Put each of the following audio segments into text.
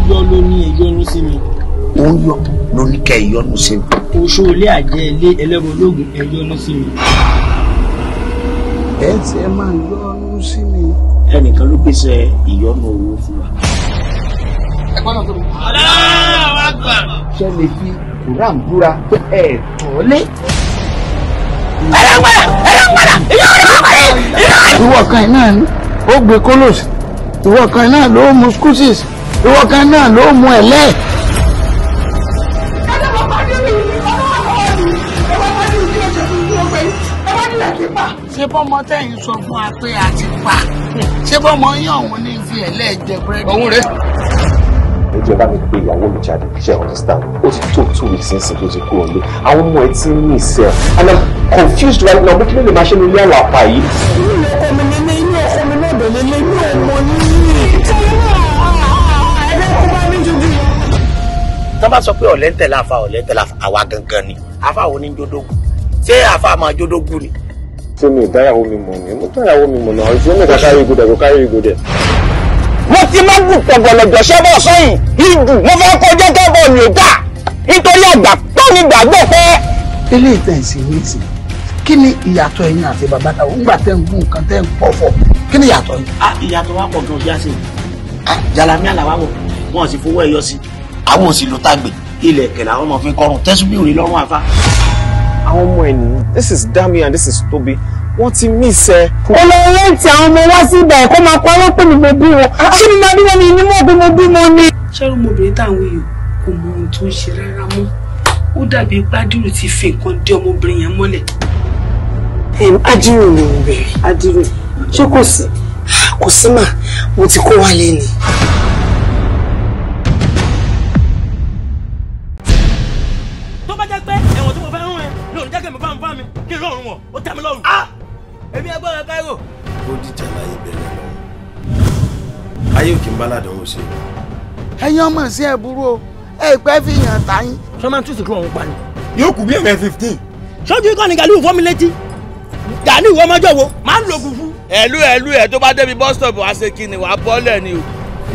yọ ló ní ìyọnu sí mi. Ó yọ ló ní kẹ́ ìyọnu sí mi. Oṣó ilé àjẹ́ ilé ẹlẹ́bọ ológun ẹ̀yọnu sí mi. Ẹ ti ẹ máa yọnu sí mi. Ẹnìkan ló pèsè ìyọnu owó fún wa. Ẹ̀gbọ́n náà tó bí. Allahu Akbar. Ṣé lè fi Quran búra pé ẹ̀ tọ́lé? Ìwọ kan náà ni ó gbé kólòsì, ìwọ kan náà ló mú skúsìs, ìwọ kan náà ló mú ẹ̀lẹ́. Ṣé bọ́mọ tẹ́yìn sọ fún wa pé a ti pa? Ṣé bọ́mọ yín ọ̀hún ní fi ẹ̀lẹ́ jẹ búrẹ́dì? Ọ̀hún rẹ̀. Ẹjọ́ bá mi pé ìyàwó mi jáde ṣe understand. Ó ti tó 2 weeks since ló ti kúrò lé. Àwọn ọmọ ẹ ti ń ní ìṣẹ́ and I'm confused right now. Bí kí ló lè máa ṣe ní ilé àwọn àpá yìí? Inú ọkọ mi nílé, inú ọkọ mi náà bẹ̀rẹ̀ lé, inú ọmọ yìí. Tọ́ bá sọ pé ọ̀lẹ́ ń tẹ̀lé àfa àwa gangan ni. Àfa wo ni jódógún? Ṣé àfa máa jódógún ni? Ṣé mi ò dáyàwó mi mọ̀ ni? Mo dáyàwó mi mọ̀ náà. Ìṣẹ́ mi ká kárí igbó dẹ̀ kó kárí igbó dẹ̀. Mo ti máa gùn pọ̀gọ̀lọ̀jọ̀ ṣẹ́bọ̀ sọ́yìn ìdù mo fẹ́ kọjá kẹ́bọ̀ ní ọjà nítorí àgbà tó ní gbàgbọ́ pé. Ilé ìtẹ̀sí ní ìsìn kí ni ìyàtọ̀ ẹ̀yin àti bàbá táwọn ńgbà tẹ́ ń gún nǹkan tẹ́ ń pọ̀fọ̀ kí ni ìyàtọ̀ yìí. Ìyàtọ̀ wa pọ̀ gan-an jáse. Jalami àlàwà wọ̀ wọn sì fowó ẹyọ sí. Àwọn ò sì lò tágbè. Ilẹ̀ ẹ̀kẹ́ làwọn ọmọ fi kọrùn tẹ́sùbí òrì lọ́rùn àfa. Àwọn ọmọ ẹ̀ nìyí. This is Dami and this is Tobi. Wọ́n ti mí sẹ́. Olóyè tí àwọn ọmọ wá síbẹ̀ kó máa parọ́ pé mi mo bí wọn. Ṣé mi máa bí wọn ní mọ̀ pé mo bí wọn ni? Ṣẹ́rú ọmọbìnrin táwọn èèyàn kò mọ ohun tó ń ṣe rárá mọ́. Ó dàbí Gbádùrù ti fi nǹkan dé ọmọbìnrin yẹn mọ́lẹ̀. Adírò ni mo bẹ̀rẹ̀. Adírò. Ṣé kò sí? Kò sí mà. Mo ti kó wálé ni. Tó bá jẹ́ pé ẹ̀wọ̀n tí mo fẹ́ rún ẹ lóòrùn jẹ́ kí mi bá ń bá mi kí n rọrùn wọ̀ ó tẹ́ mi lọ́rùn. Èmi agbára Káírò. Ó dìjà láyé bẹ̀rẹ̀ lọ. Ayé òkè ń bá ládàánwò ṣe. Ẹ̀yin ọmọ sí ẹ burú o ẹ pẹ́ fi hàn táyín. Ṣọ́mà tún sì kí wọ́n pa ni. Yóò kù bí ẹ̀mẹ́ 15. Ṣojú ikọ́ ni Gàlíù fọ́ mi létí. Gàlíù wọ́n mọ́jọ́ wo máa ń lo gùn fún. Ẹ̀lú ẹ̀ tó bá débi bus stop wá ṣe kí ni wàá bọ́lẹ̀ ni o.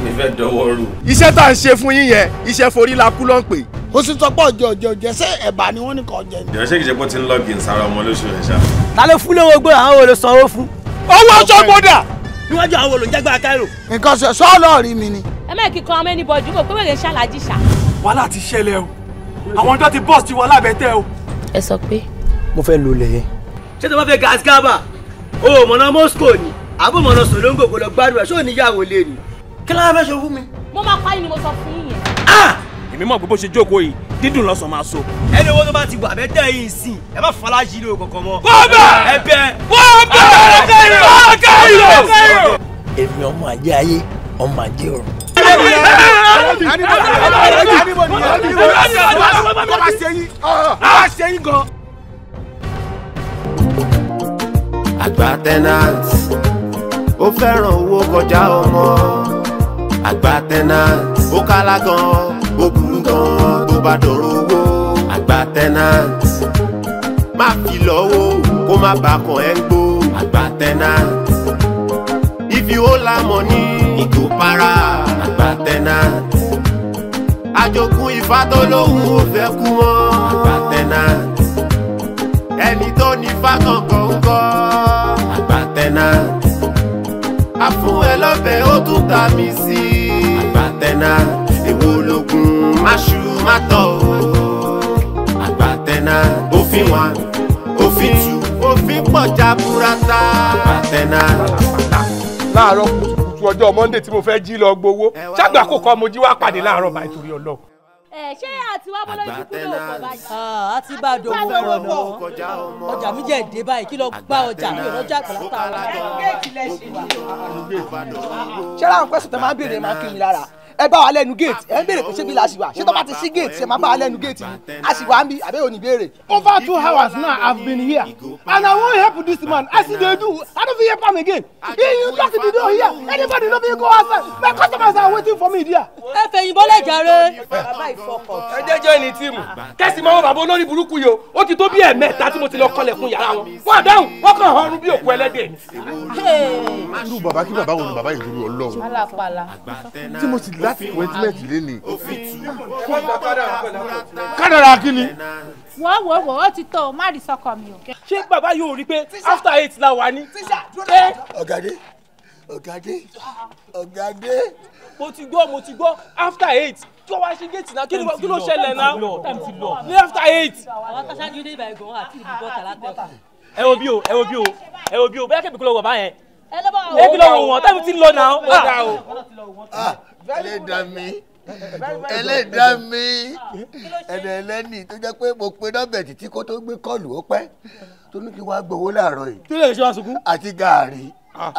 Mi fẹ́ dọwọ́ rú. Iṣẹ́ tá à ń ṣe fún yín yẹn iṣẹ́ forí la kú ló ń pè. Ó sì sọ pé ọjọ́ jẹ́sẹ́ ẹ̀bà ni wọ́n ní kàn jẹ ni. Ìránṣẹ́ kìí ṣe pé ó ti ń lọ́ọ̀gì sára ọmọ lóṣù rẹ̀ ṣá. Ta ló fún lówó gbé àwọn olè sanwó fún? Owó ṣọ́gbọ́dà. Níwájú àwọn olùjẹ́gbà Káírò. Nǹkan ṣe sọ́ọ̀lọ́ rí mi ni. Ẹ má kí kan ọmọ ẹni bọ̀jú mọ̀ pé wèrè ń ṣàlàjì ṣá. Wàhálà ti ṣẹlẹ̀ o. Àwọn tó ti bọ́ọ̀sì ti wọ lábẹ́tẹ̀ o. Ẹ sọ pé. Mo fẹ́ lo lẹ̀ yẹn. Ṣé tó bá fẹ́ gas gábà? O mọ̀nà Moscow ni. Àbó mọ̀nà Solongo kò lọ gbádùn ẹ̀ ṣó níyàwó lé ni. Kí ló fẹ́ ṣe fún mi? Mo máa pa yín ni mo sọ fún yín yẹn. Èmi mọ̀ pé bó ṣe jókòó yìí dídùn lọ́sàn máa so. Ẹni owó tó bá ti gbà bẹ́tẹ̀ yìí sìn ẹ má fọlá yí lóò kankan mọ́. Ẹ̀bẹ̀ Káírò. Èmi ọmọ ajé ayé ọmọ ajé ọ̀run. Àgbà tenant ó fẹ́ràn owó kọjá ọmọ. Àgbà tenant ó kálá gan ó burú gan tó bá dọ̀rọ̀ owó. Àgbà tenant má fi lọ́wọ́ kó má bàa kàn ẹ́ ń gbó. Àgbà tenant if you hold am money it go para. Àgbà tenant àjogún Ifá tó lóhùn ó fẹ́ kú mọ́. Àgbà tenant ẹni tó ní Ifá kankan ń kọ́. Àgbà tenant àfún ẹ lọ́bẹ̀ ó tún ta mí sí. Àgbà tenant èwo lógun máṣu má tọ̀ o. Àgbà tenant òfin wa òfin tu òfin pọ̀ jaburata. Àgbà tenant. Láàárọ̀ kùtùkùtù ọjọ́ Monday tí mo fẹ́ jí lọ gbowó ṣàgbà kò kọ́ mo jí wá pàdé láàárọ̀ báyìí torí Ọlọ́run. Ṣé àti wá bọ́ lójú kúrò pọ̀ báyìí? Àti bá dòwò pọ̀ náà. Ọjà mi jẹ́ èdè báyìí kí lọ gbá ọjà mi ò lọ́jà pẹ̀lú ṣé láwọn pẹ́sùn tó máa ń béèrè máa ń kí mi lára ẹ bá wa lẹ́nu gate ẹ ń béèrè pé ṣé bí la ṣì wà ṣé tó bá ti sí gate ṣe máa bá wa lẹ́nu gate ni a sì wá ń bí àbẹ́ òní béèrè. Over 2 hours now I've been here and I wan help this man as he dey do I no fit help am again. He lock the door here anybody no fit go outside my customers are waiting for me there. Ẹ fẹ̀yìn bọ́lẹ̀ jàre. Bàbá ìfọkọ̀. Ẹ jẹ́jẹ́ ní tíìmù kẹ́sì máa wọ bàbá olórí burúkú yìí o ó ti tó bí ẹ̀mẹ́ta tí mo ti lọ kọlẹ̀kùn yàrá wọn wọ́n àdáhùn wọ́n kàn hàn ọrùn bí òkú ẹlẹ́dẹ̀. Irú bàbá kí bàbá wo ni bàbá yìí dúró Ọlọ́run. Pálapàla. Tí mo ti láti appointment léni. kádàrá kí ni. wò ó ti tó o má rí sọkọ mi o. ṣé bàbá yóò rí pé after 8 la wà ní. ọ̀gádé. mo ti gbọ́ after 8 tó wá sí géètì náà kí ló ṣẹlẹ̀ náà ní after 8. àwọn táṣáájú dé ìbà ìgbọ̀n àti ìdìbò tàlátẹ̀. ẹ wo bí o bẹ́ẹ̀ kébì kí ló wọ̀ bá yẹn. ẹ kí ló wọ̀ wọ́n tábìlì ti ń lọ náà. ẹlẹ́dàá mi ẹlẹ́ni tó jẹ́ pé mo pe nọ́mbẹ̀ títí kó tó gbé kọ́ọ̀lù ó pẹ́ tó ní kí wọ́n á gbowó láàárọ̀ yìí. kí ló lè ṣe wá sunkún. àti gààrí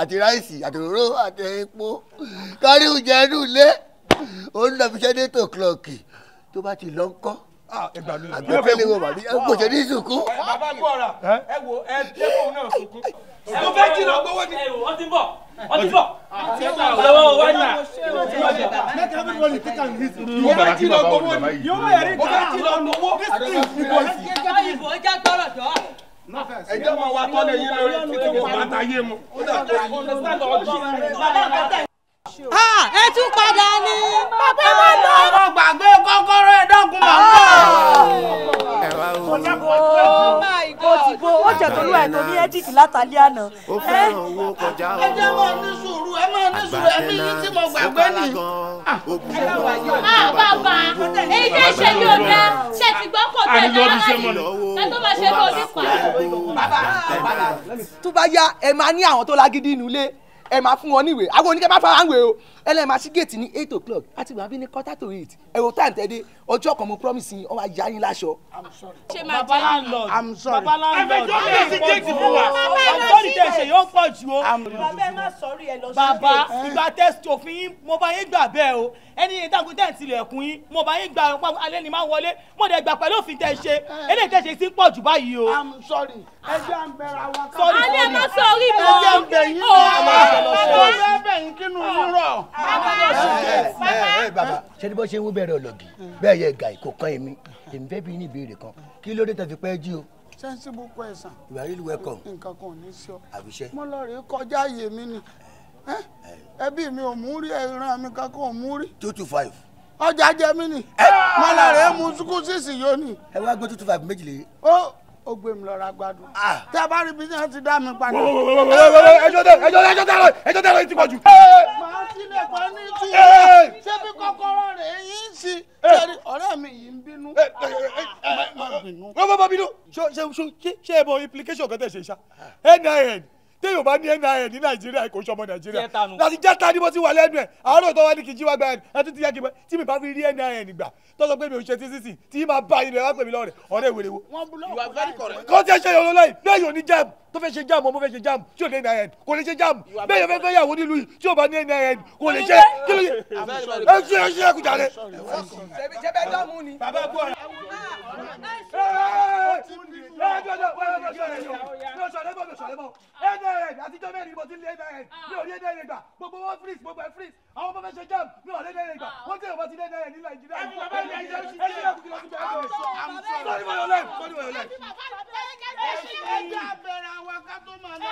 àti ráìsì àti òróró àti epo kárí oúnjẹ inú ilé ó ń lọ fi ṣẹ́ dé 8 o'clock tó bá ti lọ ń kọ́ àgbẹ̀kẹ́lẹ́ wo bàbí kò ṣe ní sunkún. bàbá gbọ́ra ẹ wo ẹ jẹ́ kóun náà sunkún. mo fẹ́ jí lọ gbowó ni. wọ́n ti bọ̀. lọ́wọ́ wá ní. Let everybody take and hit. mo fẹ́ jí lọ gbowó ni. mo fẹ́ jí lọ gbowó. ẹjọ́ máa wá tọ́lé yín lórí títí mo bá ta yé mu. ẹ tún padà ní. bàbá wa lọ. ọmọ gbàgbé kọ́kọ́rọ́ ẹ̀dọ́gun ó jẹ́ tó lú ẹ̀ tó ní ẹ́díìtì látàlí àná. ó fẹ́ràn owó kọjá ọmọ. ẹ jẹ́ mọ́ ní sùúrù ẹ̀mí yìí tí mo gbàgbé ni. bàbá èyí tẹ́ ṣe yóò dá ṣe ti gbọ́ pọ̀ tó ẹ̀dá láti ẹ tó máa ṣe bó nípa. bàbá tó bá yá ẹ máa ní àwọn tó lágídí inú ilé ẹ máa fún wọn níwèé àwọn oníkẹ́ máa fara ń wèé o ẹlẹ́yìn máa ṣí géètì ní 8 o'clock àti ìgbà bí ní 7:45 ẹ̀rọ táìm tẹ́dé ọjọ́ kan mo promise yín ọ máa yá yín láṣọ. ṣe máa jẹ́ landlord. I'm sorry. bàbá landlord. ẹ fi géètì fún wa. ọ̀sọ́ọ̀dì tẹ̀ ṣe yóò pọ̀ jù o. bàbá ẹ má sọrí ẹ lọ sí. bàbá ìgbà test òfin yín mo bá yín gbà bẹ́ẹ̀ o ẹni yẹn dágun tẹ̀ ń tilẹ̀kùn yín mo bá yín gbà alẹ́ ni máa wọlé mo dẹ̀ gbà pẹ̀lú òfin tẹ̀ ṣe eléyìí tẹ̀ ṣe sí pọ̀ jù báyìí o. I'm sorry. ẹ jẹ́ à ń bẹ̀rẹ̀ àwọn kan. alẹ́ ẹ má sọrí mọ́. ẹ jẹ́ ń bẹ̀ yín mọ́. ẹ bẹ̀ yín kínú yín rọ̀. bàbá ṣé ní bó ṣe ń wú bẹ̀rẹ̀ ọlọ́gì bẹ́ẹ̀ yẹ gàì kò kàn èmi fẹ́ bí ní ìbéèrè kan kí ló dé tẹ́ fi pẹ́ jí o. sensible question. you are really welcome. nǹkan kan ò ní sí ọ. àbíṣẹ́. mo lọ rèé kọjá ààyè mi ni ẹbí mi ò mú rí ẹran mi kankan ò mú rí. 225. ọjà jẹ mí ni mo lọ rèé mu sukúsìsì yóò ní. ẹ wá gbé 225 méjì lè. ó gbé mi lọ ra gbádùn. tí a bá rí bí wọ́n ti dá mi padà. ẹjọ́ dẹ́rọ ti pọ̀ jù. màá sílẹ̀ pa ní tí ṣé bí kọ́kọ́rọ́ rẹ̀ yín sí ọ̀rẹ́ mi yìí ń bínú. má bínú ṣé ẹ mọ implication kan tẹ̀ ṣe ṣá NIN téèyàn bá ní NIN ní Nàìjíríà kò ṣọmọ Nàìjíríà láti jẹ́ta ni mo ti wà lẹ́nu ẹ̀ àwọn ọ̀dọ́ wa ní kì í jí wá gba ẹ̀ tún ti yá kí n bẹ́ tí mi bá fi rí NIN gbà tó sọ pé mi ò ṣe TCC tí máa bá ilẹ̀ wá pè mí lọ́rẹ̀ ọ̀rẹ́ ìwèrè wo. kò tí ẹ ṣe yọ̀rọ̀ lẹ́yìn bẹ́ẹ̀ yóò ní jam tó fẹ́ ṣe jam ọmọ fẹ́ ṣe jam tí ò ní NIN kò lè ṣe jam bẹ́ẹ̀ yóò fẹ́ fẹ́ yàwó nílùú yìí tí ò bá ní NIN kò lè ṣe kí ló yẹ ẹ ṣe ẹkùjà rẹ. ṣé bẹ́ẹ̀ dán mú ni. bàbá gbọ́ àtijọ́ mẹ́rin ni mo ti lé NIN mi ò rí NIN gbà gbogbo wọn freeze gbogbo ẹ freeze àwọn ọmọ fẹ́ ṣe jam mi ò rí NIN gbà wọ́n tẹ̀yọ̀ bá ti lé NIN ní Nàìjíríà ẹ ṣe é kùtì lọ́sùn bẹ́ẹ̀ sọ́ni wọ́n yọ lẹ́yìn sọ́ni wọ́n yọ lẹ́yìn. ẹ jẹ́ abẹ́rẹ́ àwọn ká tó máa lọ.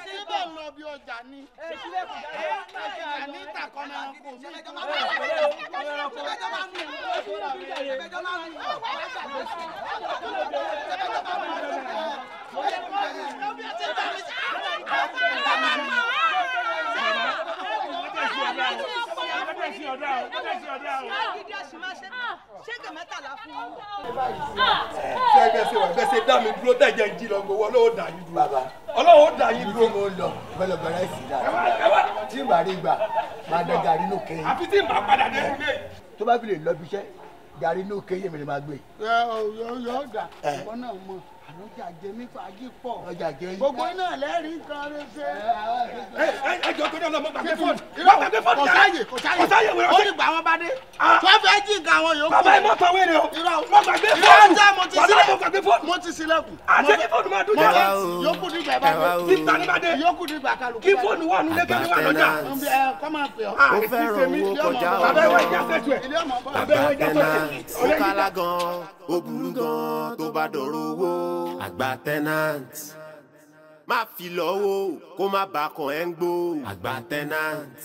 síbẹ̀ ń lọ bí ọjà ni ọjà ní ìtàkọ́nà ẹranko mi. Bẹ́sẹ̀ dá mi dúró tẹ̀jẹ̀ ń jí lọ gbowó ọlọ́wọ́ dà yín dúró. Ọlọ́wọ́ dà yín dúró. mo lọ bẹ́lẹ̀bẹ̀rẹ̀ sí dáadáa tí màá rí gbà máa dán gàrí nù kẹ́yìn. àfi tí màá padà dé nílé. tó bá fi lè lọ bí iṣẹ́ gàrí nù kẹ́yìn mi ni máa gbé. yọ ọ̀dà ìwọ náà mọ̀ àlọ́jà jẹ mí fàájì pọ̀. ọjà jẹ yín. gbogbo iná lẹ́rìí kan rẹ ṣe. ẹ jọ tó dáná mo gbàgbé fóònù. mo gbàgbé fóònù jáde. kò sáyè wẹ̀rẹ̀ ó ní gbà wọn bá dé. tó fẹ́ jí nǹkan àwọn yòókù. bàbá ẹ mọ tọwé ni o. mo gbàgbé fóònù. ìrọ̀ mo gbàgbé fóònù. mo ti sílẹ̀kùn. àti kí fóònù máa dún jáde. yòókù nígbà bá dé. tí tani bá dé. yòókù nígbà kálukú. kí fóònù wà nílé kí wà lọ́jà. kọ́ máa pè ọ́. ó fẹ́ràn owó kọjá ọmọ. Àgbà tẹ́nàntì ó kálá gan ó burú gan tó bá dọ̀rọ̀ owó. Àgbà tẹ́nàntì má fi lọ́wọ́ kó má bàa kàn ẹ́ ń gbó. Àgbà tenant.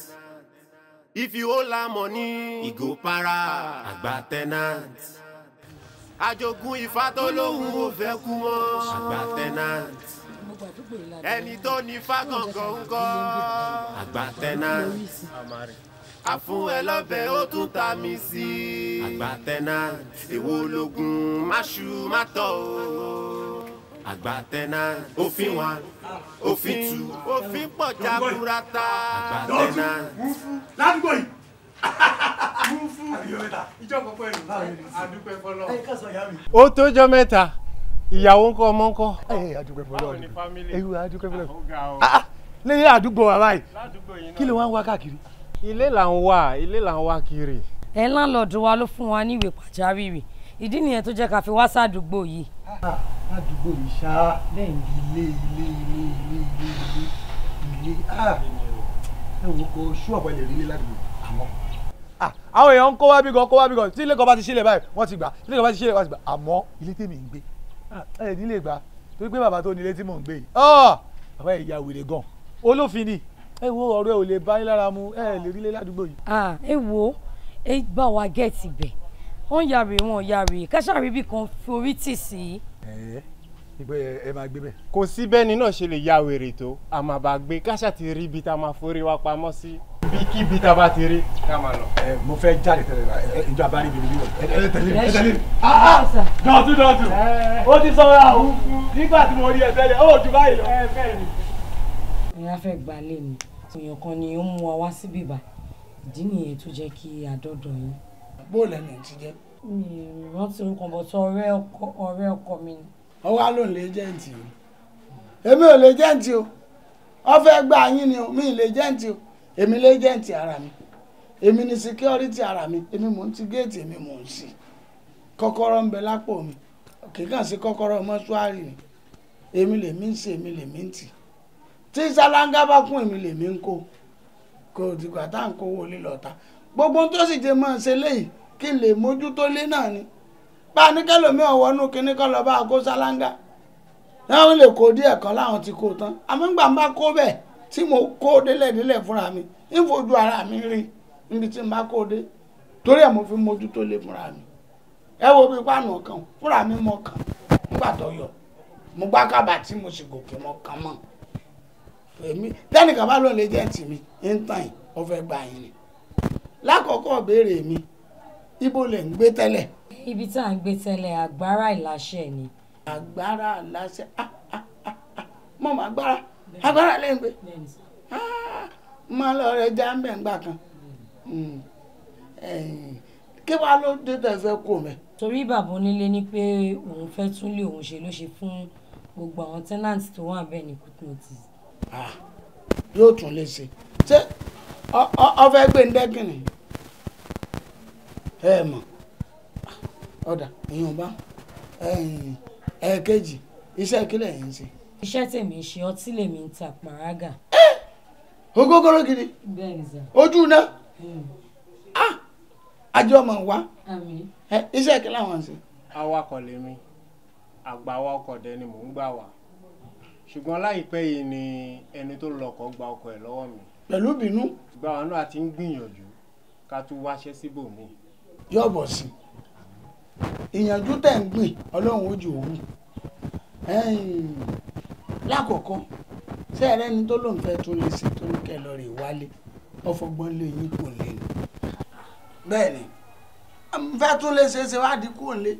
If you owe la money, he go para. Àgbà tenant. Ajogun Ifá tó lóhùn ò fẹ́ kú mọ́. Àgbà tenant. Ẹni tó ní Ifá gangan ń kọ́. Àgbà tenant. Àfún ẹ lọ́bẹ̀ ó tún ta mi sí. Àgbà tenant. Èwo lógun máṣu má tọ̀ o. Àgbà tenant. Òfin wa, òfin tu, òfin pọ̀ jaburata. Àgbà tenant. Ládùúgbò yìí. Múfú. Ìjọ kọ̀ọ̀kan ẹ̀rù. Adúpẹ́ fọlọ́. Ó tójọ́ mẹ́ta ìyàwó ńkọ́ ọmọ ńkọ́. Adúpẹ́ fọlọ́. Adúpẹ́ fọlọ́. Lẹ́yìn àdúgbò wa báyìí Kí ló wá ń wá káàkiri? ilé là ń wá kiri. ẹ láńlọ́ọ̀dù wa ló fún wa ní ìwé pàjáwìrì ìdí nìyẹn tó jẹ́ ká fi wá sádùúgbò yìí. Àdúgbò yìí ṣá ilé ẹ wò kó ṣú ọ̀pọ̀ ilẹ̀ rí ilé ládùúgbò àmọ́. Àwọn èèyàn ń kó wá bí gan tí ilé kan bá ti sílẹ̀ báyìí wọ́n ti gbà tí ilé kan bá ti sílẹ̀ wọ́n ti gbà àmọ́ ilé tèmi ń gbé ẹ̀ nílé gbà torí pé bàbá tó ní ilé tí mò ń gbé yìí bàbá ìyá wèrè gan olófin ni ẹ wo ọ̀rẹ́ ò lè bá yín lára mu ẹ lè rí ilé ládùúgbò yìí. ẹ wo ẹ bá wa gẹ̀ẹ́tì bẹ̀ wọ́n yàrá wọn yàrá káṣáàrí bí kan forí tì sí. ìgbẹ́ ẹ máa gbé bẹ́ẹ̀. kò sí bẹ́ẹ̀ni náà ṣe lè ya wèrè tó a máa bá gbé káṣá ti rí ibi tá a máa forí wa pamọ́ sí kíbi tá a bá ti rí ká máa lọ. mo fẹ́ jáde tẹ́lẹ̀ ìjọ abárí ibi níbí ẹ tẹ̀lé. dọ̀tún ó ti sọ̀rọ̀ àwọn nígbà tí mo rí ẹ tẹ́lẹ̀ ó jù báyìí lọ. ẹ̀yà fẹ́ gbalẹ̀ ni èèyàn kan ni ó mú wa wá síbí bá ìdí nìyẹn tó jẹ́ kí àdọ́dọ̀ yín. bó lẹ́nu ti jẹ́. mi rántí orúkọ bọ̀ tó ọ̀rẹ́ ọkọ mi ni. ọwọ́ á lò ń lè jẹ́ǹtì o èmi ò lè jẹ́ǹtì o wọ́n fẹ́ gbà yín ni o mi ì lè jẹ́ǹtì o èmi lè jẹ́ǹtì ara mi èmi ni security ara mi èmi mò ń ti géètì èmi mò ń ṣí kọ́kọ́rọ́ ń bẹ lápò mi kìkan sí kọ́kọ́rọ́ mọ́ṣúárì ni èmi lèmi ń ṣe èmi lèmi ń tì tí sálángá bá kún èmi lèmi ń kó kò dìgbà tá à ń kówó lé lọ́ta gbogbo tó sì jẹ máa ṣe léyìí kí n lè mójútó lé náà ni bá a ní kẹlòmí ọ̀wọ́nú kínní kan lọ́ọ́ bá a kó sálángá náà lè kó díẹ̀ kan láwọn ti kó tán àmọ́ gbà ń bá kó bẹ́ẹ̀ tí mo kó délẹ̀ fúnra mi ń fojú ara mi rí níbi tí n bá kó dé torí ẹ̀ mo fi mójútó lé fúnra mi ẹ wo bí pàánù ọkàn fúnra mi mọ kàn nígbà tó yọ mo gbá kábà tí mo sì gòkè mọ kàn mọ́ èmi tẹ́nìkan bá lóun lè jẹ́ tì mí ń tàn yín ó fẹ́ gbà yín ni lákọ̀ọ́kọ́ béèrè mi ibo lè ń gbé tẹ́lẹ̀. ibi tá à ń gbé tẹ́lẹ̀ àgbára ìláṣẹ ni. àgbára ìláṣẹ mọ̀ mọ́ agbára lè ń gbé máa lọ rẹ já ń bẹ̀ ń gbà kan kí wàá ló dé tẹ̀ fẹ́ kó mẹ́. torí bàbá onílé ní pé òun fẹ́ tún lé òun ṣe ló ṣe fún gbogbo àwọn tenant tó wà bẹ́ẹ̀ ní quick notice. yóò tún lè ṣe ṣé ọfẹ gbé ń dẹ́kìnì ẹ mọ̀ ọ̀dà èèyàn bá ẹ̀ẹ̀kejì iṣẹ́ kílẹ̀ yẹn ń ṣe. iṣẹ́ tèmi ń ṣe ọtí lèmi ń ta pàrágà. ogógóró gidi bẹ́ẹ̀ni sà. ojú náà àjọ ọmọ wa iṣẹ́ kílẹ̀ wọn ṣe. awakọ̀ lèmi àgbà awakọ̀ dẹ ni mò ń gbà wá ṣùgbọ́n láìpẹ́ yìí ni ẹni tó lọkọ̀ gba ọkọ̀ ẹ̀ lọ́wọ́ mi. pẹ̀lú bínú. ìgbà wa náà ti ń gbìyànjú ká tún wáṣẹ́ síbòmí. yóò bọ̀ sí ìyànjú tẹ̀ ń gbìn ọlọ́run ó jù òwú. lákọ̀ọ́kọ́ ṣé ẹ̀rẹ́ ni tó lóun fẹ́ tún lè ṣe tó ní kẹ́ lọ rè wálé ọfọgbọ́n lé yín kò lé ni. bẹ́ẹ̀ ni fẹ́ tún lè ṣe wádìí kò lé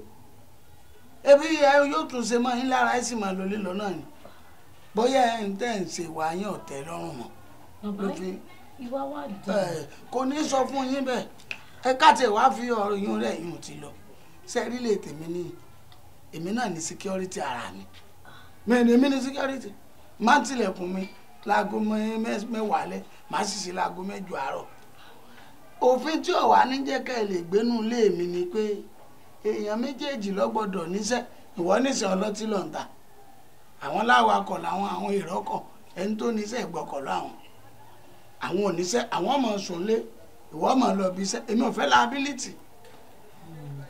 ebi yóò tún ṣe mọ́ yín lára ẹ̀ sì máa lọ lílọ náà ni bóyá ẹ̀ ń tẹ̀ ń ṣe wà yín ọ̀tẹ̀ lọ́rùn mọ́. ìwà wa dùn. kò ní sọ fún yín bẹ́ẹ̀ ẹ káàtì wá fi ọ̀rọ̀ yín rẹ̀ yín ti lọ sẹ́rí lè tèmi ní èmi náà ní security ara mi èmi ní security máa ń tilẹ̀kùn mi láago mẹ́wàá lẹ́ máa sì sí láago mẹ́jọ àárọ̀ òfin tí ọ̀wá ní jẹ́ ká ẹ lè gbénú ilé mi ni pé èèyàn méjèèjì ló gbọ́dọ̀ níṣẹ́ ìwọ níṣẹ́ ọlọ́tí ló ń ta àwọn láwakọ̀ làwọn àwọn ìrọ́kọ̀ ẹni tó níṣẹ́ ìgbọ́kọ̀ láwọn àwọn oníṣẹ́ àwọn ọmọ sùnlé ìwọ ọmọ lọ bí iṣẹ́ èmi ò fẹ́ liability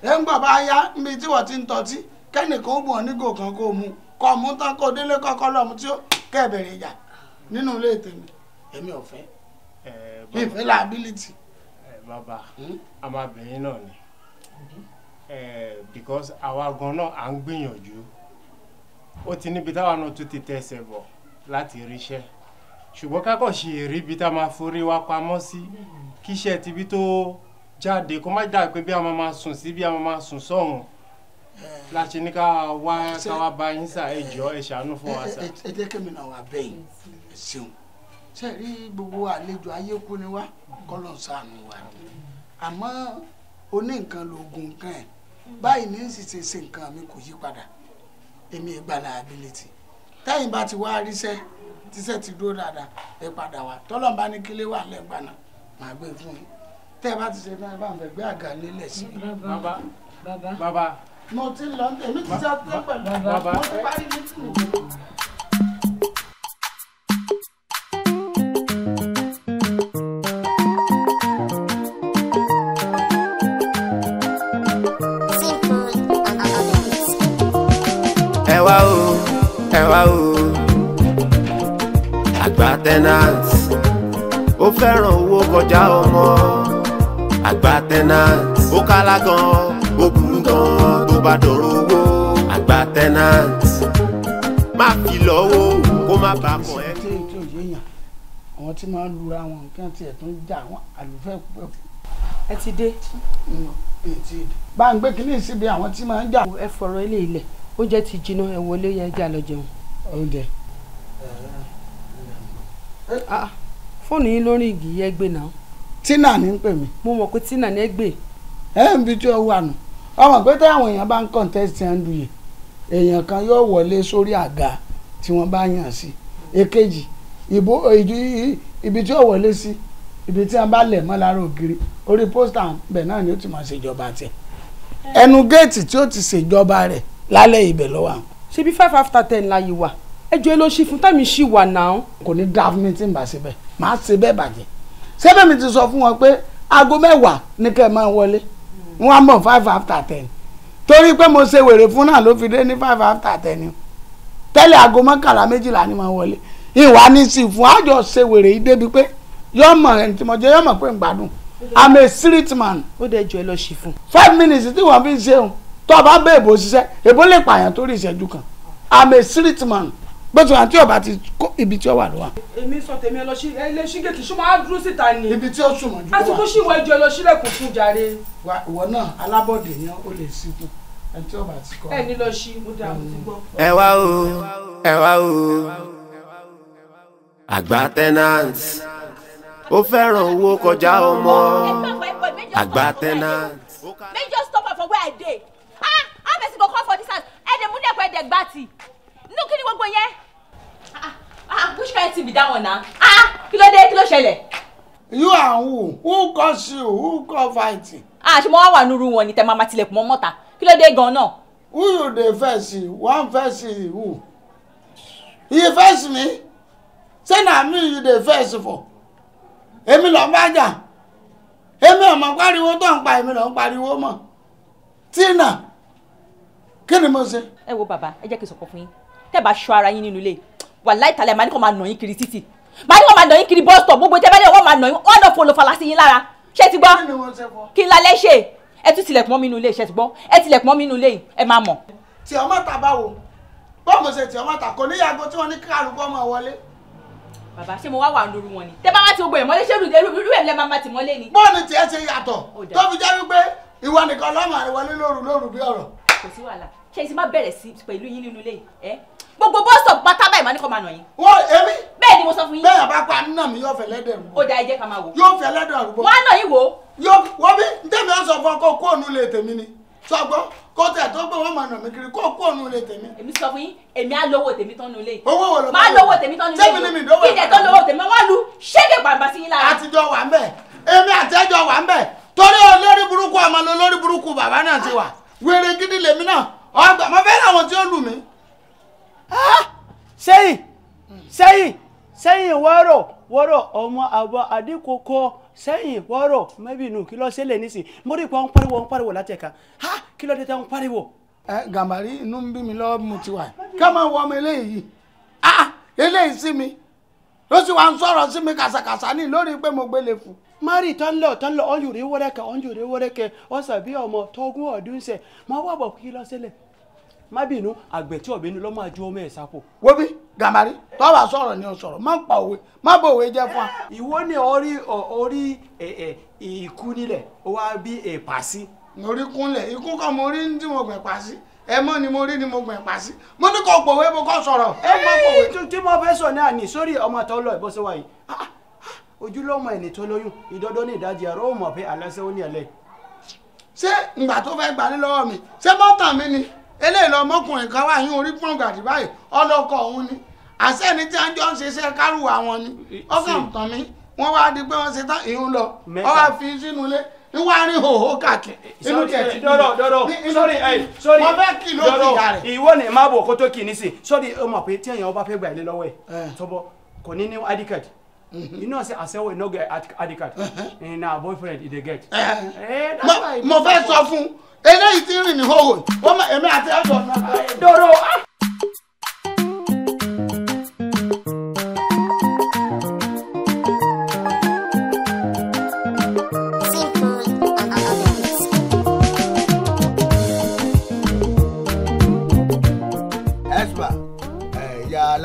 ẹ ń gbọ́ bá yá níbi tí wọ́n ti ń tọ́tí kẹ́nìkan ó bù ọ́ nígò kan kó mu kọ́ mú tán kó délé kọ́kọ́ lọ́mú tí kẹ́ ẹ bẹ̀rẹ̀ ìjà nínú ilé tèmi èmi ò fẹ́ ìfẹ́ liability. Bàbá ọmọbìnrin náà ni because àwa gan náà à ń gbìyànjú ó ti níbi táwa náà tún ti tẹsẹ̀ bọ̀ láti ríṣẹ́ ṣùgbọ́n ká kàn ṣe èrè ibi tá a máa forí wa pamọ́ sí kí iṣẹ́ tibí tó jáde kó má dà pé bí a máa sùn sí bí a máa sùn sọ́hùn láti ní ká wá bá yín sà ẹ jọ̀ọ́ ẹ ṣàánú fún wa sà. ẹ jẹ́ kẹ́mi náà wà bẹ́yìn ẹ ṣeun ṣe rí gbogbo àlejò ayé kú ni wá kọ́lọ̀ ṣàánú wa àmọ́ oní nǹkan lóògùn nǹkan ẹ̀ báyìí ní sì ṣe nǹkan mi kò yí padà èmi ìgbà liability tẹ́yìn bá ti wá ríṣẹ́ tíṣẹ́ ti dúró dáadáa ẹ padà wá tọ́lọ̀ bá ní kílé wà lẹ́gbàá náà màá gbé fún yín tẹ́ ẹ bá ti ṣe náà bá ń fẹ́ gbé àga lélẹ̀ sí i. Bàbá mo ti lọ èmi ti sọ pé pẹ̀lú mo ti parí mítìnì. ẹ wá o àgbà tenant ó fẹ́ràn owó kọjá ọmọ àgbà tenant ó kálá gan ó burú gan tó bá dọ̀rọ̀ owó àgbà tenant má fi lọ́wọ́ kó má bàa kàn ẹ́. àwọn tí máa ń lura wọn nǹkan tiẹ̀ tó ń jà wọn àlùfẹ́ pẹ́. ẹ ti dé. bá ń gbé kínní síbi àwọn tí máa ń jà. ẹ fọ̀rọ̀ ilé ilẹ̀ oúnjẹ ti jiná ẹ wọlé yẹn jà lọ jẹun. oúnjẹ. fóònù yín lórí igi yẹn gbé náà. Tina ní ń pè mí. mo mọ̀ pé Tina ní ẹ gbé. ẹ ń bi tí ó wà nù ọmọ pé táwọn èèyàn bá ń contest ẹ̀ ń du yìí èèyàn kan yóò wọlé sórí àga tí wọ́n bá yàn sí èkejì ibi tí ó wọlé sí ibi tí wọ́n bá lẹ̀ mọ́ lára ògiri orí pósítà bẹ̀ náà ni ó ti máa ṣèjọba tiẹ̀ ẹnu géètì tí ó ti ṣèjọba rẹ̀ lálẹ́ ibẹ̀ lọ́wọ́ àwọn. ṣe bí 5:10 láyé wa ẹjọ́ ló ṣí fún tàmí ṣì wà náà. kò ní dá fún mi tí n bá ṣe bẹ́ẹ̀ máa ṣe bẹ́ẹ̀ bàjẹ́ sẹ́bẹ̀ mi ti sọ fún wọn pé aago 10 ní kẹ́ ẹ máa wọlé wọ́n á mọ̀ 5:10 torí pé mo ṣe wèrè fún náà ló fi dé ní 5:10 ni tẹ́lẹ̀ aago 11 12 ni máa wọlé ìwà ní sí fún àjọ ṣe wèrè yìí débi pé yọmọ ẹni tí mo jẹ yọmọ pé ń gbádùn I'm a street man. ó dẹ̀ jọ ẹ lọ ṣì fún. 5 minutes tí wọ́n fi ń ṣeun tó o bá bẹ èbò ṣiṣẹ́ èbó lè pààyàn torí ìṣẹ́jú kan I'm a street man bẹ́ẹ̀ àti ọba ti kó ibi tí ó wà lọ́wọ́. èmi sọ tèmi ẹ lọ sí ẹ lè ṣí gèkì ṣó máa dúró síta ni. ibi tí ó sùnmọ̀ jù wá. àsìkò ṣì wọ ẹjọ́ lọ sílẹ̀kùn fún jàre. ìwọ náà alábọ̀dé yẹn ó lè sí fún ẹni tí ọba ti kọ́. ẹ ní lọ sí mo dà mo ti gbọ́. ẹ wá o àgbà tenant ó fẹ́ràn owó kọjá ọmọ àgbà tenant. make you just stop am for where I dey how person go come for dis house ẹ dey mú dẹ́kun ẹ dey gbá tì nínú kí ni gbogbo yẹn which kind thing be that one na kí ló dé kí ló ṣẹlẹ̀. you and who cause you who cause fighting. ṣe mo wá wà nínú wọn ni tẹ máa tilẹ̀kùn mọ́ mọ́ta kí ló dé gan-an náà. who you dey first one first who you first me say na me you dey first for èmi lọ bá jà èmi ọmọ pariwo tó ń pa èmi lọ ń pariwo mọ́ Tina kí ni mo ṣe. ẹ wo bàbá ẹ jẹ́ kí n sọ̀kọ̀ fún yín tẹ́ bá ṣọ́ ara yín nínú ilé wàláhì tàlẹ́ màá ní kó máa nà yín kiri títì màá ní kó máa nà yín kiri bus stop gbogbo tẹ́ bá dé wọ́n máa nà yín wọ́n náà fọlọ́ falasi yín lára ṣé ti gbọ́ kí n lálẹ́ ṣe ẹ tún tilẹ̀kùn mọ́ mi nínú ilé ṣé ti gbọ́ ẹ tilẹ̀kùn mọ́ mi nínú ilé ẹ máa mọ̀. tí ọmọ ta báwo bọ́ọ̀mù ṣe tí ọmọ ta kò ní yàgò tí wọ́n ní kálukú ọmọ wọlé. bàbá ṣé mo wá wà lóru wọn ni tẹ́ bá wá ti gbogbo ẹ̀ mọ́lé ṣé irú ẹ̀ lẹ́ máa ti mọ́lé ni. bọ́ọ̀lù tiẹ̀ ṣe yàtọ̀ tó fi jẹ́ wípé ìwọ nìkan lọ́mọ àríwọlé lóru bí ọ̀rọ̀. kò sí wàhálà ṣé ti má bẹ̀rẹ̀ sí pẹ̀lú yín nínú ilé ẹ gbogbo bọ́sọ̀ pátá báyìí máa ní kó máa nà yín. wọ́n èmi. bẹ́ẹ̀ ni mo sọ fún yín. bẹ́ẹ̀ bá pa nínà mi yóò fẹ́ lẹ́dẹ̀ rúbọ. ó da ẹ jẹ́ ká máa wò. yóò fẹ́ lẹ́dẹ̀ rúbọ. wọ́n á nà yín wò. wọ́n bí ntẹ́mi ọ̀sọ̀ fún ọ kó kó ònú lè tèmi ni sọgbọ́n kó tẹ̀ tó gbé wọ́n máa nà mí kiri kó kó ònú lè tèmi. èmi sọ fún yín èmi á lówó tèmi tán nulẹ̀. owó wo ló máa lówó tèmi tán nulẹ̀. sẹ́mi ni mi dówó. kí ìdẹ̀ tó lówó tèmi wọ́n lu ṣége pàǹpà sí yín lára. àtijọ́ wà ń bẹ̀ èmi àtẹ́jọ́ wà ń bẹ̀ torí olórí burúkú ọmọ lórí burúkú bàbá náà ti wà wèrè gidi lèmi náà ọgbà mo fẹ́ láwọn tí ó lù mí. sẹ́yìn wọ́rọ̀ ọmọ àbọ̀ àdínkòkò sẹ́yìn wọ́rọ̀ mẹ́bìnú kí ló ṣẹlẹ̀ nísìn mo rí i pé wọ́n pariwo láti ẹ̀ka kí ló dé tẹ́ wọ́n pariwo. Gàmbàrí inú ń bí mi lọ́wọ́ mo ti wà ká máa wọ ọmọ eléyìí eléyìí sí mi ló sì wá ń sọ̀rọ̀ sí mi kàṣàkàṣà ní lórí pé mo gbélé fún. mari tán lọ ọ̀njúre wọ́rẹ́kẹ́ ọ̀sà bí ọmọ tọ́gún ọdún ṣẹ̀ máa wà bọ̀ kí lọ sílẹ̀ má bínú àgbẹ̀ tí ọ̀bẹ́ni lọ́ máa ju ọmọ ẹ̀ sápò. wo bí gàmárì tọ́wà sọ̀rọ̀ ni o sọ̀rọ̀ má pa òwe má bọ̀ òwe jẹ́ fún wa. ìwọ ni orí ìkú nílẹ̀ ó wá bí èèpà sí. mo rí kúnlẹ̀ ikú kan mo rí tí mo gbẹ̀ pa sí ẹmọ ni mo rí ni mo gbẹ̀ pa sí mo ní kò pòwe mo kọ́ sọ̀rọ̀ ẹ má pòwe. tí mo fẹ́ sọ náà ní sórí ọmọ tó lọ ìbọ́sẹ̀ wáyé ojúlọ́mọ ẹni tó lóyún ìdọ́dọ́ ní ìdajì ẹ̀rọ ò mọ̀ pé aláṣẹ ó ní ẹ̀lẹ́. ṣé ìgbà tó fẹ́ gbà ní lọ́wọ́ mi ṣé mọ́tà mi ni eléyìí lọ ọmọkùnrin kan wà yín orí pọ́n gàdí báyìí ọlọ́kọ̀ òun ni àṣẹ ni tí a jọ ń ṣiṣẹ́ kárùwà wọn ni ọkàn tán mi wọ́n wá di pé wọ́n ṣe tán ìhun lọ ọ wá fi sínú ilé ní wàá rí hòhó káàkiri inú tiẹ̀ ti dọ́dọ̀ sórí mo fẹ́ kì ló ti yà rẹ̀. ìwọ ni má bò kó tó kì í ní sí sórí ó mọ̀ pé tí èèyàn bá fẹ́ gbà ilé lọ́wọ́ ẹ̀ tọ́bọ̀ kò ní ID card you know say asewo no get ID card na boyfriend e dey get. mo fẹ́ sọ fún eléyìí tí ń rìn ní hòhò wọ́n mọ èmi àti ẹ̀jọ̀ náà. dọ́dọ̀.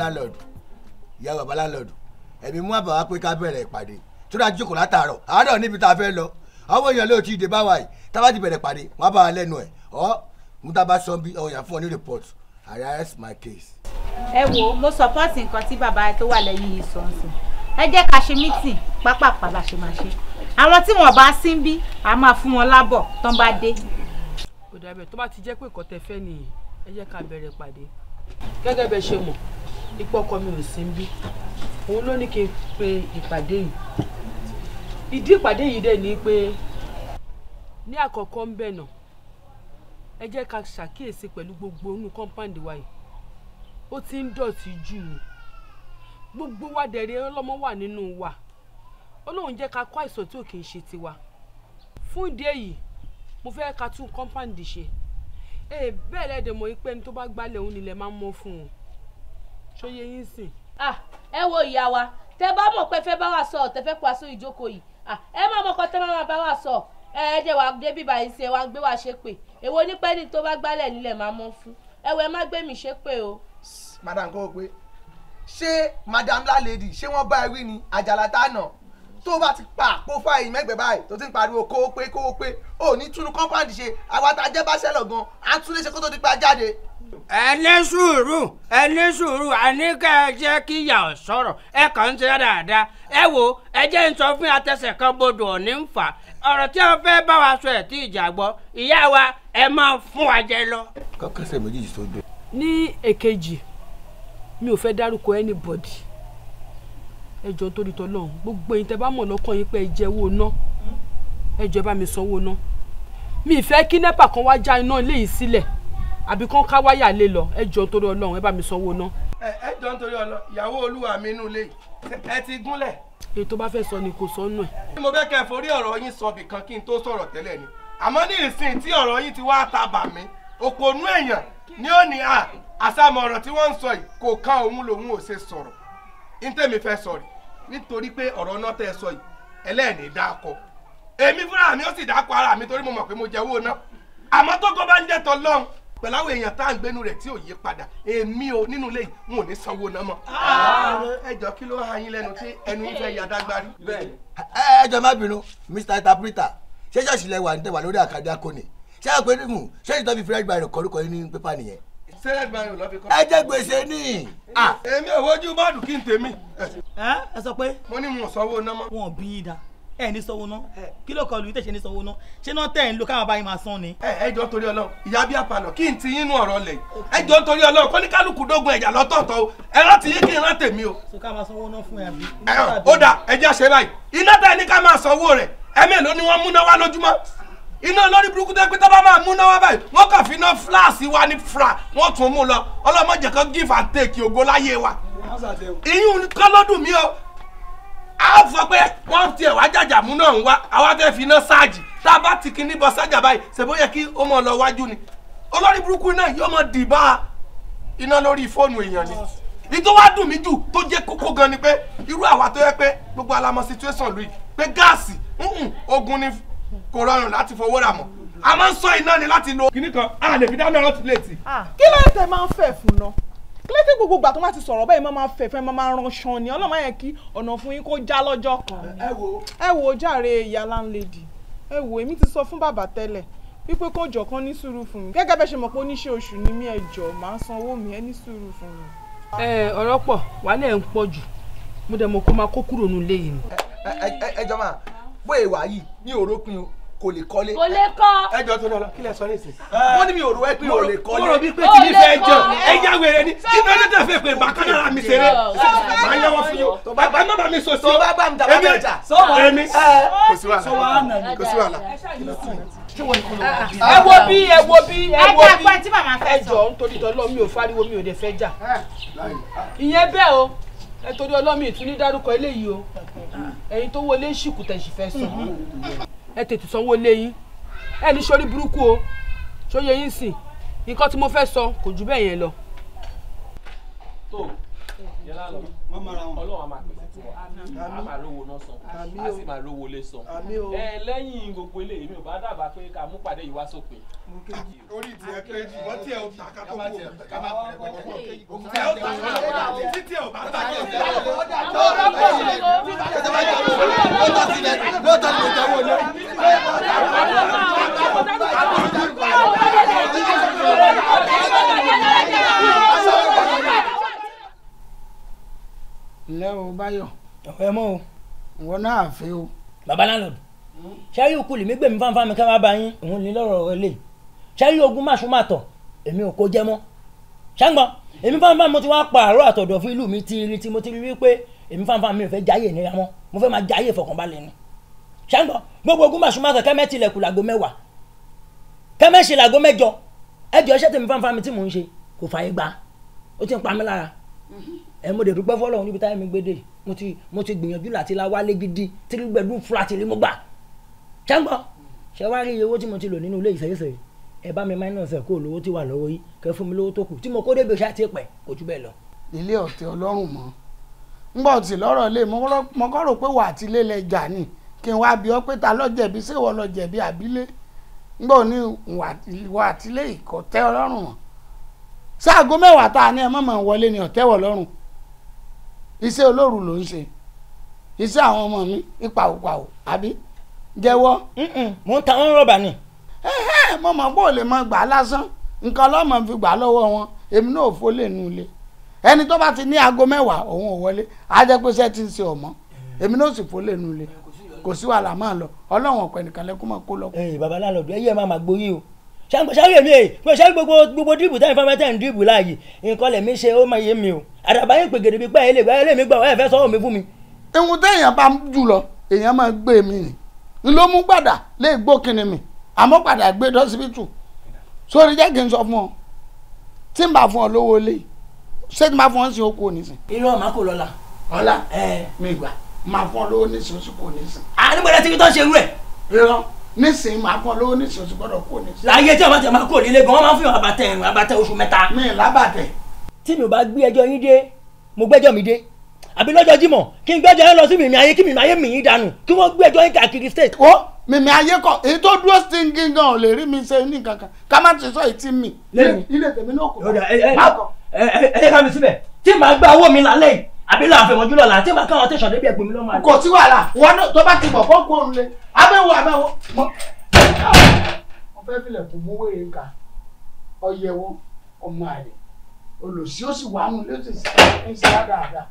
lálọ́ọ̀dù ìyá bàbá lálọ́ọ̀dù ẹ̀mí mú àbàwá pé ká bẹ̀rẹ̀ ìpàdé tó dáa jókòó látàárọ̀ àárọ̀ níbi tá a fẹ́ lọ àwọn èèyàn ló ti dé báwa yìí tá a bá ti bẹ̀rẹ̀ ìpàdé wọ́n á bá wa lẹ́nu ẹ̀ ọ́ mú tá a bá sọ bí ọ̀yàn fún ọ ní report I arrest my case. ẹ wo mo support nǹkan tí bàbá tó wà lẹ́yìn yìí sọ nsìn ẹ jẹ́ ká ṣe meeting pápápá la ṣe máa ṣe àwọn tí wọ́n bá sí ń bí a máa fún wọn lábọ̀ tán bá dé. kò dàbẹ̀ tó bá ti jẹ́ pé nǹkan tẹ fẹ́ nìyẹn ẹ jẹ́ ká bẹ̀rẹ̀ ìpàdé gẹ́gẹ́ bẹ ṣe mọ̀ ipò ọkọ mi ò sí ń bí òun ló ní kí n pe ìpàdé yìí ìdí ìpàdé yìí dẹ̀ ni pé ní àkọ́kọ́ ń bẹ̀ náà ẹ jẹ́ ká ṣàkíyèsí pẹ̀lú gbogbo inú kọ́ńpáǹdì wa yìí ó ti ń dọ̀tí jù gbogbo wa dẹ̀rẹ̀ ọlọ́mọ wà nínú wa Ọlọ́run jẹ́ ká kó àìsàn tí ò kì í ṣe tiwa fún ìdí èyí mo fẹ́ ká tún kọ́ńpáǹdì ṣe bẹ́ẹ̀ lẹ́dẹ̀ mọ̀ pé ẹni tó bá gbálẹ̀ òun nílẹ̀ máa ń mọ́ fún un ṣóyè yín sìn. ẹ wo ìyá wa tẹ bá mọ̀ pé fẹ́ bá wa sọ tẹ fẹ́ pa sórí ìjókòó yìí ẹ má mọ̀ kọ́ tẹ má bá wa sọ ẹ jẹ́ wa débi báyìí ṣe wa gbé wa ṣe pé èwo ní pẹ́ ní tó bá gbálẹ̀ nílẹ̀ máa mọ́ fún ẹ wo ẹ má gbé mi ṣe pé o. madam kò pé ṣé madam lálẹ́dì ṣé wọ́n bá ẹ wí ni àjàlá tá nà tó bá ti pa àpòfà yìí mẹ́gbẹ̀ẹ́ báyìí tó ti ń pariwo kówó pé ò ní túnú kọ́ńpáàdì ṣe àwọn àtàjẹ́ bá ṣẹlẹ̀ gan á tún lè ṣe kó tó di pa jáde. ẹ ní sùúrù àní ká ẹ jẹ́ kí ìyá ọ̀ sọ̀rọ̀ ẹ kàn ń ṣe dáadáa ẹ wo ẹ jẹ́ ń sọ fún atẹsẹ̀ kan bodò òní ń fà ọ̀rọ̀ tí wọ́n fẹ́ bá wa sọ ẹ̀ tí ìjà gbọ́ ìyá wa ẹ máa fún wa jẹ lọ. kọ́kọ́sẹ̀ méjì tó dé. ní èkejì mi ò fẹ́ dárúkọ anybody ẹ jọ̀ọ́ torí t'Ọlọ́run gbogbo ẹ̀yin tẹ́ bá mọ̀ lọ́kàn yín pé ẹ jẹ owó ná ẹ jọ̀ọ́ ẹ bá mi sanwó ná mi ì fẹ́ kí nẹ́pà kan wá já iná ilé yìí sílẹ̀ àbí kán ká wáyà lé lọ ẹ jọ̀ọ́ torí Ọlọ́run ẹ bá mi sanwó ná. ẹ jọ̀ọ́ nítorí Ọlọ́run ìyàwó olúwa mi inú ilé ẹ ti gúnlẹ̀. èyí tó bá fẹ́ sọ ni kò sọ nù ẹ̀. mo fẹ́ kẹ́ ẹ forí ọ̀rọ̀ yín sọ bìkan kí n tó sọ̀rọ̀ tẹ́lẹ̀ ni àmọ́ ní ìsìn tí ọ̀rọ̀ yín ti wá ta bà mí òpònú èèyàn ni ó ní àsàmọ̀ ọ̀rọ̀ tí wọ́n ń sọ yìí kò kan òun lòun ò ṣe sọ̀rọ̀ ní tèmi fẹ́ sọ̀rọ̀ nítorí pé ọ̀rọ̀ náà tẹ́ ẹ sọ yìí ẹlẹ́ẹ̀ni dákọ̀ èmi fúnra mi ó sì dákọ̀ ara mi torí mo mọ̀ pé mo jẹ owó náà àmọ́ tó kọ́ bá ń jẹ́ t'Ọlọ́run pẹ̀lú àwọn èèyàn tá à ń gbénu rẹ̀ tí ò yí padà èmi ò nínú ilé yìí wọn ò ní sanwó náà mọ́. ẹ jọ kí ló hàn yín lẹ́nu tí ẹnu yín fẹ́ ya dágbárí. ẹ jọ̀ọ́ má bínú Mr. Interpreter ṣé ṣọ́ọ̀ṣì lẹ wà ní tẹ̀wà lórí àkàdé akóni ṣé àpè mímu ṣé ìtọ́ fi fẹ́rẹ́ gba ẹ̀rọ kọ́lùkọ́ yín ní pépà nìyẹn. sẹ́rẹ̀ gba ẹ̀rọ lọ́fi kọ́. ẹ jẹ́ gbèsè ní. èmi ò wojú bọ́ọ̀dù kí n tèmi. ẹ sọ pé. mo ní mo sanwó náà mọ́. wọn bí i da ẹ ní sanwó ná kí ló kọlu ìtẹ̀sẹ̀ ní sanwó ná ṣé náà tẹ̀ ń lo káwọn abáyé máa san ni. ẹ jọ̀ọ́ torí Ọlọ́run ìyá bí apànà kí n ti yín nú ọ̀rọ̀ lẹ̀ ẹ jọ̀ọ́ torí Ọlọ́run kó ní kálukú dógun ẹ̀jà lọ́tọ̀ọ̀tọ̀ o ẹ rántí yín kí n rántí mi o. so ká máa sanwó ná fún ẹ àbí. ó dà ẹ jẹ́ àṣẹ báyìí iná tẹ́ ẹ ní ká máa sanwó rẹ̀ ẹ mélòó ni wọ́n múná wá lójúmọ́ iná lórí burúkú tó pé tó bá máa múná wá báyìí wọ́n kàn fi iná fúláàsì wa ní fra wọ́n tún mú lọ ọlọ́mọdé kan give and take ògo láyé wa ìyún kọ́ lọ́dún mi o a fọ pé wọ́n tiẹ̀ wá jàjà mú náà ń wá àwa fẹ́ fi iná sáàjì tá a bá ti kíní bọ sájà báyìí ṣèbó yẹ kí ó mọ̀ lọ wájú ni olórí burúkú náà yóò mọ̀ dìbà iná lórí fóònù èèyàn ni ìtò wá dùn mí jù tó jẹ́ kókó gan ni pé irú àwa tó yẹ pé gbogbo alamọ situation lóyìí pé gáàsì ogun ni kò rọrùn láti fowó rà mọ́ a máa ń sọ iná ni láti lo kíní kan a lè fi dáná rántí létí. kí ló ń tẹ máa ń fẹ́ fún ná kí ló dé gbogbo ìgbà tó máa ti sọ̀rọ̀ bẹ́ẹ̀ máa fẹ́ máa ran ṣan ni ọlọ́mọ yẹn kí ọ̀nà fún yín kó já lọ́jọ́ kan. ẹ wo jàre ìyá láńlẹ́dì ẹ wo èmi ti sọ fún bàbá tẹ́lẹ̀ wípé kó jọ kán ní sùúrù fún mi gẹ́gẹ́ bẹ́ẹ̀ ṣe mọ̀ pé oníṣẹ́ oṣù ni mí ẹ jọ̀ọ́ máa san owó mi ẹ ní sùúrù fún mi. ọ̀rọ̀ pọ̀ wàhálà ẹ̀ ń pọ̀ jù mo dẹ̀ mọ̀ kó máa kó kúrò nílé yìí ni. ẹ jọ máa bóyá ìwà yìí ní òrópin o kò lè kọ́lé. kò lè kọ́. ẹ jọ tó lọ kí lẹ sọ ní ìsìn. wọ́n ní mi ò rò ẹ́ pé o lè kọ́lé. mo rò bí pé kí ni fẹ́ jọ ẹ já wèrè ni kí ni ọdún tẹ fẹ́ pé bàkánná mi ṣeré máa ń yọwọ́ fún yín bàbá má bàa mi sọ sí. tó bá bá mi dàbá bẹ̀rẹ̀ jà. èmi kò sí wàhálà kò sí wàhálà. ẹ wo bí ẹ wo bí ẹ wo bí ẹ jẹ́ tí màmá fẹ́ sọ. ẹ jọ nítorí tọ́lọ́ mi ò fariwo mi ò dẹ̀ fẹ́ jà ìyẹn bẹ́ẹ̀ o ẹ torí ọlọ́mi ìtún ní dárúkọ eléyìí o ẹ̀yin tó wọlé ṣìkù tẹ̀sí fẹ́ sọ ẹ tètè sanwó lé yín ẹ ní sórí burúkú o sóye yín sìn nǹkan tí mo fẹ́ sọ kò jù bẹ́ẹ̀ yẹn lọ. tó yẹlá lọ ọlọ́run a máa pèsè tiwọn a máa lówó náà san a sì máa lówó lé san lẹ́yìn gbogbo eléyìí mi ò bá dábàá pé ká mú pàdé yìí wá sópin. orí ti ẹ pé wọ́n tí ẹ ò tà ká tó kú ká má pẹ̀lẹ́ ẹ ò tà ká títí ẹ ò bá tà kí ẹ ǹlẹ́ o Báyọ̀. ọ̀fẹ́ mọ́ o. ìwọ náà fẹ́ o. baba landlord ṣáyé òkú lèmi gbèmí fáńfáń mi ká má ba yín òun ní lọ́rọ̀ rẹ lè ṣáyé ogun máṣu má tọ̀ èmi ò kó jẹ́ mọ́ ṣàǹgbọ́n èmi fáńfáń mo ti wá pààrọ̀ àtọ̀dọ̀ fún ìlú mi tí mo ti rí wípé èmi fáńfáń mi ò fẹ́ jáyè nira mọ́ mo fẹ́ máa jáyè fọkànbalẹ̀ ni ṣàǹgbọ́n gbogbo ogun máṣu má tọ̀ kẹ́mẹ́ tilẹ̀kùn làgọ́ 10 kẹ́mẹ́ ṣe làgọ́ 8 ẹjọ́ iṣẹ́ tèmi fáńfáń mi tí mò ń ṣe kò fààyè gbà ó ti ń pa mí lára mo dẹ̀ dúpẹ́ fọ́lọ́run níbi táyé mi gbédè mo ti gbìyànjú láti la wálé gidi 3 bedroom flat ni mo gbà ṣàǹgbọ́n ṣe wá rí iye owó tí mo ti lò nínú ilé ìfẹ́yẹsẹ̀ ẹ bá mi minus ẹ̀ kó lówó tí wà lọ́wọ́ yìí kẹ́ fún mi lówó tó kù tí mo kó débi ṣáà ti pẹ̀ kò jù bẹ́ẹ̀ lọ. ilé ọ̀tẹ̀ ọlọ́run mọ́ ń bọ̀ tí lọ́rọ̀ lé mo kọ́ rò pé wà á ti lé lẹ jà ní kí n wá bí ọ pé ta ló jẹ̀bi ṣé ìwọ ló jẹ̀bi àbílé ń bọ̀ ní wà á ti lé ìkọ̀tẹ́ ọlọ́run mọ́ ṣáàgó 10 tá a ní ẹ mọ̀mọ́ wọlé ni ọ̀tẹ́wọ̀ lọ́rùn iṣẹ́ olóòrù ló ń ṣe iṣẹ́ àwọn ọmọ mi ìpàwọ̀pàwọ̀ àbí jẹ́wọ́. mo ń ta wọn rọ́bà ni. mo mọ̀ pé ò lè mọ gbà lásán nǹkan lọ́mọ fi gbà lọ́wọ́ wọn èmi náà ò fó lè nu ilé ẹni tó bá ti ní aago 10 òun ò wọlé á jẹ́ pé iṣẹ́ ti ń ṣe ọmọ èmi náà sì fó lè nu ilé kò sí wàhálà máa lọ ọlọ́run ọ̀pẹ nìkan lẹ́kún máa kó lọ. baba landlord ẹ yẹ máa gbóyè o ṣáàrí èmi pé ṣáàrí gbogbo dìbò táyìn fáwọn tẹ̀ ń dìbò láàyè nǹkan lèmi ṣe ó máa yé mi o àdàbà yín pègèdè bíi pé ẹ lè mi gbà ẹ fẹ́ sọ́wọ́ mi fún mi. ihun téèyàn bá jù lọ èèyàn máa gbé mi nì ń ló mú gbàdà lè gbó kinní mi àmọ́ padà gbé dọ́sibítù sórí jẹ́ kí n sọ fún ọ tí n bá fún ọ lówó lé ṣé tí n bá fún ọ sí oko nísìn. irú ọ̀ma kò lọ́la. ọ̀la mi gbà máa fún ọ lówó nísìn oṣù kò nísìn. nígbàdá tí kí tó ṣe rú ẹ̀. irọ́ nísìn máa fún ọ lówó nísìn oṣù gbọ́dọ̀ kò nísìn. láyé tí ọba tẹ máa kó nílé gan wọn máa ń fi hàn àbàtẹ oṣù 3. mi lábàtẹ. tí mi ò bá gbé ẹjọ́ yín dé mo gbẹ́jọ́ mi dé àbí lọ́jọ́ Jímọ̀ kí n gbẹ́jọ́ yín lọ sí mímí ayé kí mímí ayé mi yín dànù kí wọ́n gbẹ́jọ́ yín káàkiri state. ó mímí ayé kọ èyí tó dúró stinking gan ò lè rí mi ṣe ní kankan ká má ti sọ ètí mi. ilé tèmi náà kò bá. ẹ ká mi síbẹ̀ tí màá gba owó mi lálẹ́ yìí àbí láàfin mọ́jú lọ́la tí màá káwọn tẹ̀sán débi ẹgbẹ́ mi lọ́mọ. kò sí wàhálà wọn tó bá ti bọ̀ fọ́ kó o lé abẹ́wò. mo fẹ́ filẹ̀ kò mú wéyé ká ọyẹwò ọmọ àlè olùsí ó sì wà nù lóṣù ń ṣe dáadáa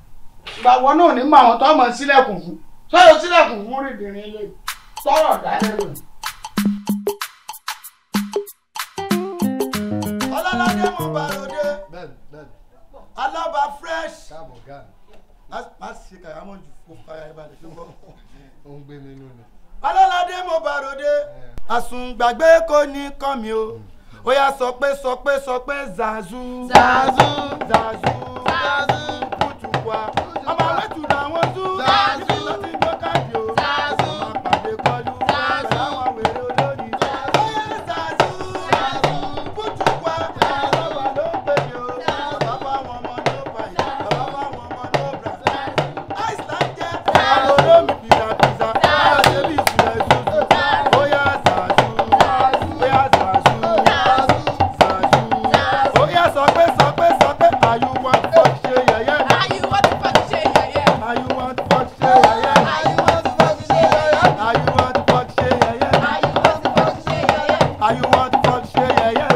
gbàgbọ́ náà ní mọ àwọn tó mọ̀ sílẹ̀kùn fún sọ́yọ́ sílẹ̀kùn fún rìndìnrín ilé tọrọ dálẹ́rù. ọlọ́ládé mo bá ròde alábà fresh má ṣe kàyámọ̀ jù kó fara ìbàdàn tó gbọ́. ọlọ́ládé mo bá ròde àsùngbàgbé kò ní kàn mí o ó yá sọ pé zazu zazu zazu zazu kutukwa ọmọ awẹ́tù làwọn zú zazu láti gbọ́ káàdì o zazu ọmọ àpàdé kọlu zazu àwọn wèrè olórí zazu zazu zazu kutukwa ọba ló ń pè mí o bàbá fáwọn ọmọ ló fà yìí fuck ṣe yẹ̀yẹ́. Are you want to fuck ṣe yẹ̀yẹ́? Are you want to fuck ṣe yẹ̀yẹ́?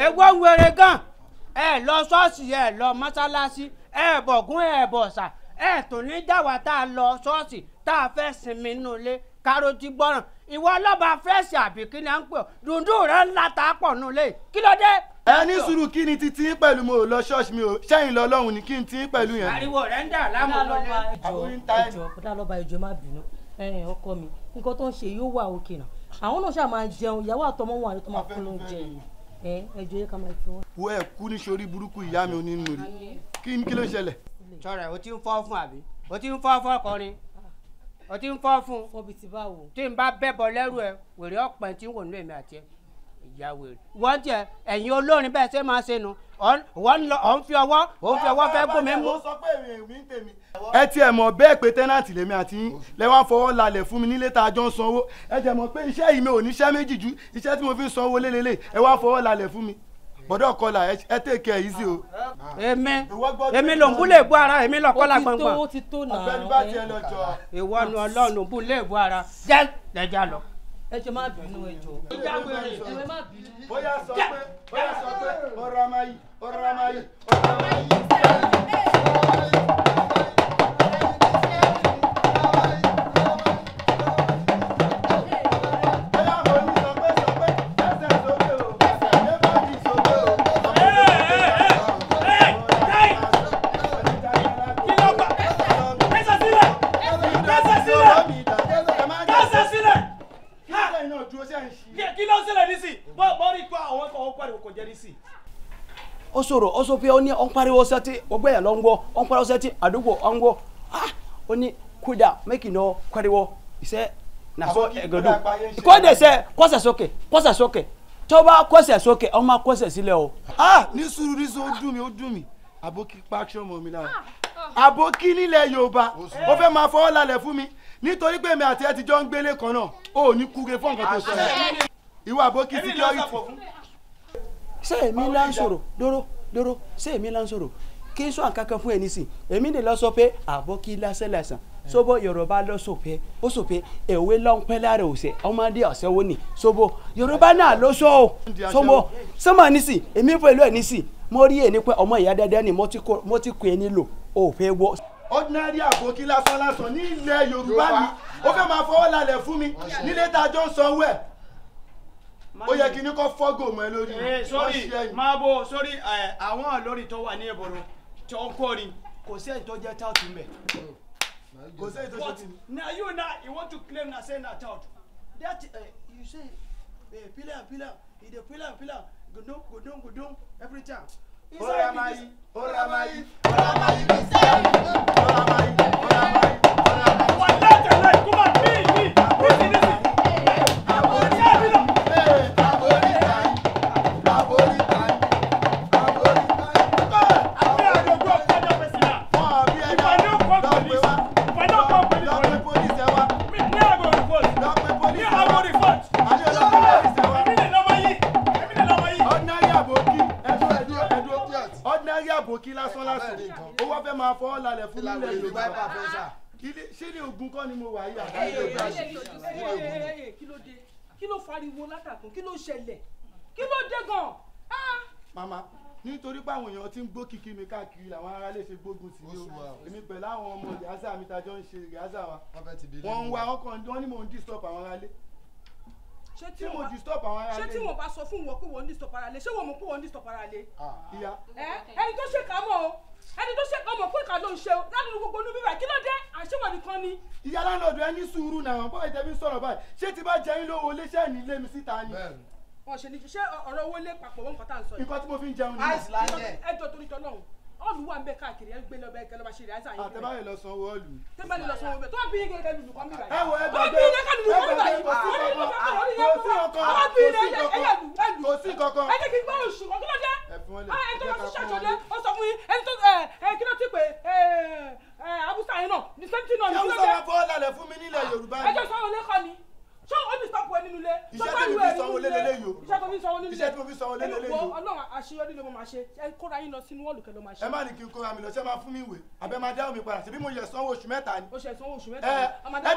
Ẹ̀gbọ́n wèrè gan ẹ lọ ṣọ́ọ̀ṣì ẹ lọ mọ́sálásí ẹ bọ̀gún ẹ bọ̀ṣà ẹ tó ní dáwà tá a lọ ṣọ́ọ̀ṣì tá a fẹ́ sinmi nínú ilé kárọ̀tì gbọ́ràn ìwọ ọlọ́ba fẹ́ẹ̀sì àbí kí ni à ń pè ọ́ dùndún rẹ̀ ńlá tá a pọ̀ nínú ilé kí ló dé. ẹ ní sùúrù kí ni títí pẹ̀lú mo lọ ṣọ́ọ̀ṣì mi ò sẹ́yìn lọ lọ́hùn ní kí n tí pẹ̀lú yẹn. ariwo rẹ̀ ń dà láàmú lọ́lẹ́. ẹjọ bọ́dà lọ́ba ẹjọ má bínú ọkọ mi nǹkan tó ń ṣe yóò wà òkè náà àwọn náà ṣáà máa jẹun ìyàwó àtọmọ wọn àti tó máa fún lóúnjẹ ẹjọ yẹ ká máa fi wọn. wo ẹ kú ní sórí burúkú ìyá mi onínú rí kí ló ṣẹlẹ̀. sọ̀rọ̀ o ti ń fọ́ fún àbí o ti ń fọ́ fún ọkùnrin o ti ń fọ́ fún. fọbi ti bá wò. tí n bá bẹ́bọ lẹ́rù ẹ wèrè ọ̀pẹ tí ń wò nínú èmi àti ẹ ìyá wèrè. wọ́n tiẹ̀ ẹ̀yin olórin bẹ́ẹ̀ ṣe máa ṣe nu ọ̀n fi ọwọ́ fẹ́ gómi mú. ẹ tiẹ̀ mọ̀ bẹ́ẹ̀ pé tẹ́nàtì lèmi àti yín lẹ́wọ́n fọwọ́ lálẹ̀ fún mi nílé tá a jọ ń sanwó ẹ jẹ́ mọ̀ pé iṣẹ́ yìí mi ò níṣẹ́ méjì ju iṣẹ́ tí mo fi ń sanwó lélẹ́lẹ́ ẹ wá fọwọ́ lálẹ̀ fún mi bọ́dọ̀ kọlà ẹ tèkẹ́ yìí sí o. èmi ló ń bú lè bú ara èmi lọ kọ́lá gbọ̀ngbọ̀n. ó ti tó náà ọ̀gbẹ́ni bá tiẹ̀ lọ jọ. ìwọ nu ọlọ́run bú lè bú ara jẹ́ lẹ́jà lọ. ẹjọ má bínú ẹjọ. bóyá sọ pé ọ̀rọ̀ amáyí ọ̀rọ̀ amáyí ọ̀rọ̀ amáyí. ó sọ̀rọ̀ ó sọ pé ó ní ó ń pariwo sẹ́tì ọgbẹ́ yẹn ló ń gbọ́ ó ń pariwo sẹ́tì àdúgbò ó ń gbọ́ ó ní kódà méjì náà pariwo ìṣe nàṣọ ẹ̀gẹ́dù kódà ṣe kọ́sẹ̀ sókè tó bá kọ́sẹ̀ sókè ó máa kọ́sẹ̀ sílẹ̀ o. ní sùúrù ó dùn mí àbókí pàṣọ mọ́ mi lára àbókí nílẹ̀ Yorùbá ó fẹ́ máa fọwọ́ lálẹ̀ fún mi nítorí pé mi àti ẹ ti jọ ń gbélé kan náà ó ní kúre fún nǹkan tó sọ yẹn ìwà àbókí security. ṣé èmi là ń sọ̀rọ̀ dóró ṣé èmi là ń sọ̀rọ̀ kí n sọ àkàkọ́ fún ẹni sìn èmi lè lọ sọ pé àbókí lásán lásán sobo Yorùbá lọ sọ pé ó sọ pé èwe lọ ń pẹ́ lára òsè ọmọdé ọ̀sẹ̀ wo ni sobo Yorùbá náà ló sọ ọ́ sọmọ sọmọ nísì èmi pẹ̀lú ẹ̀ nísì mo rí ẹni pé ọmọ ìyá dáadáa ni mo ti kó ẹni lò ó fẹ́ wọ́. ordinary àbókí lásán ní ilẹ̀ Yorùbá ni ó fẹ́ máa fọwọ́ lálẹ̀ fún mi nílé tá a jọ ń sanwó ẹ̀ ó yẹ kí ní kọ́ fọ́gò mọ́ ẹ lórí. sórí máa bọ̀ sórí àwọn lórí tó wà ní ìbòrò tó ń kọrin kò sí ẹ̀yìn tó jẹ́ táùtù mẹ́. kò sí ẹ̀yìn tó ṣe kí ni. na you want to claim na say na tout that you say pillar e dey pillar gudun every time. oramayi wàlá tẹ̀lé kúmọ̀ ní àbòkí lásán ó wá fẹ́ máa fọ́ lálẹ́ fún nílẹ̀ Yorùbá ṣé ní ogun kọ́ ni mo wà yìí kí ló dé kí ló fariwo látàkùn kí ló ṣẹlẹ̀ kí ló dé gan. màmá nítorí pé àwọn èèyàn ti ń gbó kìkì mi káàkiri làwọn ará lè ṣe gbógun sí mi o èmi pẹ̀lú àwọn ọmọ rìhásà mi tajọ́ ń ṣe rìhásà wa wọ́n ń wá wọ́n ní mò ń disturb àwọn ará lé. ṣé tí wọ́n bá sọ fún wọn pé wọ́n ń disturb ara lé ṣé wọ́n mọ̀ pé wọ́n ń disturb ara lé. ìyá ẹni tó ṣe kà mọ́ o ẹni tó ṣe kà mọ̀ pé ìkà ló ń ṣe o láti gbogbo inú bíbá kí ló dé àṣewọ̀ nìkan ni. ìyá láńlọ́ọ̀dù ẹ ní sùúrù náà bọ́ ìtẹ́bí sọ̀rọ̀ báyìí ṣé ti bá jẹ́ yín lówó léṣẹ́ ní ilé mi síta ni. wọ́n ṣe ní ṣé ọ̀rọ̀ owó lé papọ̀ wọn kàn tá à ń sọ yìí. nǹkan tí mo fi ń jẹun nìyẹn. ẹjọ́ torí tọ́ náà ọ̀lù wà ń bẹ káàkiri ẹ gbé lọ́bẹ̀ kẹlẹ́ bá ṣe rẹ̀ àìsàn yìí. àtẹ̀báyé lọ sanwó ọ̀lù. tẹ́bálẹ̀ lọ sanwó bẹ̀ tó bí yín gẹ́gẹ́ lùlù kan bí báyìí. ẹ wo ẹ gbàgbé kò sí kankan. ẹ jẹ́ kí n gbọ́ oṣù kan kí ló dé. ẹ tó lọ sí ṣàṣọdẹ ó sọ fún yín ẹni tó kí ló ti pè abúsá yẹn náà ní sẹ́ńtì náà ní kí ló dé. yàwùsọ̀ máa fọ́ lálẹ́ fún mi nílẹ̀ Yorùbá yìí. ẹ jẹ́ sọ́wọ́ lẹ́kọ̀ọ́ ni ṣé o ní sọ́pù ẹ nínú ilé. iṣẹ́ tẹ̀lé fi sanwó lélẹ́lẹ́ lélẹ́yìí o. iṣẹ́ tó fi sanwó nílé. iṣẹ́ tó fi sanwó lélẹ́yìí o. Ọlọ́run àṣeyọrí ló máa ṣe ẹ kóra yín lọ sínú wọ́ọ̀lù kẹ́ ló máa ṣe. ẹ má ní kí n kóra mi lọ ṣé máa fún mi ìwé àbẹ máa dáwọ́ mi padà ṣebí mo yẹ sanwó oṣù mẹ́ta ni. o ṣe sanwó oṣù mẹ́ta. ẹ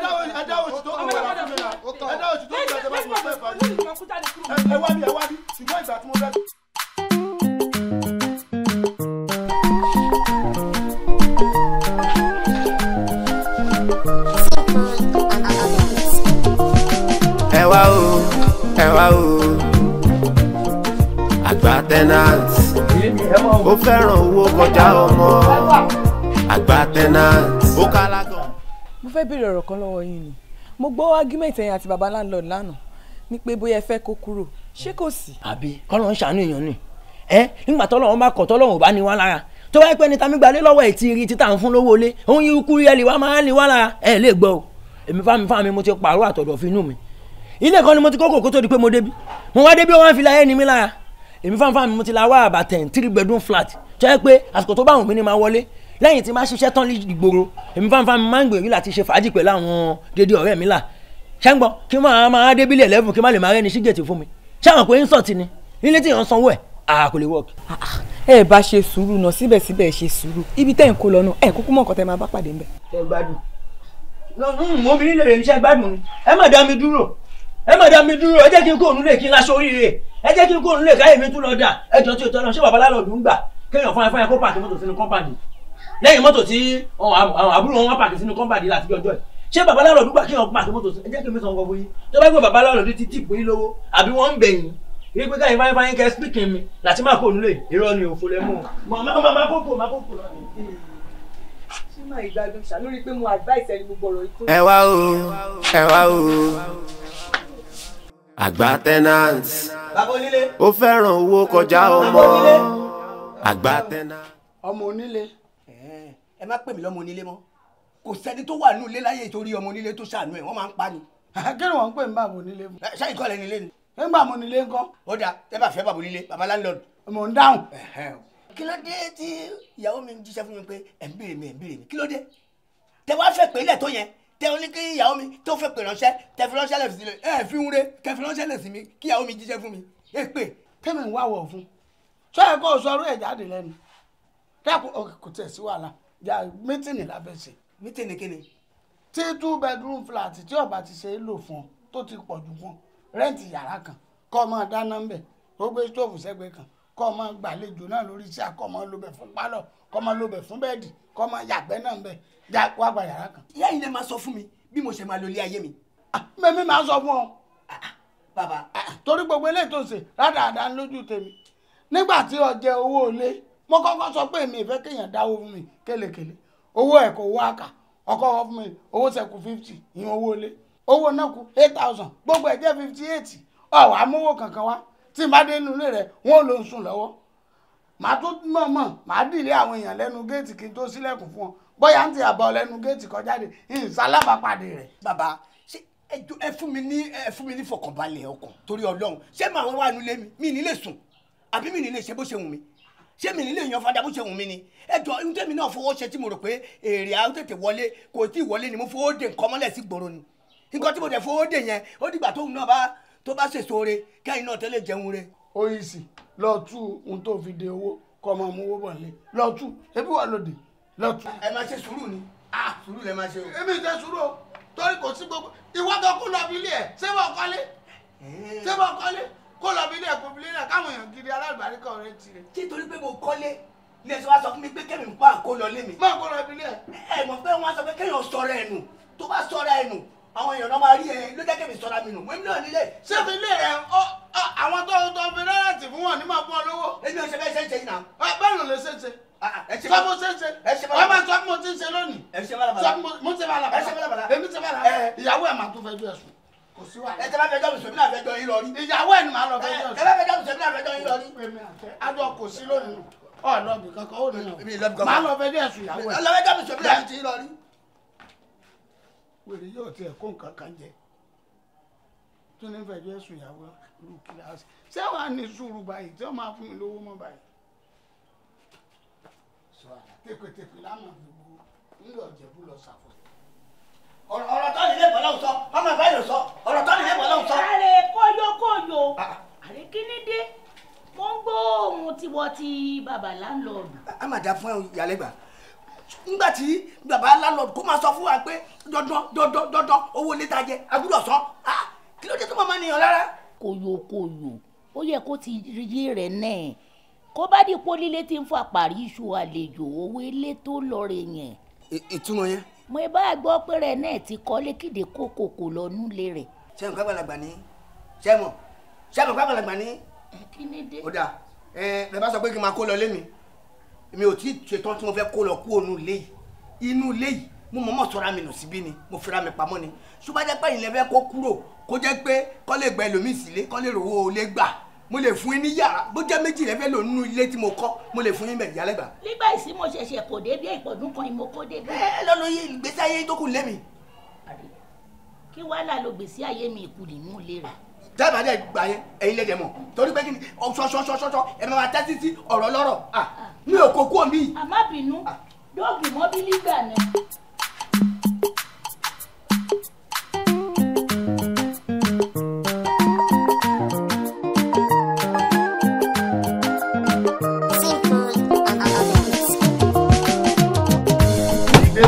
dáwọ́ oṣù tó kù padà fún mi náà ẹ dáwọ́ oṣù tó kù padà fún mi náà ẹ wá bí ṣùgbọ́n ìgbà tí mo fẹ́. ẹ wá o àgbà tenant ó fẹ́ràn owó kọjá ọmọ àgbà tenant ó kálá gan. mo fẹ́ béèrè ọ̀rọ̀ kan lọ́wọ́ yín ni mo gbọ́ argument ẹ̀yin àti baba landlord lánàá ní pé bóyá ẹ fẹ́ kó kúrò ṣé kò sí. àbí kọ́lọ́ ń ṣàánú èèyàn ni nígbà tọ́lọ́run bá kọ̀ tọ́lọ́run ò bá ní wá lára tó wáyé pé ní tàmí gbalé lọ́wọ́ ẹ̀ tí rí títà ń fún lówó lé òun yìí kú yẹ́lì wá máa ń lè wá lára ẹ̀ lè gbọ́ o èmi fámi mo ti pààrọ̀ àtọ̀dọ̀ fi inú mi ilé kan ni mo ti kókò kó tó di pé mo débi mo wá débi wọn fi láyé ni mi lára èmi fámi mo ti la wá àbá 3 bedroom flat tó yẹ pé àsìkò tó bá wùn mí ni máa wọlé lẹ́yìn tí máa ṣiṣẹ́ tán ìgboro èmi fámi máa ń gbèrú láti ṣe fàájì pẹ̀lú àwọn dédé ọ̀rẹ́ mi là ṣẹ́ngbọ́n kí máa débílẹ̀ lẹ́fún kí má lè máa rẹ́ni ṣígẹ̀tì fún mi ṣáwọn pé ń sọ̀tì ni nílé tí èèyàn sanwó ẹ̀ kò lè work. ẹ bá ṣe sùúrù náà síbẹ̀síbẹ̀ ṣe sùúrù ibi tẹ́ ń kó lọ náà ẹ kúkú mọ̀ nǹkan tẹ́ máa bá pàdé ńbẹ̀. ẹ gbádùn obìnrin lè rè iṣẹ́ gbádùn ni ẹ má dá mi dúró ẹ jẹ́ kí n kó òun lè kí n láṣọ oríire ẹ jẹ́ kí n kó òun lè káyè mi tún lọ dà ẹ jọ tí o tọ́lọ́ ṣé bàbá lálọ́ọ̀dù ń gbà kéèyàn fún kó pààkì mọ́tò sínú kọ́mpàdì lẹ́yìn mọ́tò tí àwọn àbúrò wọn pààkì sínú kọ́mpàdì láti ọjọ́ ẹ̀ ṣé bàbá lálọ́ọ̀dù gbà kéèyàn pààkì mọ́tò ẹ jẹ́ kí mi sọ nǹkan fún yín tó bá gbé bàbá lálọ́ọ̀dù ti tìpù yín lówó àbí wọ́n ń bẹ̀yìn rí pé káyìn fáyín kẹ́ spíkìn mi láti má kó òun lè irọ́ ni òfò lẹ́mú má kókò ẹ wá o àgbà tenant ó fẹ́ràn owó kọjá ọmọ àgbà tenant. ọmọ onílé ẹ má pè mí lọ́mọ onílé mọ́ kò sẹ́ni tó wà nínú ilé láyé torí ọmọ onílé tó ṣàánú ẹ̀ wọ́n máa ń pa ni. kí ni wọ́n ń pè ní bàbá onílé mu. ṣáà ìkọ́lẹ̀ nílé ni. nígbà mo nílé ńkọ́. ó dáa tẹ́ bá fẹ́ bàbá onílé bàbá landlord. mo ń dáhùn. kí ló dé tí ìyàwó mi jíṣẹ́ fún mi pé ẹ̀ ń béèrè mi kí ló dé tẹ wá fẹ́ pè é lẹ̀ tó yẹn tẹ o ní kí ìyàwó mi tó fẹ́ pè ránṣẹ́ tẹ fi ránṣẹ́ lẹ̀ sí mi ẹ fi ń re kẹ fi ránṣẹ́ lẹ̀ sí mi kí ìyàwó mi jíṣẹ́ fún mi ẹ pè. kẹ́mi ń wá wọ̀ fún sọ ẹ kó o sọ ọ̀rọ̀ ẹ̀ jáde lẹ́nu dákun kò tẹ̀ sí wàhálà jà mítìnì lábẹ́ ṣe. mítìnì kí ni. tí 2 bedroom flat tí ọba ti ṣe é lò fún ọ tó ti pọ̀ jù fún ọ rẹ́ǹtì yàrá kan kọ́ ọ máa dáná ń bẹ̀ ó gbé stóòfù sẹ́gbẹ̀ẹ́ kan kọ́ ọ máa gbàlejò náà lórí iṣẹ́ kọ́ ọ máa lóbẹ̀ fún pálọ̀ kọ́ ọ máa lóbẹ̀ fún bẹ́ẹ̀dì kọ́ ọ máa yàgbẹ́ náà ń bẹ̀ wá gba yàrá kan. ìyá yìí lè máa sọ fún mi bí mo ṣe máa lo ilé ayé mi. mẹ́mí máa sọ fún ọ. bàbá. torí gbogbo eléyìí tó ṣe rádaràda lójú tèmi nígbà tí o jẹ owó ilé mo kọ́kọ́ sọ pé èmi ìfẹ́ kéèyàn dáwó fún mi kélekèle owó ẹ̀kọ́ owó àkà ọkọ̀ wọ́n fún mi owó sẹ́kù 50 ìyẹn owó ilé owó náà kù 8,000 gbogbo ẹ̀ jẹ́ 58 ọ̀wọ́ amówó kankan wá tí n bá dé inú ilé rẹ̀ wọ́n ló ń sùn lọ́wọ́ màá tó mọ̀ màá dìlé àwọn èèyàn lẹ́nu géètì kí n tó sílẹ̀kùn fún wọn bóyá ń ti àbọ̀ lẹ́nu géètì kọjáde ìsálábàpàdé rẹ̀. bàbá ṣé ẹ fún mi ní fọkànbalẹ̀ ọkàn torí Ọlọ́run ṣé màá wá nílé mi ní lè sùn àbí mi ní lè ṣe bó ṣe wù mí ṣé mi ní lè yan fada bó ṣe wù mí ni ẹjọ́ ohun tẹ́mi náà fowó ṣe tí mo rò pé èrè á tètè wọlé kò tí ì wọlé ni mo fowó dé nǹkan mọ́lẹ̀ sí gbòòrò ni nǹkan tí mo dẹ̀ fowó dé yẹn ó dìgbà tóun náà tó bá ṣèṣò re kẹ́yìn náà tẹ́lẹ̀ jẹun re. ó yìí sì lọ tú ohun tó fi de owó kọ́ ọmọ mú owó bọ̀ lé lọ tú ebi wà lóde lọ tú. ẹ máa ṣe sùúrù ni sùúrù lẹ máa ṣe o. èmi ìjẹ sùúrù o torí kò sí gbogbo ìwọ́dọ̀ kó lọ bí ilé ẹ̀ ṣé wọ́n kọ́lé kó lọ bí ilé ẹ̀ kó bí ilé ẹ̀ káwọn èèyàn gidi alábàárìkà ọ̀rẹ́ tirẹ̀. tí torí pé mo kọ́lé ilé ẹ̀sọ́ wa sọ fún mi pé kẹ́mi ń pa àkó lọ lé mi. má kó lọ bí ilé ẹ̀. ẹ mọ̀ pé wọ́n sọ pé kéèyàn sọ̀rọ̀ ẹ̀ nù tó bá sọ̀rọ̀ ẹ̀ nù àwọn èèyàn náà máa rí ẹ ló jẹ́ kẹ́mi sọ̀rọ̀ mi nù wẹ́mi náà nílé. ṣé fi ilé rẹ àwọn tó fi rẹ́rẹ́tì fún wọn ní máa fún ọ lówó. èmi ò ṣe bẹ́ẹ̀ ṣe ń ṣe yìí náà. bẹ́ẹ̀ ló lè ṣe ṣe. sọ mo ṣe ṣe wọ́n máa sọ fún mo ti ń ṣe lónìí. mo ṣe bàlàbàlà èmi ṣe bàlàbàlà ìyàwó ẹ̀ máa tún fẹ́ bí ẹ̀sùn. kò sí wàhálà. ẹ tẹ́ bá fẹjọ́ mi sọ èmi náà fẹjọ́ yín lọ rí. ìyàwó ẹ̀ ni màá lọ fẹjọ́ sùn. ẹ bá fẹjọ́ mi sọ èmi náà fẹjọ́ yín lọ rí. àjọ kò sí lónìí ọlọ́bì kankan ó nìyàn máa lọ fẹjọ́ ẹ̀sùn ìyàwó ẹ̀. ọlọ́fẹjọ́ mi sọ èmi náà fi yín lọ rí. wèrè yóò tiẹ̀ kó nǹkan kan jẹ tó ní fẹjọ́ ẹ̀sùn ìyàwó irú kíláàsì ṣé wàá ní sùúrù báyìí tí wọ́n máa fún mi lówó mọ́ báyìí. tèpètèpè lánàá gbogbo nílò ọ̀jẹ̀bú lọ ṣàfọ̀. ọ̀rọ̀ tó nílé bọ̀ lọ́hùn sọ ọmọ ìfẹ́ yóò sọ ọ̀rọ̀ tó nílé bọ̀ lọ́hùn sọ. ààrẹ kóyókóyó. àrékínídé mo ń gbọ́ ohun tí wọ́n ti bàbá láńlọ́ọ̀dù. a máa dá fún ìyálẹ́gbà nígbà tí bàbá láńlọ́ọ̀dù kó máa sọ fún wa pé dandan owó létà jẹ agbúdọ̀ sọ kí ló dé tó máa níyàn lára. kòyòkòyò ó yẹ kó ti rí rẹ̀ náà kó bá dípò lílé tí ń fọ àpàrí iṣu àlejò owó ilé tó lọ rè yẹn. ìtumọ̀ yẹn. mo bá gbọ́ pé rẹ̀ náà ti kọ́lé kíde kókòkò lọ́nú lé rẹ̀. sẹ́yìn kágbàlagbà ní sẹ́mọ̀ kágbàlagbà ní. kí ni dé. ó dáa ẹ bá sọ pé kí n máa kó lọ lé mi mi ò tí ì ṣetán tí mo fẹ́ kó lọ kú ònú ilé yìí inú ilé yìí mo mọ̀ọ́mọ̀ sọ́ra mi nù síbí ni mo fira mi pamọ́ ni ṣùgbọ́n jẹ́ pé ìyẹn fẹ́ kó kúrò kó jẹ́ pé kọ́ lè gba ẹlòmíì sílé kọ́ lè rówó olé gbà mo lè fún yín ní yàrá bó jẹ́ méjì lẹ́fẹ́ lò nínú ilé tí mo kọ́ mo lè fún yín bẹ̀ yálẹ́gbà. nígbà ìsí mo ṣẹ̀ṣẹ̀ kò dé bí ìpọ̀dún kan ni mo kó dé bí. lọ́nà ìgbésí ayé tó kù lé mi. kí wàhálà ló gbèsè ayé mi ìkù nínú ilé rẹ̀. dábàá dẹ̀ gbà yẹn ẹ̀yin lẹ́dẹ̀ mọ̀ torí pé kí ni ṣọ́ṣọ́ṣọ́ṣọ́ ẹ máa tẹ́tí sí ọ̀rọ̀ lọ́rọ̀ mi ò kó kú òmí. àmọ́ bínú dọ́ọ̀gì mọ́bílì gbà náà.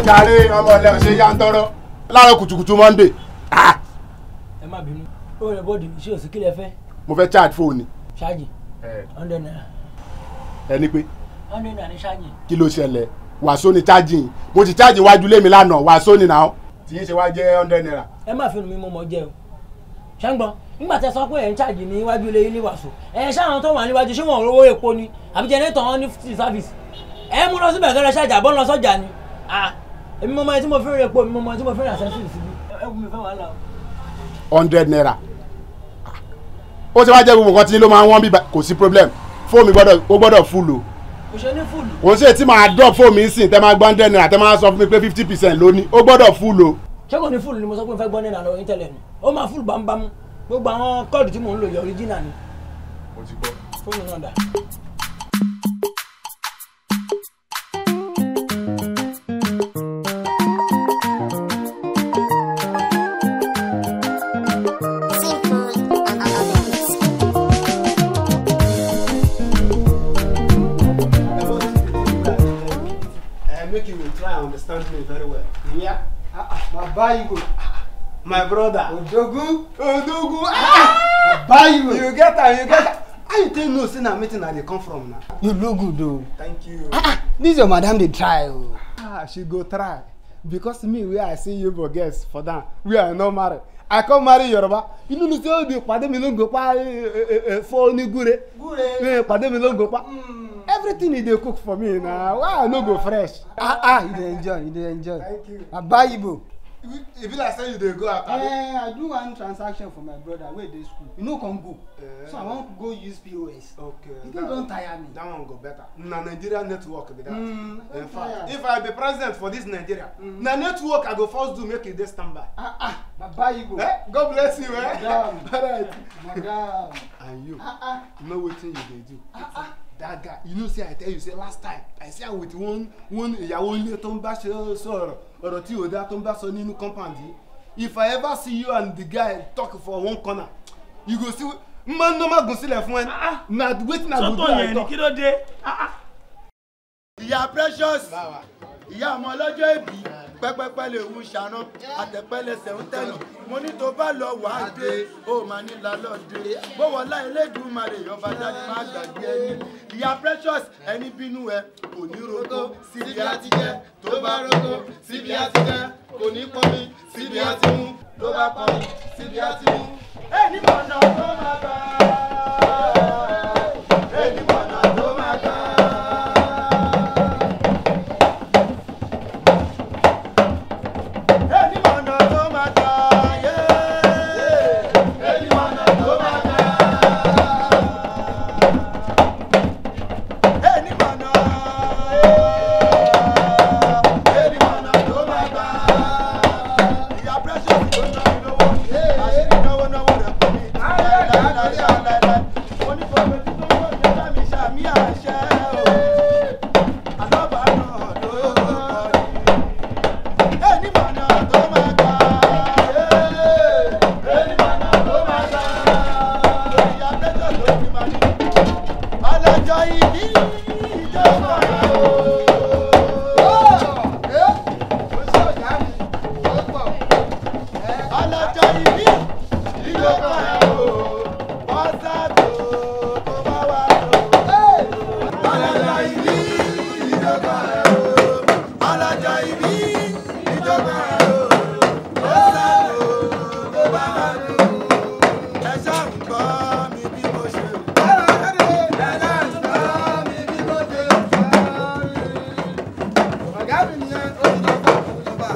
jàre ọmọ ọlẹ́ ọ̀sẹ̀ yá ń tọrọ láàárọ̀ kùtùkùtù Monday. ẹ má bínú ó rẹ bọ́ọ̀dì ṣé o sì kílẹ̀ fẹ́. mo fẹ́ charge fóònù. ṣáàjì 100 naira. ẹni pé 100 naira ní ṣáàjì. kí ló ṣẹlẹ̀ wàásù ni charging mo ti charge iwájú lé mi lánàá wàásù ni náà tí yín ṣe wá jẹ́ 100 naira. ẹ má fi mi mọ́ mọ́ jẹ́ o ṣàǹgbọ́n nígbà tẹ sọ pé ẹ̀ ń charge ní iwájú ilé yín ní wàásù ẹ̀ ṣáwọn tó wà níwájú ṣé wọn ò rówó epo ni àbí jẹnẹtọ̀ wọn ní service ẹ̀ mú lọ síbẹ̀ kẹ́rẹ́ ṣáàjà bọ́ lọ sọ́jà ni èmi mọ ọmọ tí mo fi ń repo èmi mọ ọmọ tí mo fi ń ràṣẹ́sì síbi ẹ mi fẹ́ wàhálà o. 100 naira ó ṣe wá jẹ́ gbogbo nǹkan tí ló máa ń wọ́n bí kò sí problem fóònù gbọ́dọ̀ full o. kò ṣe ní full. kò ṣe tí màá drop fóònù yìí sìn tẹ́ máa gbọ́ 100 naira tẹ́ máa sọ fún mi pé 50% lónìí ó gbọ́dọ̀ full o. ṣé kò ní full ni mo sọ pé n fẹ́ gbọ́ nínú àlọ́ yín tẹ́lẹ̀ ni ó máa full bámúbámú gbogbo àwọn kọ́ọ̀dù tí mò ń lò yọ original ni. mo ti gbọ́. fóònù náà dà. Understand me very well. Yeah. Baba Igbo. My brother. Odogu. Baba Igbo. You get her. How you tell no say na meeting I dey come from now? You look good though. Thank you. This your madam dey try o. She go try because me where I see you for girls for that we are not married. I come marry Yoruba. You know say the pade mi no go pa for ni gure. Gure. Pade mi no go pa. Everything he dey cook for me now. Why I no go fresh? You dey enjoy. Thank you. Baba Igbo. If you like say you dey go out. I do one transaction for my brother wey dey school. You no come go. So I wan go use POS. Okay. You don tire me. That one go better. Na Nigeria network be that. In fact, if I be president for this Nigeria, na network I go first do make e dey standby. Baba Igbo. God bless you. Madam. Madam. And you. You know wetin you dey do. That guy, you know, say I tell you, say last time I see am with one ìyàwó ilé tó ń bá ṣe sọ̀rọ̀ ọ̀rọ̀ tí ò dá tó ń bá sọ nínú compound yìí. If I ever see you and the guy talk for one corner, you go see man no ma gun sílẹ̀ fún ẹ. Na wetin I go do I talk. Kí ló dé? Ìyá Precious, ìyá ọmọ ọlọ́jọ́ ìbí, pẹ́pẹ́pẹ́ lè wú ṣáná, àtẹ̀pẹ́lẹsẹ̀ ń tẹ̀lé. Mo ní tó bá lọ wà á dé, ó máa ní lálọ́dé. Bówọ́lá Elédùmarè ọba dájú máa gbàgbé ẹni. Ìyá Precious, ẹni bínú ẹ, kò ní roko, síbi á ti jẹ. Tó bá roko, síbi á ti jẹ. Kò ní pọnmi, síbi á ti mú. Tó bá pọnmi, síbi á ti mú. Ẹni mọ̀nà tó máa bá. Ẹni mọ̀nà tó máa bá. La la la la la. ìbí ìjọba ọlọ́jọ́ ìbí ìjọba wọ́n sábò tó bá wà tó. ọlọ́jọ́ ìbí ìjọba ọlọ́jọ́ ìbí ìjọba wọ́n sábò tó bá wà tó. ẹ ṣáà ń gbọ́ mi bí mo ṣe ń gbọ́. ẹ ṣáà ń gbọ́ mi bí mo ṣe ń gbọ́. ọ̀gá mi nìyẹn ó ti lọ fún ìjọba.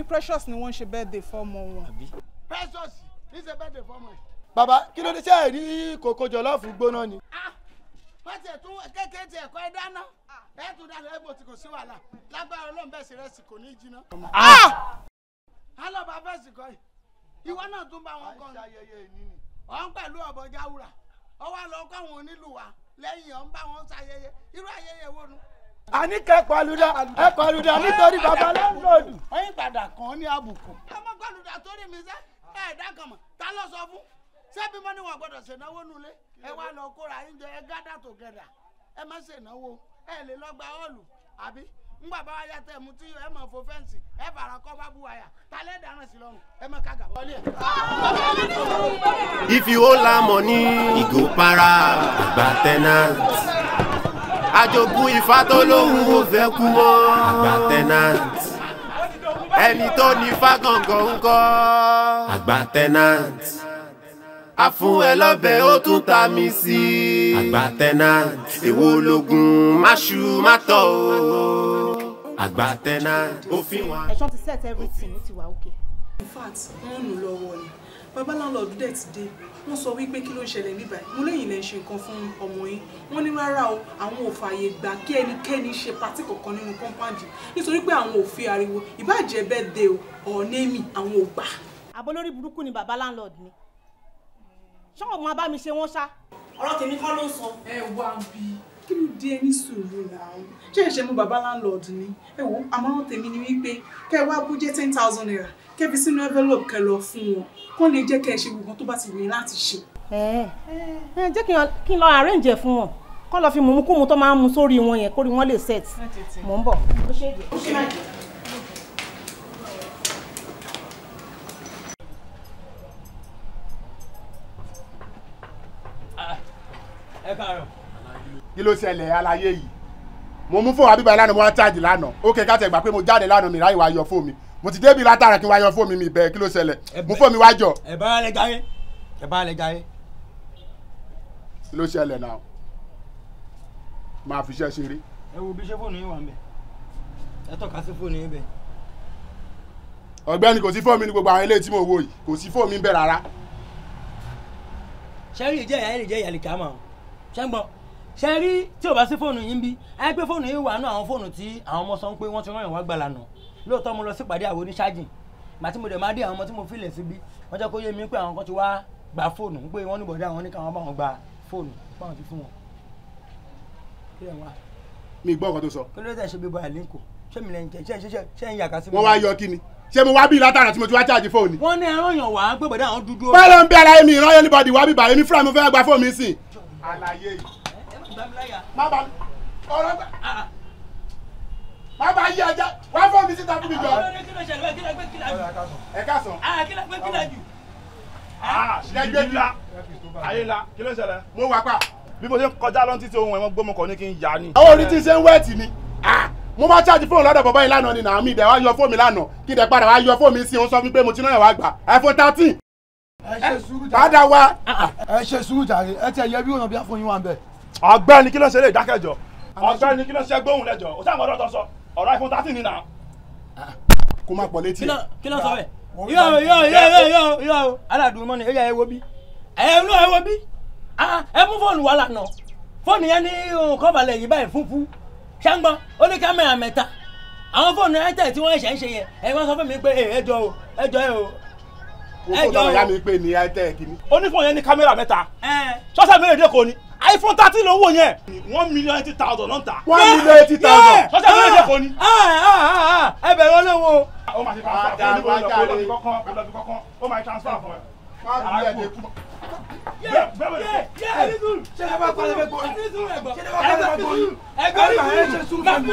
Precious ni wọ́n ṣe birthday fọ́mọ wọn. Precious ní ṣe birthday fọ́mọ ẹ̀. bàbá kí ló dé ṣe é rí kòkó jọlọ́ọ̀fù gbóná ni. wọ́n ti tún kékeré tiẹ̀ kọ́ ẹ dáná ẹ tún dáná ẹ bò tí kò sí wàhálà lágbára Ọlọ́run bẹ́ẹ̀ sì rẹ́sì kò ní í jiná. alọ́ba bẹ́ẹ̀ sì kọ́ yìí ìwọ náà tún bá wọn kọ́ ni ọ̀hún pẹ̀lú ọ̀bọ jáwúrà ọwọ́ lọ kọ́ àwọn onílù wa lẹ́yìn ọ̀hún bá wọn ṣayẹyẹ irú ayẹyẹ wo nu. àní kẹ́ pàlùdà nítorí bàbá lẹ́ńdọ̀dù. ọyìn padà kàn ní àbùkù. ọmọ pàlùdà torí mi sẹ́ ẹ̀ẹ́dá kan mọ̀ ta ló sọ fún ṣebí mọ́ ni wọ́n gbọ́dọ̀ ṣènáwó nulẹ̀ ẹ wá lọ kóra yín jọ ẹ gádà together ẹ má ṣènáwó ẹ lè lọ gba họ́ọ̀lù àbí ngbà bá wa ya tẹ mu tí ẹ mọ̀ fo fẹ́ǹsì ẹ fara kọ́ bá bu wáyà talẹ́ dáná sí lọ́rùn ẹ mọ̀ ká gàbọ́ lé ẹ̀. If you hold am money, e go para àgbà tenant. Àjogún Ifá tó lóhùn ó fẹ́ kú mọ́ àgbà tenant. Ẹni tó ní Ifá gangan ń kọ́ àgbà tenant. A fún ẹ lọ́bẹ̀ ó tún ta mi sí àgbà tenant. Èwo lógun máṣu má tọ̀ o àgbà tenant. Òfin wa. ẹ̀ṣọ́ ti set everything ó ti wà okay. In fact wọ́n nù lọ́wọ́ ni bàbá láńlọ́ọ̀dù dẹ̀ ti dé wọ́n sọ wípé kí ló ń ṣẹlẹ̀ níbà mo lẹ́yìn lẹ́ ń ṣe nǹkan fún ọmọ yín wọ́n ní rárá o àwọn ò fààyè gbà kí ẹnikẹ́ni ṣe pàtí kankan nínú kọ́ńpáàdì nítorí pé àwọn ò fi ariwo ìbàjẹ́ birthday o ọ̀ọ́nẹ́mì àwọn ò gbà. àbọ̀ lórí burúkú ni bàbá láńlọ́ọ̀dù ni ṣọ́ọ̀ máa bá mi ṣe wọ́n ṣá. ọ̀rọ̀ tèmi kọ́ ló sọ. ẹ wá bí kí ló dé ní sùúrù náà ṣé ìṣe mú bàbá láńlọ́ọ̀dù ni ẹ wo àmọ́ràn tèmi ni wípé kẹ́ wá bó jẹ́ 10,000 naira kẹ́ fi sínú envelope kẹ́ lọ fún wọn kó lè jẹ́ kẹ́ ṣe gbogbo tó bá ti wù yín láti ṣe. jẹ́ kí n lọ arrange fún wọn kọ́ lọ fi mùmúkùmù tó máa ń mu sórí wọn yẹn kórìí wọn lè set mò ń bọ̀. ẹ káàárọ̀. kí ló ṣẹlẹ̀ aláyé yìí mo mú fóònù àbíbá ìlànà mo wá cháàjì lánàá ó kẹ́ ká tẹ̀ gbà pé mo jáde lánàá mi ráyè wá yọ fóònù mi mo ti débi látara kí n wá yọ fóònù mi bẹ́ẹ̀ kí ló ṣẹlẹ̀ mo fóònù mi wá jọ. ẹ bá lẹ jáde ẹ bá lẹ jáde. kí ló ṣẹlẹ̀ náà. máa fi iṣẹ́ ṣeré. ẹ wo bí ṣé fóònù yín wà ń bẹ̀ ẹ tọ́ka sí fóònù yín bẹ̀. ọ̀gbẹ́ni kò sí fóònù mi ní gbogbo àwọn eléyìí tí mo wò yìí kò sí fóònù mi ń bẹ̀ rárá. ṣẹ́rí ìjẹ́ ìyá ẹ̀rì jẹ́ ìyàlìkà mà ó ṣẹ́gbọ́n ṣẹ́rí tí ò bá sí fóònù yín bí ẹ pé fóònù yín wà nù àwọn fóònù tí àwọn ọmọ sọ pé wọ́n ti rán ìwà gbà lànà lóòótọ́ mo lọ sí ìpàdé àwọn oníṣáàjì màá tí mo dẹ̀ máa dé àwọn ọmọ tí mo filẹ̀ síbí wọ́n jẹ́ kó yé mi pé àwọn kan ti wá gba fóònù pé wọ́n ní bọ̀dá àwọn ní káwọn bá wọn gba fóònù báwọn ti fún wọn. mi gbọ́ ọkọ tó sọ. kí ló dé ṣe bí bọ́ àlínkù ṣé mi lẹ́yìn ṣe ń yàgà sí mi. wọ́n wá yọ kí ni ṣé mo wá bí látara tí mo ti wá cháàjì fóònù. wọ́n ní ẹran yàn wá pé bọ̀dá àwọn dúdú. bẹ́ẹ̀ ló ń bí ara mi ìran yẹn níbọ̀dì wá bíbà èmi fúnra mi fẹ́ gba fóònù mi sìn. àlàyé yìí. má bá ọ̀rọ̀ gbà. má bá yí ẹja wá fóònù mi síta fún mi jọ. ẹ káàsán. ayé la kí ló ń ṣẹlẹ̀. mo wà pa. bí mo ṣe ń kọjá lọ́n títí ohun ẹ̀wọ̀n gbọ́mọkàn ní kí n yá ni. àwọn orí tí ń ṣe ń wẹ́ẹ̀tì ni mo máa ṣáàjì fóònù lọ́dọ̀ bàbá yìí lánàá ni nàá mi ìdẹ̀ wá yọ fóònù mi lánàá kí ìdẹ̀ padà wá yọ fóònù mi sí òun sọ fún mi pé mo ti náà wá gbà iPhone 13. padà wá. ẹ ṣe sùúrù jàre ẹ ti ẹyẹ bí òun bí a fún yín wà ń bẹ. ọ̀gbẹ́ni kí ló ń ṣe lè dákẹ́jọ ọ̀gbẹ́ni kí ló ń ṣe gbóhùn lẹ́jọ́ o sáà mọ̀ ọ́dọ̀ tó sọ ọ̀rọ̀ iPhone 13 ni nà. kó má pọ̀ létí. kí ló sọ bẹ́ẹ̀ yóò aládùn mọ́ni ẹ̀yà ẹ̀ wo bí ẹ̀ ló ẹ̀ wo bí ẹ mú fóònù wa lànà fóònù yẹn ní kọ́balẹ̀ yìí báyìí fúnfún ṣàǹgbọ́n ó ní kámẹ́rà mẹ́ta àwọn fóònù ẹ̀tẹ̀ tí wọ́n ṣẹ̀ ń ṣe yẹn ẹ̀ wọ́n sọ fún mi pé ẹjọ́ o ẹjọ́ o ya mi pé ní ẹ̀tẹ̀ kìíní. ó ní fóònù yẹn ní kámẹ́rà mẹ́ta ṣọ́ṣà mẹ́rẹ̀ẹ́dẹ́ kò ní iPhone 13 ló wò yẹn 1,80,000 ló ń tà. 1,80,000. ṣọ́ṣà mẹ́rẹ̀ẹ́dẹ́ kò ní. ẹ bẹ̀rẹ̀ olówó. ó máa ṣe transfer fún ẹ ó máa transfer fún ẹ. ṣé ẹ bá palẹ̀ bẹ́ẹ̀ gbọ́ ṣé ẹ bá palẹ̀ bẹ́ẹ̀ gbọ́ ẹgbẹ́ ẹ ṣe sùn fún mi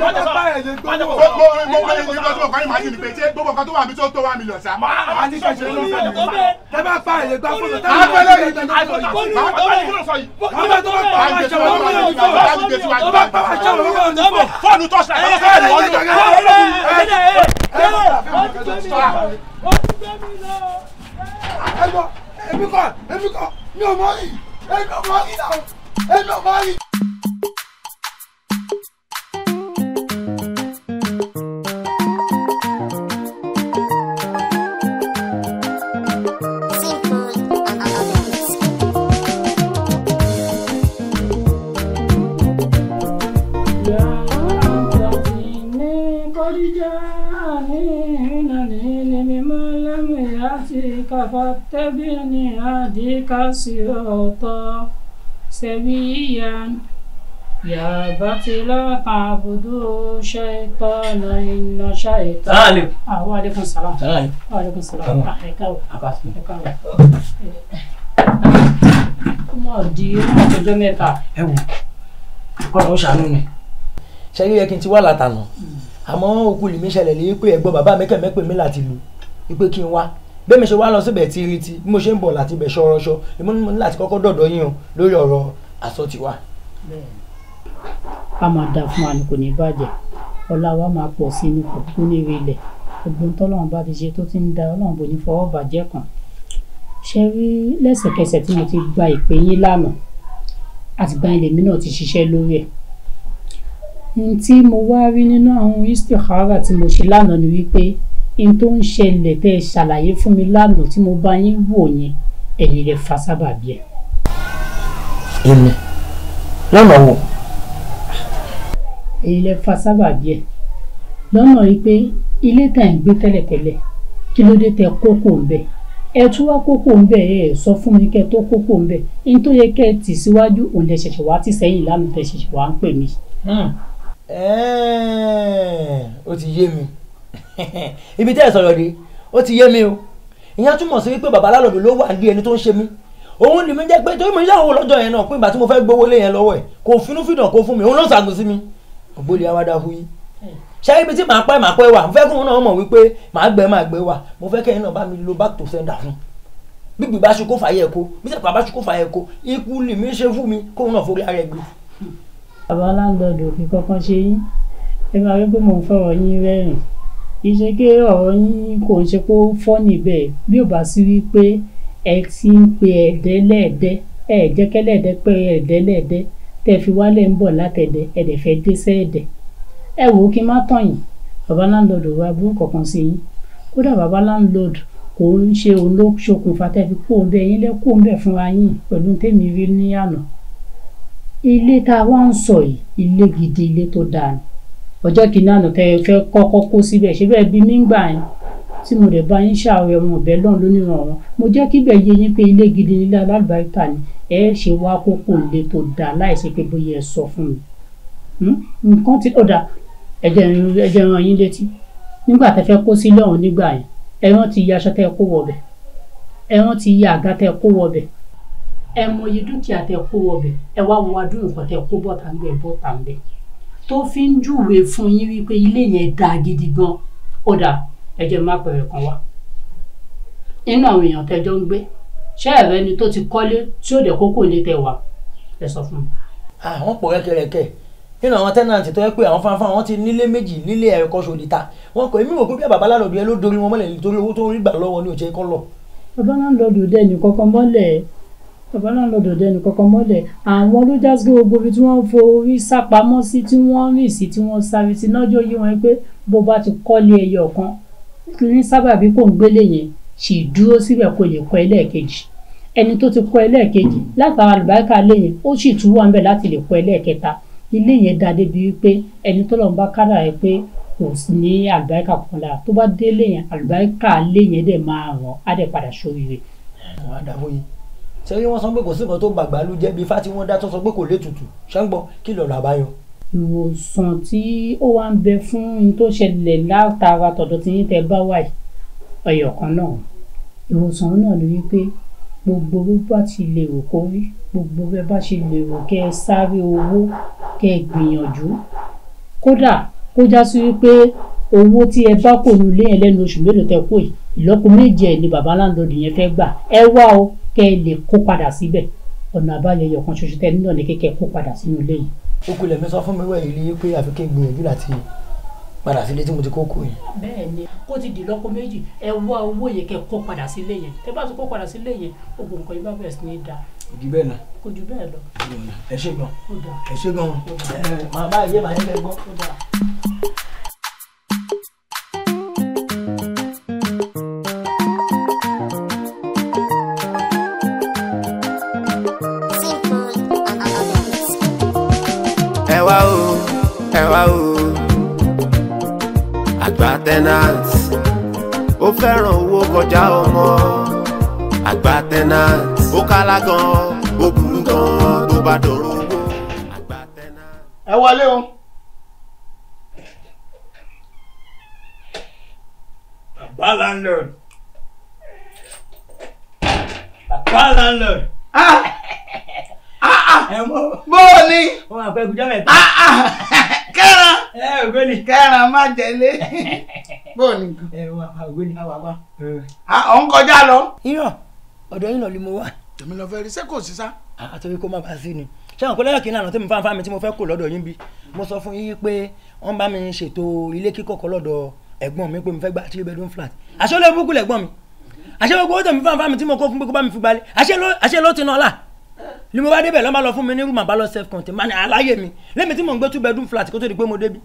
wọ́n ti bá ẹ̀ lè gbọ́ mo wọlé ní ìgbésí ọkàn ìmájì ní pé ṣé gbogbo nǹkan tó wà mí tó tó wà mí lọ sá. máa ní ṣẹ̀ṣẹ̀ ló fẹ́ mi tẹ́ bá pa ẹ̀ lè gbá fóònù tẹ́ bá pa ẹ̀ lè gbá fóònù fóònù tó ṣe èmi kọ́ mi ò mọ̀ rí èmi ò mọ̀ rí náà èmi ò mọ̀ rí. فاتبعني هديك صراطا سويا يا أبت لا تعبدوا الشيطان إن شيطان. وعليكم السلام. وعليكم السلام. Kúmọ̀ di ọjọ́ mẹ́ta. Ẹ wò kọ́nà ó ṣàánú ni ṣé yẹ kí n ti wá látànà àmọ́ òkú lèmi ṣẹlẹ̀ lè pé ẹ̀gbọ́n bàbá mi kẹ̀mẹ́ pè mí láti lu pé kí n wá bẹ́ẹ̀ mi ṣe wá lọ síbẹ̀ tí rí ti bí mo ṣe ń bọ̀ láti ibẹ̀ ṣọ́rọ́ṣọ́ èmi ní láti kọ́kọ́ dọ̀dọ̀ yín o lórí ọ̀rọ̀ àsọ tiwa. a máa dà fún wa ni kò ní bàjẹ́ ọlá wa máa pọ̀ sí ní kòkó ní ilẹ̀ gbogbo tọ́lọ́run bá ti ṣe tó ti ń da ọlọ́run bò ní fọwọ́ bàjẹ́ kan ṣe rí lẹ́sẹ̀kẹsẹ̀ tí mo ti gba ìpè yín lánàá àtìgbà ilé mi náà ti ṣiṣẹ́ lórí ẹ̀ n tí mo wá rí nínú àwọn istikhara tí mo ṣe lánàá ni wípé n tó ń ṣẹlẹ̀ tẹ́ ẹ ṣàlàyé fún mi lánàá tí mo bá yín wò yẹn ẹ̀yin lè fa sábàbí ẹ̀. èmi lọ́nà wo. ẹ̀yin lè fa sábàbí ẹ̀ lọ́nà wípé ilé tẹ̀ ń gbé tẹ́lẹ̀tẹ́lẹ̀ kí ló dé tẹ kókó ń bẹ̀ ẹ tún wá kókó ń bẹ̀ ẹ sọ fún mi kẹ́ tó kókó ń bẹ̀ n tó yẹ kẹ́ ẹ tì síwájú òun lẹ ṣẹ̀ṣẹ̀ wá tì sẹ́yìn lánàá tẹ ṣẹ̀ṣẹ̀ wá ń pè mí. ó ti yé mi ibi tẹ́ ẹ sọ̀rọ̀ dé ó ti yé mi o ìyẹn túmọ̀ sí wípé bàbá alálọ̀dọ̀ ló wà ní ẹni tó ń ṣe mí òun ni mi jẹ́ pé torí mo yáwó lọ́jọ́ yẹn náà pé ìgbà tí mo fẹ́ gbowó lé yẹn lọ́wọ́ ẹ̀ kò finúfídàn kó fún mi òun ló ṣàgùn sí mi ògbólé awádà hu yìí ṣé ibi tí màá pẹ́ wà mo fẹ́ kóun náà mọ̀ wípé màá gbé wà mo fẹ́ kẹ́yìn náà bá mi lo back to sender fún gbígbì bá ṣe kó fàyẹ̀ kó bí sẹ́pà bá ṣe kó fàyẹ̀ kó ikú lè mí ṣe fún mi kóun náà forí ara ẹ̀ gbé. bàbá aláǹdọ̀dọ̀ fi kankan ṣe yín ẹ máa rí pé mò ń fọ̀rọ̀ yín rẹ́rìn iṣẹ́ kí ọ̀rọ̀ yín kò ń ṣe kó fọ́ níbẹ̀ bí ò bá sí wípé ẹ ti ń pe ẹ̀ẹ́dẹ́ lẹ́ẹ̀dẹ́ ẹ jẹ́ kẹ́lẹ́ẹ̀dẹ́ pé ẹ̀ẹ́dẹ́ lẹ́ẹ̀dẹ́ tẹ́ fi wálẹ̀ ń bọ̀ látẹ̀dẹ̀ ẹ̀dẹ̀ fẹ́ dé sẹ́ẹ̀dẹ̀ ẹ wò ó kí n má tàn yín bàbá láńlọ́ọ̀dù wa burú kankan sí yín kódà bàbá láńlọ́ọ̀dù kò ń ṣe òun ló ṣokùnfà tẹ́ fi kó o bẹ́ẹ̀ yín lẹ́ kó o bẹ́ẹ̀ fúnra yín pẹ̀lú tèmi rí ní àná ilé tá a wá ń sọ yìí ilé gidi ilé tó dáa ni ọjọ́ kìíní àná tẹ́ fẹ́ kọ́kọ́ kó síbẹ̀ ṣé bẹ́ẹ̀ bí mí ń gbà yín tí mo dẹ̀ bá yín ṣàwẹ̀ wọn ọ̀bẹ lọ́n lónìrànràn mo jẹ́ kí bẹ́ẹ̀ yé yín pé ilé gidi nílé alálùbáríkà ni ẹ ṣe wá kókó ilé tó dáa láìsí pé bóyá ẹ sọ fún mi nǹkan tí ó dáa ẹ̀jẹ̀ ràn yín létí nígbà tẹ́ fẹ́ kó sílé ọ̀hún nígbà yẹn ẹ rántí iye aṣọ tẹ́ kó wọbẹ̀ ẹ rántí iye àga tẹ́ kó wọbẹ̀ ẹ mọ iye dúkìá tẹ́ kó wọbẹ̀ ẹ wá wo adúrú nǹkan tẹ́ kó bọ́ta ń bẹ̀ tó fi ń júwe fún yín wípé ilé yẹn dáa gidi gan ó dáa ẹ jẹ́ má pẹ̀rẹ̀ kan wá nínú àwọn èèyàn tẹ́jọ́ ń gbé ṣé ẹ̀rẹ́ ni tó ti kọ́lé tí ó dẹ̀ kókó ilé tẹ́ wà ẹ sọ fún mi. àwọn pọ̀ rẹ́kẹrẹ́kẹ́ nínú àwọn tẹ́nàntì tó yẹ pé àwọn fanfan wọn ti nílé méjì nílé ẹ̀kọ́ ṣòdìta wọn kò èmi wò pé bí bàbá láńlọ́ọ̀dù yẹn ló dorí wọn mọ́lẹ̀ nítorí owó tó ń rí gbà lọ́wọ́ ní òjẹ́ kọ́ lọ. bàbá láńlọ́ọ̀dù dẹ̀ ní kọ́kọ́ mọ́lẹ̀ àwọn ló já sí gbogbo ibi tí wọ́n forí sápamọ́ sí tí wọ́n rìn sí tí wọ́n sáré sí náà jọ yí wọn pé bó bá ti kọ́lé ẹyọ kan ní sábàbí kò ń gbélé yẹn sì dúró síbẹ̀ kó lè kọ́ ẹlẹ́ẹ̀kejì ẹni tó ti kọ́ ẹlẹ́ẹ̀kejì látara àlùbáríkà lé yẹn ó sì tún wà ń bẹ̀ láti lè kọ́ ẹlẹ́ẹ̀kẹta ilé yẹn dá débi wípé ẹni tó lọ́n bá kádà rẹ̀ pé kò ní àlùbáríkà kan lára tó bá dé lé yẹn àlùbáríkà lé yẹn dẹ̀ máa ràn á dẹ̀ padà sóríire. àwọn àdàbò yìí sẹ́yìn wọ́n sọ pé kò sí nǹkan tó ń bàgbà ló jẹ́ bí ifá tí wọ́n dá tó sọ pé kò lè tutù ṣẹ́ńgbọ́n kí lọ́ọ́ àbáyọ. ìwòsàn tí ó wá ń bẹ fún ní tó ṣẹlẹ̀ látara tọ̀dọ̀ tí yín tẹ bá wà ọ̀yọ̀ kan náà ìwòsàn náà ló wípé gbogbo bó bá ti lè rò kó rí gbogbo bẹ́ẹ̀ bá ṣe lè rò kẹ́ ẹ sáré owó kẹ́ ẹ gbìyànjú kódà kó já sí wípé owó tí ẹ bá kò ní ilé yẹn lẹ́nu oṣù mélòó tẹ kó yìí ìlọ́po méje ẹ̀ ni bàbá láńlọ́ọ̀dù yẹn fẹ́ gbà ẹ wá o kẹ́ ẹ lè kó padà síbẹ̀ ọ̀nà àbáyọ ẹyọ kan ṣoṣo tẹ nínú ní kékeré kó padà sínú ilé yìí. ó kulẹ̀ mi sọ fún mi wẹ̀yìn rí pé àfi kí n gbìyànjú láti padà sílé tí mo ti kó kù yìí. bẹ́ẹ̀ ni kó ti di lọ́pọ̀ méjì ẹ wá owó yẹn kẹ́ kó padà sílé yẹn tẹ bá ti kó padà sílé yẹn oògùn nǹkan yìí bá bẹ̀rẹ̀ sí ní da. kò jù bẹ́ẹ̀ lọ. kò jù bẹ́ẹ̀ lọ. ẹ ṣé gan ẹ ṣé gan màá bá yé màá nílẹ̀ gbọ́. ẹ wá o àgbà tenant ó fẹ́ràn owó kọjá ọmọ àgbà tenant ó kálá gan ó burú gan tó bá dọ̀rọ̀ owó àgbà tenant. ẹ wọlé o. bàbá landlord bàbá landlord. bó o ní. ó máa pẹ́ gujọ́ mẹ́ta. kẹ́ran. ògbéni. kẹ́ran má jẹ́lé. bó o ní. ògbéni. ọ̀ ń kọjá lọ. irọ́ ọ̀dọ̀ yín lọ ni mo wà. èmi lọ fẹ́ rí sẹ́kọ̀ sí sá. àtọ́wé kó má bàa sí ni ṣé àwọn kọ́lẹ́yà kìíní àná tí mo fáńfáń mi tí mo fẹ́ kó lọ́dọ̀ yín bí mo sọ fún yín pé wọ́n bá mi ṣètò ilé kíkọ́ kan lọ́dọ̀ ẹ̀gbọ́n mi pé mo fẹ́ gba 3 bedroom flat àṣẹ olóòbù kúlẹ̀ ẹ̀gbọ́n mi àṣẹ gbogbo owó tẹ̀mí fáńfáń mi tí mo kó fún pé kó bá mi fi gbalẹ̀ àṣẹ ló ti nà ọ́lá ni mo bá débẹ̀ lọ́n bá lọ fún mi ní rúmà bá lọ self contained má ní aláyé mi lémi tí mò ń gbé 2 bedroom flat kó tó di pé mo débi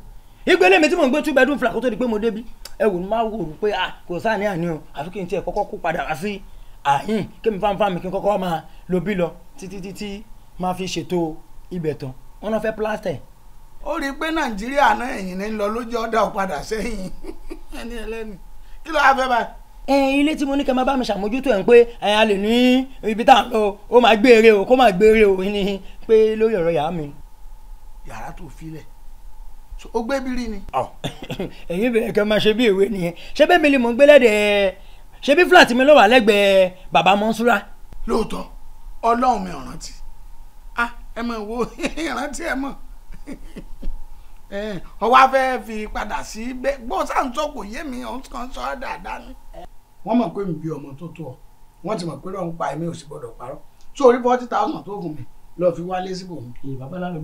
ìgbé lémi tí mò ń gbé 2 bedroom flat kó tó di pé mo débi ẹ wò ní má wò ó pé kò sáà ní àní o àfi kí n tiẹ̀ kọ́kọ́ kó padà wá sí àyìn kémi fáńfáń mi kí n kọ́kọ́ máa lo bí lọ títí máa fi ṣètò ibẹ̀ tán wọn náà fẹ́ plaster. ó rí i pé nàìjíríà náà ẹ̀yìn ní lọ lójú ọ̀dà padà sẹ́yìn ẹni ẹlẹ́ni kí ló wá fẹ́ báyìí. ilé tí mo ní kẹ́ máa bá mi ṣàmójútó ẹ̀ ń pé a lè ní ibi tá à ń lọ ó máa gbére o kó máa gbére o ní pé lórí ọ̀rọ̀ yàrá mi. yàrá tó filẹ̀ ó gbé bírí ni. ẹ̀yin bẹ̀rẹ̀ kẹ́ máa ṣe bí ìwé nìyẹn ṣé bẹ́ẹ̀ mi lè mọ̀ ń gbé lẹ́dẹ̀ẹ́ ṣé bí fúlàtì mi ló wà lẹ́gbẹ̀ẹ́ bàbá Mọ́nsúrà. lóòótọ́ ọlọ́run mi ò rántí ẹ mọ̀ wo ìrántí ẹ mọ̀ ọwọ́ afẹ́ fi padà sí bó sáǹsọ kò yé mi ọ̀hún kan sọ ọ́ dáadáa ni. wọ́n mọ̀ pé mi bí ọmọ tó tó ọ wọ́n ti mọ̀ pé lọ́hún pa ẹ̀mí ò sì gbọ́dọ̀ parọ́ sórí 40,000 tó fún mi lọ́ọ́ fi wálé síbò mi.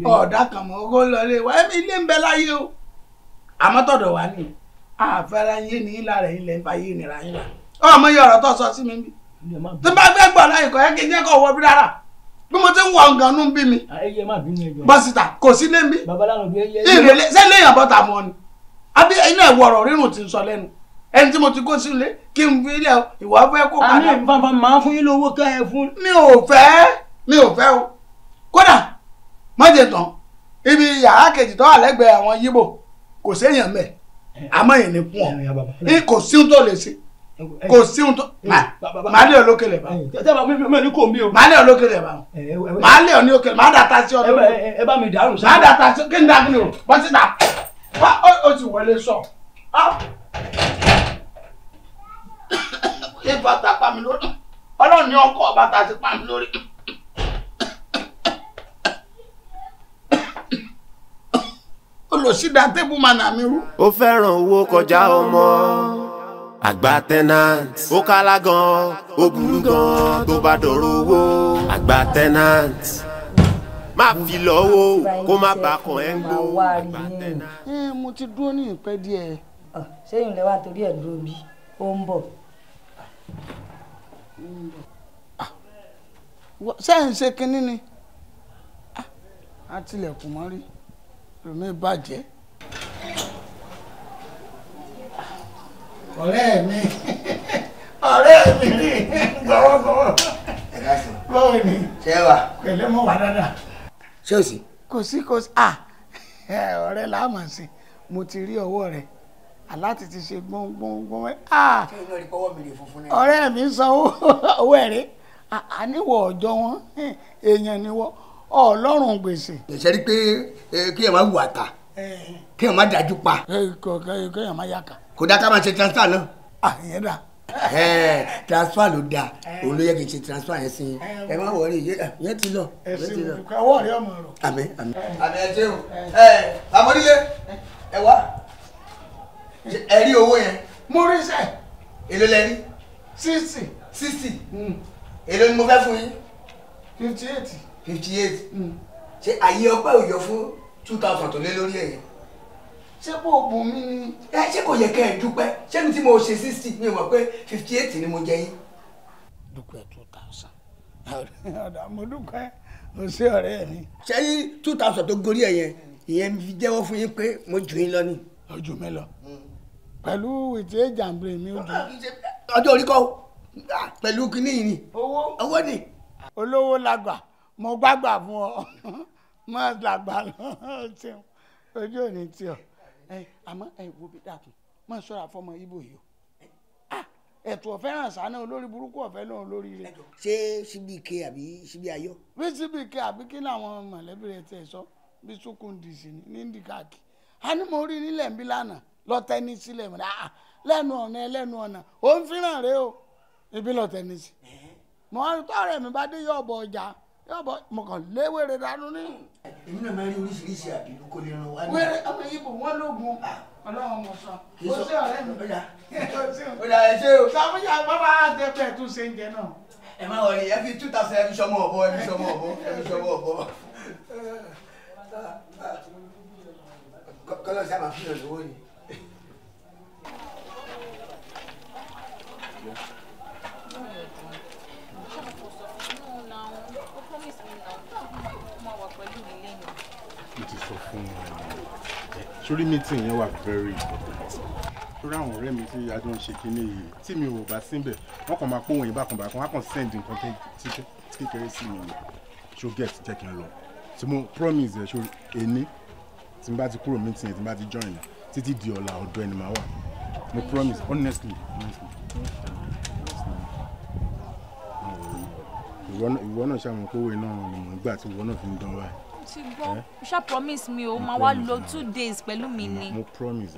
ọ̀dà kan mọ̀ ọ́ lọlé wa ẹ̀mí ilé ń bẹ láyé o àmọ́ tọ̀dọ̀ wá ní àfẹ́rẹ́ yé ní lára yín lẹ́nu fàyè ìnira yín là ọmọ yẹ ọ̀rọ̀ tó sọ sí mi bí tí bá fẹ́ gbọ́ láyé kọ́ ẹ́ kí n jẹ́ kọ́ wọ bí rárá bí mo ti ń wọ ọ̀gàn nù bí mi. ẹyẹ má bínú ẹjọ́. bọ́sítà kò sí lé mi. babaláwo bí ẹyẹ. ìrẹ̀lẹ̀ sẹ́lẹ̀ èèyàn bọ́ta mọ́ ni àbí iná ìwọ̀rọ̀ rírun ti ń sọ lẹ́nu ẹni tí mo ti kó sílé kí n fi ilẹ̀ ìwà fẹ́ kó padà. àmì ìfànfà máa fún yín lówó ká ẹ fún. mi ò fẹ́ o kódà mọ́jẹ̀ tán ibi yàrá kejì tó wà lẹ́gbẹ̀ẹ́ àwọn yíbò kò séèyàn mẹ́ àmọ́ yìí ni fún ọ kò sí ohun tó lè ṣe kò sí ohun tó máa lé ọ lókèlè bá máa lé ọ lókèlè bá máa lé ọ ní òkèlè máa dàtà sí ọ lókèlè ẹ bá mi dàrú máa dàtà sí kí n dà kí ni o bọ́ sí ta ó ti wọlé sọ ìbàtà pa mi lórí ọlọ́run ní ọkọ̀ bàtà ti pa mi lórí. olùsídà tébù máa nà mí rú. ó fẹ́ràn owó kọjá ọmọ àgbà tenant ó kálá gan ó burú gan tó bá dọ̀rọ̀ owó àgbà tenant má fi lọ́wọ́ kó má bàa kàn ẹ́ ń gbó àgbà tenant. mo ti dúró ní ìpẹ́ díẹ̀. sẹ́yìn lẹ́wà torí ẹ̀ dúró bí ó ń bọ̀. sẹ́yìn ṣe kinní ni a tilẹ̀kùn mọ́ rí lómi bàjẹ́. ọ̀rẹ́ mi rí gbọ́wọ́gbọ́wọ́ báwo ni ṣé wà pẹ̀lẹ́ mọ́ wà dáadáa. ṣé o sì. kò sí ọ̀rẹ́ làámà sí mo ti rí ọwọ́ rẹ̀ aláti ti ṣe gbọ́ngbọ́ngbọ́n ṣé inú rí pọ́wọ́ mi lè funfun náà. ọ̀rẹ́ mi san owó ẹ̀rẹ́ àníwọ̀ ọjọ́ wọn èèyàn ni wọ́n ọlọ́run gbèsè. ṣe rí pé kí ẹ má wù àtà kí ẹ má dájú pa. kí ẹ má yàkà. kò dá ká máa ṣe transfer náà. ìyẹn dà. transfer ló dáa òun ló yẹ kí n ṣe transfer yẹn sí ẹ má wọrí yẹn ti lọ. ọwọ́ rẹ ọmọ rọ. àmín àmín. àmín ẹ ṣeun àmọ́dílé ẹ wá ẹ rí owó yẹn. mo rí sẹ́. èló lẹ rí. 60. èló ni mo fẹ́ fún yín. 58. ṣé àyè ọpẹ́ ò yọ fún 2000 tó lé lórí ẹ̀yẹ. ṣé kò bùn mí ni. ṣé kò yẹ kẹ́ ẹ dúpẹ́ ṣé mi tí mo ṣe 60 mi ò mọ̀ pé 58 ni mo jẹ yín. dúpẹ́ 2000 ọ̀dà mo dúpẹ́ o ṣé ọ̀rẹ́ mi. ṣé 2000 tó gorí ẹ̀yẹ ìyẹn fi jẹ́wọ́ fún yín pé mo jù yín lọ ni. ó jù mí lọ pẹ̀lú ìtì èjàmbé mi ó jù. ọjọ́ orí kọ́ pẹ̀lú kinní yìí ni. owó ni. olówó lágbà mo gbàgbà fún ọ mo làgbà lọ ṣeun ojú ò ní tí ọ àmọ́ wo bí dàkún má ṣọ́ra fọmọ ibo yìí o ẹ̀tù ọ̀fẹ́ ràn sánà olórí burúkú ọ̀fẹ́ náà olórí rẹ̀. ṣé síbi ike àbí síbi ayọ̀. bí síbi ike àbí kí làwọn mọ̀lẹ́bí rẹ̀ tẹ̀ sọ bí sukundisi ní ndíkàkì a ní mo rí nílẹ̀ ń bí lánàá lọ tẹ́ni sílẹ̀ mọ́ lẹ́nu ọ̀nà ó ń fíràn rẹ o ibi lọ tẹ́ni sí. mo wá tọrẹ mi bá dé yọ̀bọ̀ ọjà yọ̀bọ̀ mo kàn léwèrè dànù ní. èmi náà máa rí oríṣiríṣi àbílú kó lè ran wá ní. wẹ́rẹ́ ọmọ ibo wọn lógun ọlọ́run mọ̀ sọ. ó ṣe ọ̀rẹ́ mi. ó dà ẹ ṣe o. sàmúyà bàbá àtẹ̀pẹ̀ tún ṣe ń jẹ náà. ẹ má wọlé ẹ fi 2000 ẹ fi sọmọ ọbọ ẹ fi sọmọ ọbọ. kọ́lọ́ sábà fún ìrìn lówó ni. mo ti sọ fún sórí meeting yẹn wà very important sórí àwọn ọ̀rẹ́ mi tí a jọ ń ṣe kínní yìí tí mi ò bá síbẹ̀ wọ́n kàn máa pòwọ̀n yìí bákan bákan wọ́n á kàn send nǹkan kékeré sí mi ṣó get jẹ́ kí n lọ tí mo promise ẹ̀ sórí èní tí n bá ti kúrò meeting yẹn tí n bá ti join títí di ọ̀la ọ̀dọ̀ ẹni máa wà mo promise honestly. ìwọ náà ṣàmùn pé owó iná ni mò ń gbà tí ìwọ náà fi ń dán wáyé. ti gbọ́ ṣá promise mi o máa wá lo 2 days pẹ̀lú mi ni. mo promise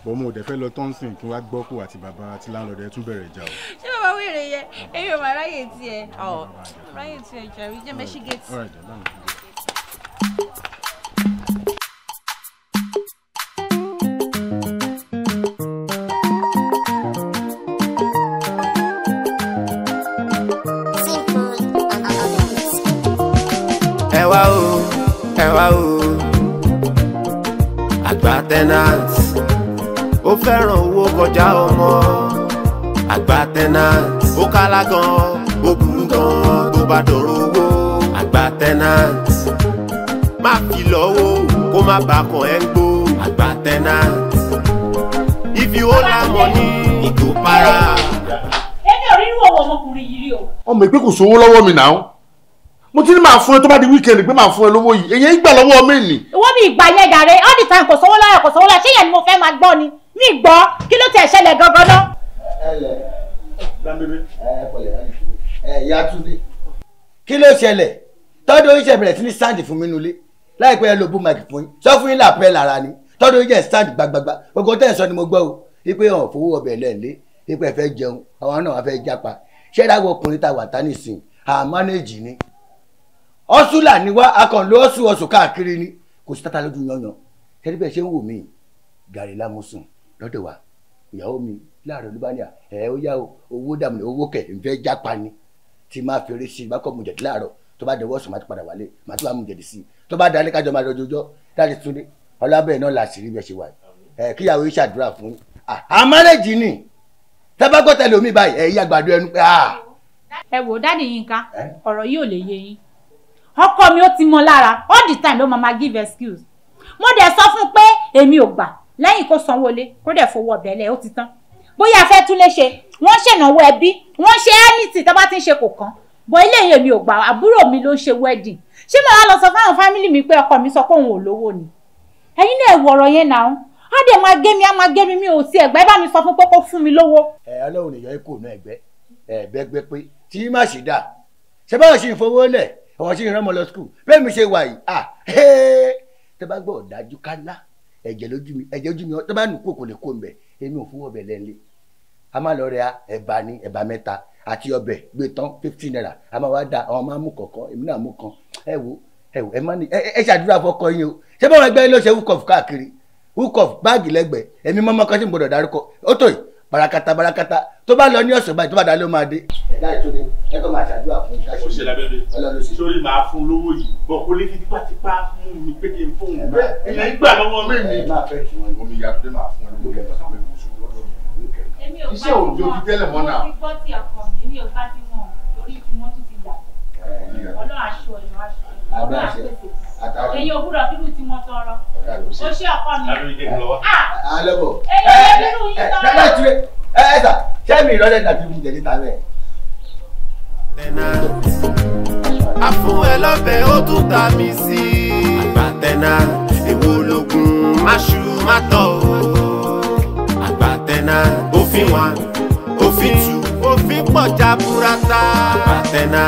bọ́ mo dẹ̀ fẹ́ lọ tọ́nsìn kí n wá gbọ́ kó àti bàbá àti láńlọ́ọ̀dù ẹ̀ tún bẹ̀rẹ̀ ìjà o. ṣé bàbá wèrè yẹ èmi ò máa ráyè tiẹ̀ ráyè tiẹ̀ jàre jẹ́ mẹ́ṣí gẹ̀ẹ́tì. ẹ wá o àgbà tenant ó fẹ́ràn owó kọjá ọmọ àgbà tenant ó kálá gan ó burú gan tó bá dọ̀rọ̀ owó tenant má fi lọ́wọ́ kó má bàa kàn ẹ́ ń gbó àgbà tenant if you hold her money it go para. èmi ò rí irú ọwọ́ ọmọkùnrin yìí rí o. ọmọ ìpín kò sówó lọ́wọ́ mi náà mo ti ní máa fún ẹ tó bá di weekend pé máa fún ẹ lówó yìí èyí ń gbà lọ́wọ́ mi nì. ìwọ mi ìgbà yẹn dàrẹ all the time kò sówó lọ́yọ̀ kò sówó lọ́yọ̀ ṣé yẹn ni mo fẹ́ máa gbọ́ ni mi gbọ́ kí ló tẹ̀ ṣẹlẹ̀ gangan náà. Yàtúndé kí ló ṣẹlẹ̀ tọ́dún oníṣẹ́ bẹ̀rẹ̀ sí ní sáǹdì fún mi nulẹ̀ láìpẹ́ ẹ lo bú máìkì fún yín sọ fún yín làpẹ́ lára ni tọ́dún oníṣẹ́ sáǹdì gbagbagba gbogbo tẹ́ ẹ̀ sọ ni mo gbọ́ o wípé ọ̀ fowó ọbẹ̀ lẹ́ẹ̀lé wípé ẹ fẹ́ jẹun àwọn náà fẹ́ jápa ṣé dáwọ́ ọkùnrin ta wà tá nìsín àmánéjì ni ọ́sùlà ni wá akànlò ọ̀sùn káàkiri ni kò sí tata lójú yanyan tẹ́lẹ̀ bẹ́ẹ̀ ṣe ń wò mí gàrí lámùsùn lọ́dọ̀ wa ìyàwó mi láàárọ̀ ló bá ní ó yá owó dàmú owó kẹ̀ ń fẹ́ jápa ni tí máa fèrè sí i bá kọ́ mu jẹ̀dí láàárọ̀ tó bá dẹwọ́ sùn máa ti padà wálé máa tún wá mu jẹ̀dí sí i tó bá dalẹ́ kájọ máa dọjọ́jọ́ dáadé túndé ọlábẹ́ náà làṣírí bẹ́ẹ̀ ṣe wà kíyàwó yìí ṣàdúrà fún àmánéjì ni tábàgọ́ tẹ̀lé omi báyìí ẹ̀yí àgbàdo ẹnu pé ẹ wò dáàdì Yínká ọ̀rọ̀ yìí ò lè yé yín ọkọ mi ó ti mọ lára all the time ló máa give excuse mo dẹ̀ sọ fún pé èmi ò gbà lẹ́yìn kó sanwó lé kó dẹ̀ fowó ọbẹ̀ lẹ̀ ó ti tán bóyá a fẹ́ tún lè ṣe wọ́n ṣènáwó ẹbí wọ́n ṣe anything tó bá ti ń ṣe kò kàn bọ́ ilé yẹn mi ò gbà àbúrò mi ló ń ṣe wedding ṣé mo wá lọ sọ fáwọn fámìlì mi pé ọkọ mi sọ pé òun ò lówó ni ẹ̀yin náà wọ ọ̀rọ̀ yẹn náà á dẹ̀ máa gé mi mi ò sí ẹ̀gbẹ́ bá mi sọ fún pé kó fún mi lówó. Ọlọ́run nìyọ ikú náà ẹgbẹ́ pé tí má ṣe dà ṣé báwọn ṣe ń fowó lẹ̀ àwọn ṣe ń rán ọmọ lọ skul bẹ́ẹ̀ mi ṣe wà yìí tẹ́ bá gbọ́ ọ̀dájú kálá ẹ̀jẹ̀ ojú mi tó bá nù kó lè kó ń bẹ̀ èmi ò fowó ọbẹ̀ lẹ́ńlẹ̀ a máa lọ rẹ ẹ̀bà ní ẹ̀bà mẹ́ta àti ọbẹ̀ gbé tán 15 naira a máa wá da àwọn máa mú kọ̀ọ̀kan èmi náà mú kan ẹ má ní ẹ ṣàdúrà fọkọ yín o ṣé báwọn ẹgbẹ́ ló ṣe hookup káàkiri hookup báàgì lẹ́gbẹ̀ẹ́ èmi mọ́mọ́ kan tí mo gbọ́dọ̀ dárúkọ ó tó yìí barakata tó bá lọ ní ọ̀sẹ̀ báyìí tó bá dá ló máa dé. ẹ̀dá ìtòlè ẹ kọ́ máa ṣàdúrà fún ìṣàṣẹ́. ó ṣe lábẹ́rẹ́ sórí máa fún lówó yìí bọ̀ kó lè fi tipátipá fún mi pé kí n fóun bẹ́ẹ̀ ẹ̀yìn ìgbà lọ́wọ́ mi ni. ẹ máa fẹ́ kí wọ́n omi ìyá tó máa fún ẹ lówó yẹn lọ́sàn-án mi sùn lọ́dọ̀ mi. iṣẹ́ òjò ti tẹ́lẹ̀ mọ́ náà. mo ti gbọ́ tí ọkọ mi èmi ò bá ti mọ̀ torí tí wọ́n tún ti gbà ọlọ́run aṣọ ẹ̀yọ́ aṣọ ọlọ́run àpèsè èyí ò gbúdọ̀ kíkù tí wọ́n tọrọ ó ṣe ọkọ mi. alẹ́bọ̀ èyí ò kíkù yín tọrọ. ẹ̀ẹ́dà sẹ́mi ìrọ́lẹ̀ dàbí mu jẹ̀dí tàbí ẹ̀. a fún ẹ lọ́bẹ̀ ó tún ta mi sí àgbà tẹ́nà èwo lógun máṣu má tọ̀ àgbà tẹ́nà òfin wa òfin tù òfin pọ̀ jaburata àgbà tẹ́nà.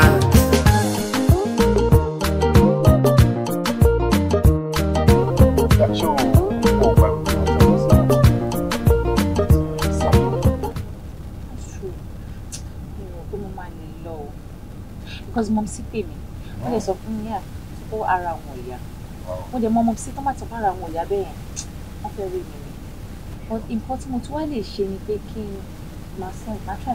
because mom sí pè mí wọ́n lè sọ fún mi ó ara wọn ò yá wọ́n dẹ̀ mọ́ mom sí tó má ti pa ara wọn ò yá bẹ́ẹ̀ wọ́n fẹ́ rí mi ni but nǹkan tí mo tún wá lè ṣe ni pé kí n máa try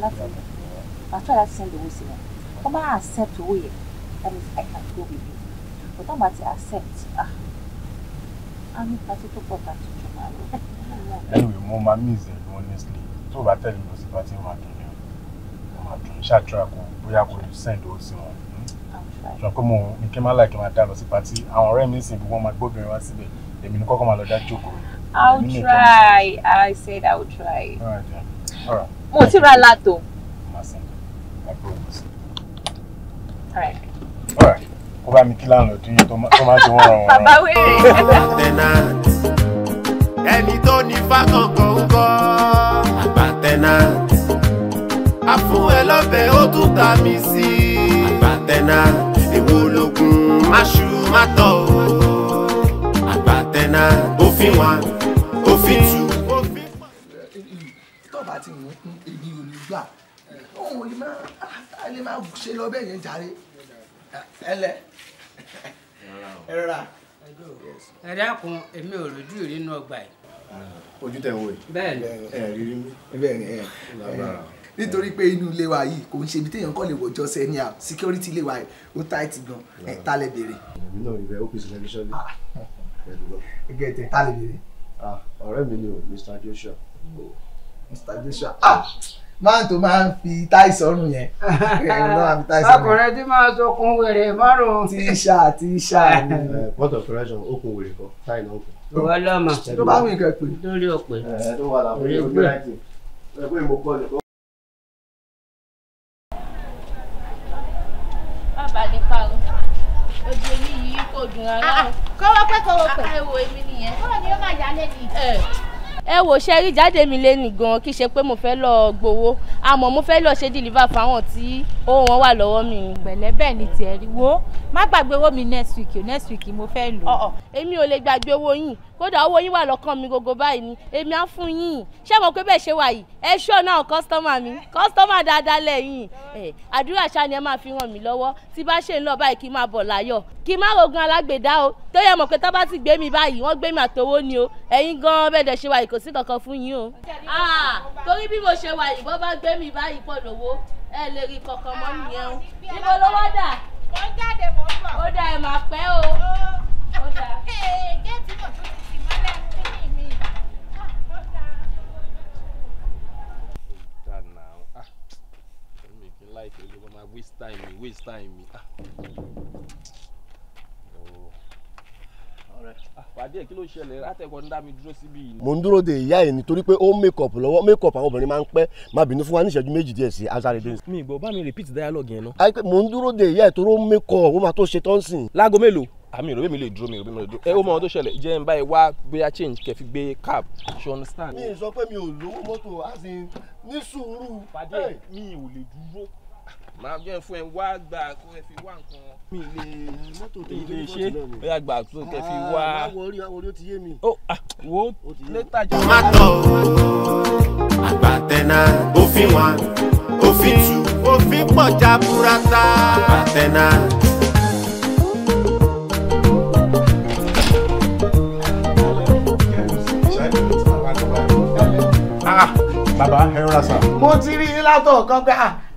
láti send owó sí wọn wọ́n bá accept owó yẹn that means I can go with you but wọ́n bá ti accept á ní pàtó tó pọ̀ tàbí tó máa lọ. anyway mo máa miss it honestly tó o bá tẹ̀lé lọ sí pàtí wọn àdùn wọn àdùn ṣáàtúrà kó bóyá kò lè send owó sí wọn sọ pé mo ní kí n má láì kí n máa dá lọ sí pàtí àwọn ọ̀rẹ́ mi sì gbogbo wọn máa gbóbìnrin wá síbẹ̀ èmi ní kọ́kọ́ máa lọ dá jókòó. I'll try. I said I will try. All right, then. All right. Mo ti ra lato. I promise. All right. All right. Kó bá mi kí láńlọ́ọ̀dù yín tó máa ti wọ́n ràn wọ́n. Bàbá wèrè. ẹni tó ní fákànkàn ń kọ́ àgbà tẹ́nà a fún ẹ lọ́bẹ̀ ó tún ta mi sí àgbà tẹ́nà èwo lógun máṣu má tọ̀ àgbà tẹ́nà òfin wa òfin tù. tọ́ba ti mú èyí ò ní gbà òun lè máa ṣe lọ bẹ́ẹ̀ yẹn jàre ẹlẹ́ ẹ rọra. ẹ dákun èmi ò rojú ìrí inú ọgbà yìí. ojú tẹ̀ ń wò yìí. bẹ́ẹ̀ ni ẹ rírí mi. bẹ́ẹ̀ ni nítorí pé inú ilé wa yìí kò ń ṣe ibi téèyàn kọ́ lè wọjọ́ sẹ́ni à security ilé wa yìí ó tight gan tálẹ̀ béèrè. èmi náà rí bẹ́ẹ̀ ó pèsè lẹ́gbẹ̀ṣọ́ lé. gẹ́gẹ́ tẹ tálẹ̀ béèrè. ọ̀rẹ́ mi ni o Mr. Joshua. Mr. Joshua máa tó máa ń fi táì sọ́rùn yẹn. ọkùnrin tí máa sokun wèrè márùn-ún. tíṣà ni. port of correction okun wèrè kan táì náà kù. ìwọ lọ́mọ tó bá wù í kẹ́ pé. lórí ọ̀pẹ. tó wà láwọn ojú láti ẹgbẹ́ ìmọ̀pọ̀ nìkan. bàbá lè parọ́ ojú omi yìí kò dùn rárá. kọ́wọ́ pẹ́. ẹ wo èmi nìyẹn. kọ́wọ́ ni ó máa yá lẹ́nu. ẹ wò ṣe rí jáde mi lẹ́nu gan kì í ṣe pé mo fẹ́ lọ gbowó àmọ́ mo fẹ́ lọ ṣe deliver fáwọn tí owó wọn wà lọ́wọ́ mi. pẹ̀lẹ́ bẹ́ẹ̀ ni tiẹ̀ rí wo má gbàgbé owó mi next week mo fẹ́ lò. èmi ò lè gbàgbé owó yín kódà owó yín wà lọ́kàn mi gbogbo báyìí ni èmi á fún yín ṣé mo pé bẹ́ẹ̀ ṣe wà yìí ẹ ṣọ́ náà kọ́sítọ́mà mi kọ́sítọ́mà dáadáa lẹ́yìn àdúrà ṣá ni ẹ máa fi ràn mí lọ́wọ́ tí bá ṣe ń lọ báyìí kí n máa bọ̀ láyọ̀ kí n má rogun alágbèdá o tó yẹ mọ̀ pé tá bá ti gbé mi báyìí wọ́n gbé mi àtowó ni o ẹ̀yin gan bẹ́ẹ̀ dẹ̀ ṣe wà yìí kò sí kankan fún yín o. torí bí mo ṣe wà yìí bọ́ bá gbé mi báyìí pọ̀ lówó ẹ lè rí kankan mọ́ nìyẹn o. níbo ló wá dà? wọ́n jáde mọ́ bọ̀. ó dà ẹ̀ máa pẹ́ o. ó dà. géètì mọ̀ tó ti sì mọ́lẹ̀ ní mi. waste time mi. pàdé ẹ̀ kí ló ṣẹlẹ̀ látẹ̀kọ́ ń dá mi dúró síbí yìí. mo ń dúró de ìyá ẹ̀ nítorí pé ó make up lọ́wọ́ make up àwọn obìnrin máa ń pẹ́ má bínú fún wa ní ìṣẹ́jú méjì díẹ̀ sí azare dé. mi ìgbọ́ bá mi repeat dialogue yẹn náà. àìpé mo ń dúró de ìyá ẹ̀ tó ló make up ó máa tó ṣe tán sìn. láago mélòó àmì ìròbí mi lè dúró mi ìròbí mi lè dúró ẹ ó mọ ohun tó ṣẹlẹ̀ jẹ́ ń báyìí wá bóyá change kẹ́ fi gbé cab ṣe understand. mi ì sọ pé mi ò lówó mọ́tò as in ní sùúrù. pàdé mi ò lè dúró máa jẹ́ fún ẹ wá gbà kó ẹ fi wá nǹkan. mi lè mọ́tò tó lè ṣe ó yà gbà tó kẹ́ fi wá. àwòrí ó ti yé mi. ó wo létà jẹ́. má tọ̀ àgbàtẹ́nà òfin 1 òfin 2 òfin pọ̀ jaburata àgbàtẹ́nà. bàbá ẹ rọra sà. mo ti rí látọ̀ kan pé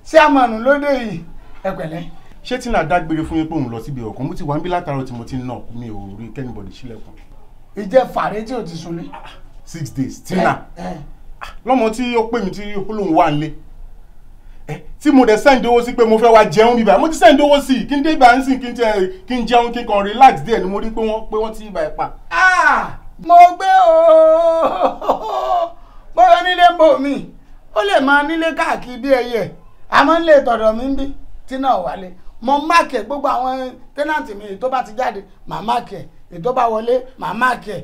ṣé àmọ̀nù lóde yìí ẹ pẹ̀lẹ́. ṣé tí náà dágbére fún yín pé òun lọ síbi ọkàn mo ti wà ń bí látàárọ̀ tí mo ti ń nà mi ò rí kẹ́nìbọ̀dì sílẹ̀kùn. ìjẹ́ fàárẹ̀ tí o ti sunlé. 6 days tina lọ́mọ tí ó pè mí tí ó lóun wà nílé tí mo dẹ̀ send owó sí pé mo fẹ́ wá jẹun bíbá mo ti send owó sí kí n dé ibà ń sìn kí n jẹun kí n kàn relax díẹ̀ ni mo rí pé wọ́n ti ibà ẹ̀ pa. mo gbé o bọ́yọ̀ nílé ń bò mí ó lè máa nílé káàkiri bí ẹyẹ àmọ́ nílé tọ̀dọ̀ mi ń bí tí náà wálé mo máàkì gbogbo àwọn tẹ́nàntì mi èyí tó bá ti jáde màá máàkì ẹ̀ èyí tó bá wọlé màá máàkì ẹ̀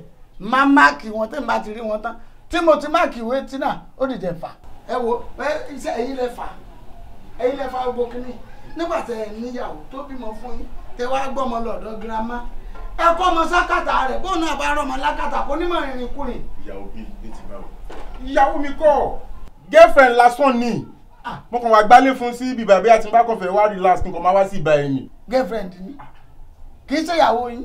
máa máàkì wọn tẹ́ n bá ti rí wọn tán tí mo ti máàkì ìwé tí náà ó dìde fà ẹ wo iṣẹ́ ẹ̀yin lẹ fà gbogbo kínní nígbà tẹ ẹ níyàwó tó bímọ fún yín tẹ wá gbọ́mọ lọ́dọ̀ girama ẹ kọ́ ọmọ sákàtà rẹ̀ bóun náà bá rọmọ lákàtà kó nímọ̀ rìnrìn kùnrin. ìyàwó bíi ní ti báwo. ìyàwó mi kọ́ girlfriend lásán ni mo kàn wá gbálé fún sí ibi bàbá àti bá kàn fẹ́ wá relax kí n kàn máa wá sí ìbá ẹ̀yìn. girlfriend ni kì í ṣe ìyàwó yín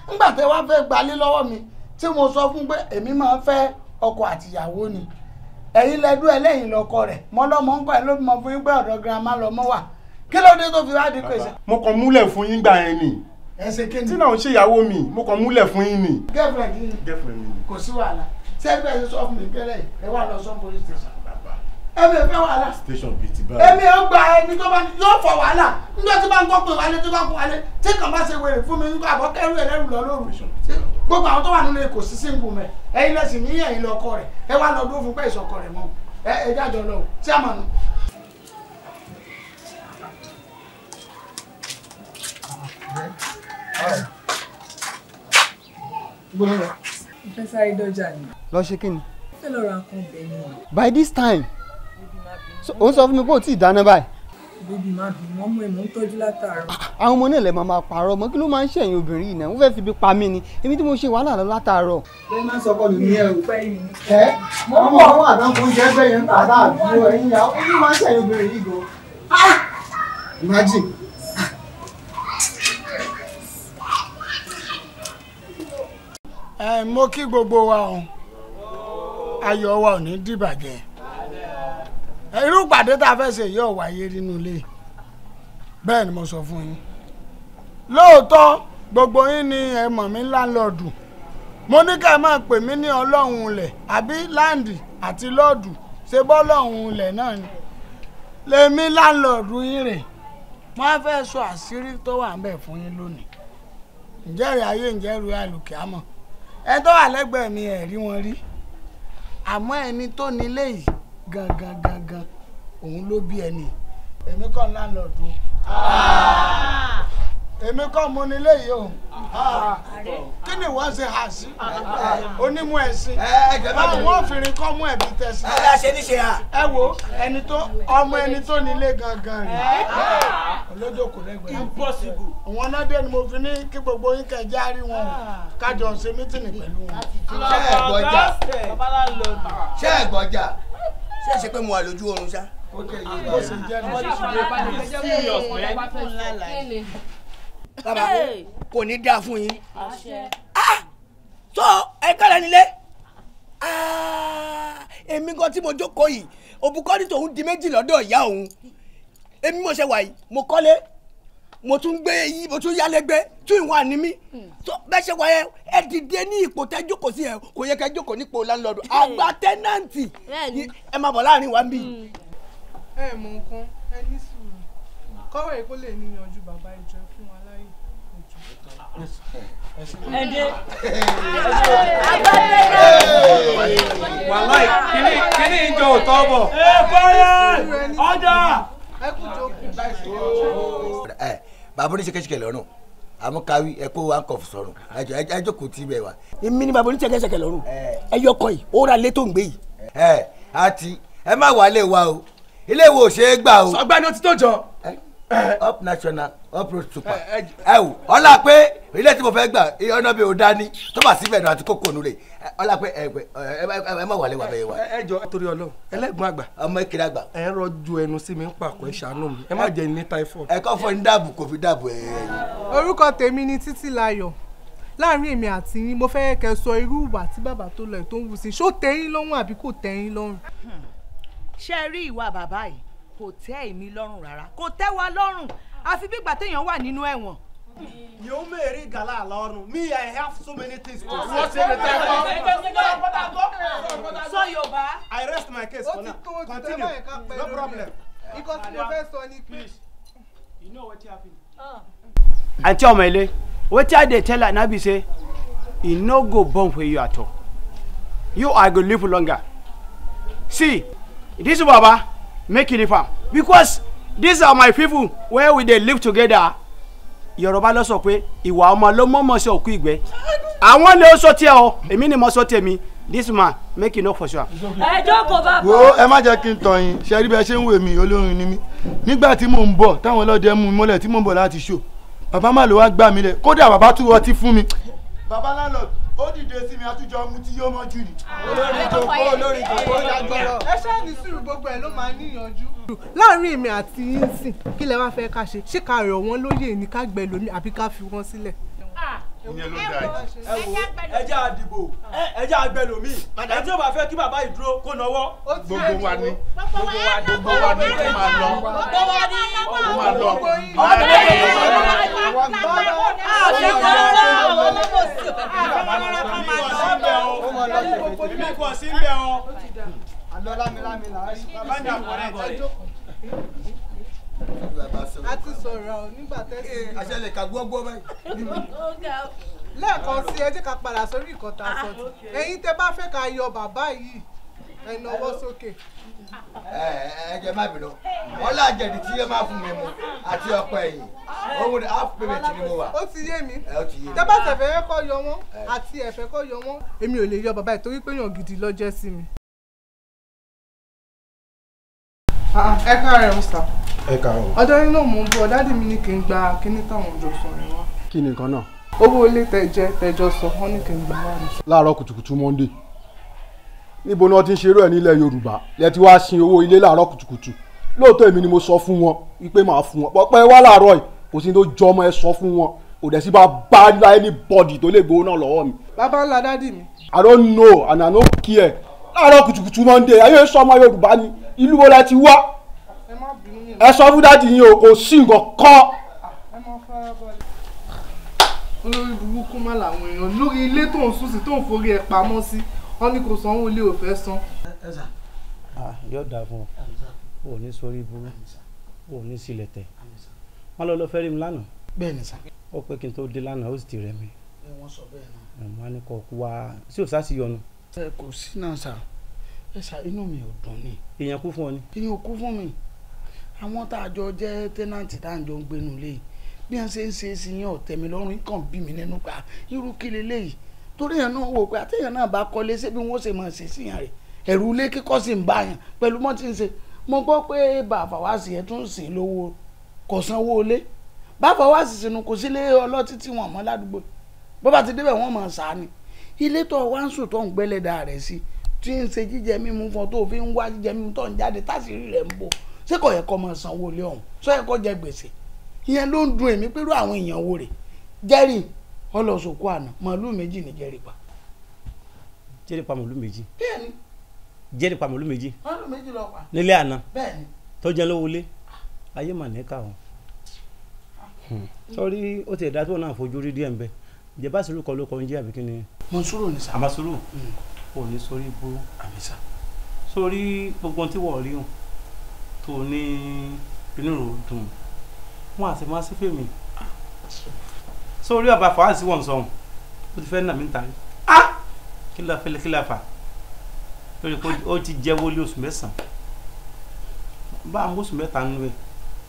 nígbà tẹ wá fẹ́ gbalé lọ́wọ́ mi tí mo sọ fún pé èmi máa ń fẹ́ ọkọ àtìyàwó ni ẹ̀yin lẹ́dún ẹlẹ́yìn lọ́kọ rẹ̀ mọ́lọ́mọ́ ń kọ́ ẹ ló bímọ fún yín pé ọ̀dọ̀ girama lọ́mọ wà kí ló dé tó fi wá di pèsè. mo kàn múlẹ̀ fún yín gbà yẹn ni tí náà ń ṣe ìyàwó mi mo kàn múlẹ̀ fún yín ni. girlfriend ni kò sí wàhálà sẹ́gbẹ́ ẹ sọ fún mi kẹ́lẹ́ ẹ wà lọ sọ police station. ẹ̀mí ẹ fẹ́ wàhálà. station bíi ti báyìí. èmi ò gba ẹni tó bá yóò fọ wàhálà níjọ́ tí bá ń gbọ́ pé wálé tí bá kó wálé tí kàn bá ṣe wèrè fún mi nígbà àbọ̀ kẹ́rù ẹlẹ́rù lọ lóru. gbogbo àwọn tó wà nínú kò sí sínkù mẹ́ ẹ̀yin lẹ́sìn ní ẹ̀yin lọ́kọ rẹ̀ ẹ wá lọ dúró fún pé ìsọkọ rẹ̀ mọ́ ẹ jájọ lọ tí a mọ̀ nù. ìfẹ́ sáré dọ́jà ni. lọ ṣe kí ni. fẹ́ lọ ra nǹkan bẹ̀ ni. by this time ó ń sọ fún mi pé ó ti dáná báyìí. bébí má bínú ọmọ ẹ̀ mò ń tọ́jú látàárọ̀. àwọn ọmọ náà lè máa pààrọ̀ ọmọ kí ló máa ń ṣẹ̀yìn obìnrin yìí náà wọ́n fẹ́ẹ́ fi bí pa mí ni èmi tí mo ṣe wàhálà lọ látàárọ̀. bẹ́ẹ̀ máa ń sọ bọ́ọ̀lù ní ẹ̀rù ẹ̀ ọmọ àwọn àdánkù oúnjẹ ẹgbẹ́ yẹn ń tà dáàbò ẹ̀yìn ìyá ó ní máa ń ṣẹ̀yìn obìnrin yìí gan. imagine. mo kí gbogbo wa o ayọ̀ wa ò ní dìbàjẹ́ irú ìpàdé tá a fẹ́ ṣe yóò wáyé nínú ilé bẹ́ẹ̀ ni mo sọ fún yín lóòótọ́ gbogbo yín ni ẹ mọ̀ mí láńlọ́ọ̀dù mo ní ká ẹ máa pè mí ní ọlọ́run ilẹ̀ àbí láǹdì àti lọ́ọ̀dù ṣe bọ́ ọlọ́run ilẹ̀ náà ni lèmi láńlọ́ọ̀dù yín rè wọ́n fẹ́ sọ àṣírí tó wà ń bẹ̀ fún yín lónìí ǹjẹ́rìí ayé ǹjẹ́rìí àlùkè àmọ́ ẹ tó wà lẹ́gbẹ̀ẹ́ mi ẹ̀ rí wọn rí àmọ́ ẹni tó nílé yìí gangan òun ló bí ẹni èmi kọ́ láńlọ́ọ̀dù èmi kọ́ mo nílé yìí o kí ni wọ́n ṣe hà sí onímú ẹ̀sìn àwọn òfìrin kọ́ mú ẹ̀bí tẹ̀sí. ẹ ṣe ní ṣe hà. ẹ wo ẹni tó ọmọ ẹni tó nílé gangan rẹ̀ olójókòó lẹ́gbẹ̀ẹ́. impossible. àwọn ọ̀nàdé ni mo fi ní kí gbogbo yín kẹ́ járí wọn kájọ ṣe mítìnì pẹ̀lú wọn. ṣé ẹ gbọ́jà ṣé ẹ gbọ́jà ṣé ẹ ṣe pé mo wà lójú oorun ṣá. bó ṣe jẹ́ ní bàbá kò ní dáa fún yín. sọ ẹ kára nílé èmi gan tí mo jókòó yìí òbúkọ́ ní tòun di méjì lọ́dọ̀ ìyá òun èmi mo ṣe wà yìí mo kọ́lé mo tún gbé yìí mo tún yálégbé tún ìwà ní mí bẹ́ẹ̀ ṣe wà yẹn ẹ dìde ní ipò tẹ́ jókòó sí yẹn kò yẹ kẹ́ jókòó nípò láńlọ́ọ̀dù àgbà tẹ́nàntì ẹ máa bọ̀ láàrin wa ń bì. ẹ mọ nǹkan ẹ ní sùúrù kọ́wọ́ èkó lè níyanjú bàbá ìjọ fún wa láyè wàláì kíní ìjọ òtọ́ bọ̀. ọjà. bàbá oníṣẹ́kẹ́ṣẹkẹ̀ lọ́rùn àmọ́ káwí ẹ kó one cup sọ̀rùn ẹ jókòó tí bẹ́ẹ̀ wá. èmi ni bàbá oníṣẹ́kẹ́ṣẹkẹ̀ lọ́rùn ẹ yọkọ yìí ó ra ilé tó ń gbé yìí. àti ẹ má wà lè wa o ilé ìwò ò ṣe é gbà o. sọgbà ni o ti tó jọ. up national up road super ẹ wò ọlá pé ilé tí mo fẹ́ gbà ọ̀nà bí o dání tó bá síbẹ̀ náà àti kókó nù rè ọlá pé ẹ má wà lè wà bẹ́ẹ̀ wá. ẹ jọ torí Ọlọ́run ẹlẹ́gbọ̀n àgbà ọmọ ìkiri àgbà ẹ rọjú ẹnu sí mi ń pàkó ẹ ṣàánú mi ẹ má jẹ ní typhoid. ẹ kọ́ fọ́ ní dáàbò kò fi dáàbò ẹ. orúkọ tèmi ni Títílayọ̀ láàrin èmi àti yín mo fẹ́ kẹ́ sọ irú ìwà tí bàbá tó lọ tó ń wù sí ṣó tẹ́yìn lọ́rùn àbí kò tẹ́yìn lọ́rùn. ṣé ẹ rí ìwà bàbá yìí kò tẹ́ èmi lọ́rùn rárá kò tẹ́ wa lọ́rùn àfi bí ìgbà téèyàn wà nínú ẹ̀wọ̀n. You marry Gala alone. Me, I have so many things to What's say. in the time? So Yorùbá. I rest my case for now. Continue. No problem. Because you fẹ́ sọ ni pé. You know what happened? Aunty Omele, wetin I dey tell Anabi say, e no go born for you at all. You are go live longer. See, this Baba make it farm because these are my people where we dey live together. Yorùbá ló sọ pé ìwà ọmọ ló mọ̀mọ́ sí òkú ìgbẹ́. Àwọn ni ó sọ tiẹ̀ o, èmi ni mo sọ tèmi. This man make it no for sure. Ẹ jókòó bàbá. Wo ẹ má jẹ́ kí n tàn yín ṣe rí bí ẹ ṣe ń wè mí olórin ni mí nígbà tí mò ń bọ̀ táwọn ọlọ́dẹ mú mi mọ́lẹ̀ tí mò ń bọ̀ láti ṣó bàbá má ló wá gbà mí lẹ̀ kódà bàbá tún ọtí fún mi. Bàbá landlord ó dìde sí mi àtújọ mu tí yóò mọ́ jù ni. olórin jòkó lágbọ́rọ̀. ẹ ṣáà ní sùúrù gbogbo ẹ ló máa níyànjú. láàrin èmi àti yín sìn kí lẹ wá fẹ́ ká ṣe ṣé ká rọ̀ wọ́n lóyè ní ká gbẹ lómi àbí ká fi wọ́n sílẹ̀. ìyẹn ló dáa yìí. ẹ wo ẹjẹ àdìbò ẹjẹ àgbẹlòmí ẹ tí ó bá fẹ́ kí bàbá yìí dúró kó náwó. gbogbo wa ni gbogbo wa ni ó máa lọ ó máa lọ. a ti sọ̀rọ̀ nígbà tẹ́sí. àṣẹlẹ̀ ká gbọ́gbọ́ báyìí. lẹ́ẹ̀kan sí ẹ jẹ́ ká padà sórí ìkọta sọ́tù ẹ̀yin tẹ́ bá fẹ́ ká yọ bàbá yìí ẹ nawọ́ sókè. ẹ jẹ́ má bínú ọlá àjẹ̀dì tí ẹ máa fún mi mu àti ọkọ ẹ̀yìn òun ni half payment ni mo wà. ó ti yé mi tẹ́ bá tẹ̀fẹ́ kọ́ yọ wọ́n àti ẹ̀fẹ́ kọ́ yọ wọ́n èmi ò lè yọ bàbá yìí torí pé yàn gidi ló jẹ́ sí mi. ẹ káàárẹ̀ Mr. ẹ káàárọ̀. ọ̀dọ̀ yín náà mò ń bọ̀ dádì mi ní kí n gba kíní táwọn jọ sọ rẹ̀ wá. kí ni nǹkan náà. owó ilé tẹjọ sọ wọn ní kí n gbà wá ní. láàárọ̀ kùtùkùtù Monday níbo ni wọ́n ti ń ṣerú ẹ̀ nílẹ̀ Yorùbá lẹ ti wá sin owó ilé láàárọ̀ kùtùkùtù lóòótọ́ èmi ni mo sọ fún wọn wípé màá fún wọn pọpẹ́ wá láàárọ̀ yìí kò sí ní tó jọmọ ẹ sọ fún wọn kò dẹ̀ sí bá bá anybody tó lè gbowó náà lọ́wọ́ mi. bàbá ńlá dádì mi. I don't know and I no care láàárọ̀ kùtùkùtù Monday ayé sọmọ Yorùbá ni ìlú wo la ti wá ẹ sọ fún dádì yín o kò sí nǹkan kan. olórí burúkú má làwọn èèyàn lórí ilé tó ń sùn sí tó ń forí ẹ pamọ́ sí wọn ní kò sanwó ilé ò fẹ́ san. yóò dáa fún ọ ò ní sórí burú ò ní sílẹ̀ tẹ̀ wọ́n lọ fẹ́ rí mi lánàá. bẹ́ẹ̀ ni sà. ó pé kí n tó dé lánàá ó sì ti rẹ̀ mí. wọ́n sọ bẹ́ẹ̀ náà. mo á ní kọ́ kú wá sí òsá sí yọnu. ẹ kò sí náà sà ẹ sà inú mi ò dùn ni. èèyàn kú fún ọ ni. èèyàn ò kú fún mi àwọn tá a jọ jẹ́ tẹ́nàntì tá à ń jọ ń gbénu lé bí wọ́n ṣe ń ṣe sí yẹn ọ̀tẹ̀ mi lọ́rùn kàn bí mi nínú pa irú kí leléyìí torí yẹn náà wò pé àtẹ̀yàn náà bá kọ́lé ṣé bí wọ́n ṣe máa ṣe sí yẹn rẹ̀ ẹ̀rù ilé kíkọ́ sì ń bá yẹn pẹ̀lú mọ́ tí ń ṣe mo gbọ́ pé bàbá wa sì ẹ̀ tún sìn lówó kò sanwó ilé bàbá wa sì sinú kò sílé ọlọ́tí tí wọ́n mọ́ ládùúgbò bó bá ti débẹ̀ wọ́n mọ̀ sáà ni ilé tó wá ń sùn tó ń gbẹ́lẹ́dà rẹ̀ sí tí ń ṣe jíjẹ mímu fún ọ tó fi ń wá jíjẹ mímu tó ń jáde tásìrí rẹ̀ ń bò ṣé kò yẹ kó máa sanwó ilé ọ̀hún ṣó yẹ kó jẹ gbèsè ìyẹn ló ń dun èmi pẹ̀lú àwọn èèyàn wo rè jẹ́rì ọlọ́sọ̀kú àná màálù méjì ní jẹ́rì pa. jẹ́rì pa màálù méjì. bẹ́ẹ̀ni. jẹ́rì pa màálù méjì. màálù méjì lọ pa. nílé àná. bẹ́ẹ̀ni. tó jẹ́ lówó lé ayé mà ní ká wọn. sọ́rí ó ti ẹ̀dá tó náà fojú rí díẹ̀ ń bẹ ìjẹba sùúrù kọ́ ló kọ́ ń jẹ́ àbí kí ni. Mọ̀nsúrù ni sà. àmàsùrù ò ní sórí burú. àmì sà. sórí gbogbo tí wọ́n rí hàn tó ní inú rò dùn wọn àti máa sí fèmí sórí ọba fàá sí wọn sọhùn ó ti fẹ́ nà mí ń tarí kí la fẹ́lẹ́ kí la fà lórí pé ó ti jẹ́ wọlé oṣù mẹ́sàn-án bá a mú oṣù mẹ́ta nínú ẹ̀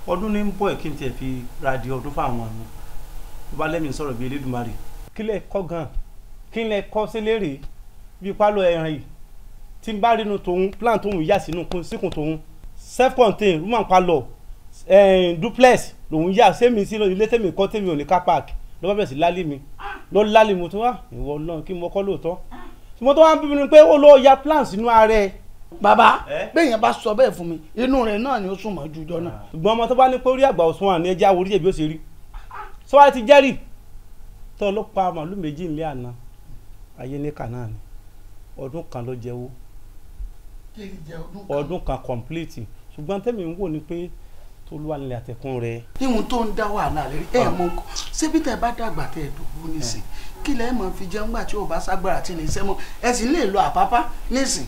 ọdún ní ń bọ̀ ẹ̀ kí n tiẹ̀ fi ra di ọdún fáwọn àmọ́ ó bá lẹ́mìí sọ̀rọ̀ bíi Elédùmarè kí lẹ kọ́ gan kí lẹ kọ́ sí lérè bíi pálọ̀ ẹran yìí tí n bá rí inú tòun plan tóun yà sínú síkùn tòun self-contained room and parlour duplex lòun yà sẹ́mi sí ilé tèmi kọ́ tèmi ò ní car park ló bá bẹ̀rẹ̀ sí lálé mi ló lálé mi tó wá ìwọ náà kí mo kọ́ lóòótọ́ tí mo tó wá ń bíbí ni pé ó lọ ya plan sínú ara ẹ̀. bàbá bẹ́ẹ̀ yẹn bá sọ bẹ́ẹ̀ fún mi inú rẹ̀ náà ni ó sùn mọ́ jùjọ náà. ṣùgbọ́n ọmọ tó bá ní pé orí àgbà òsùn àní ẹja orí ẹ̀bí ó ṣe rí sọ́wọ́n ti jẹ́rìí tó ló pa màálù méjì nílé àná ayé ní kànáà ni ọdún kan ló jẹ́wọ́ ọdún kan complete ṣùgbọ́n tẹ́mi ń wò ni pé tolúwa nílẹ̀ àtẹ̀kùn rẹ̀. ihun tó ń dá wàhálà lórí mọ nǹkan ṣébí tẹ bá dàgbà tẹ dùgbò nísìn kí lẹ mọ fi jẹun gbà tí ò bá ságbára tí ní iṣẹ́ mọ́ ẹ sì lè lo àpápá nísìn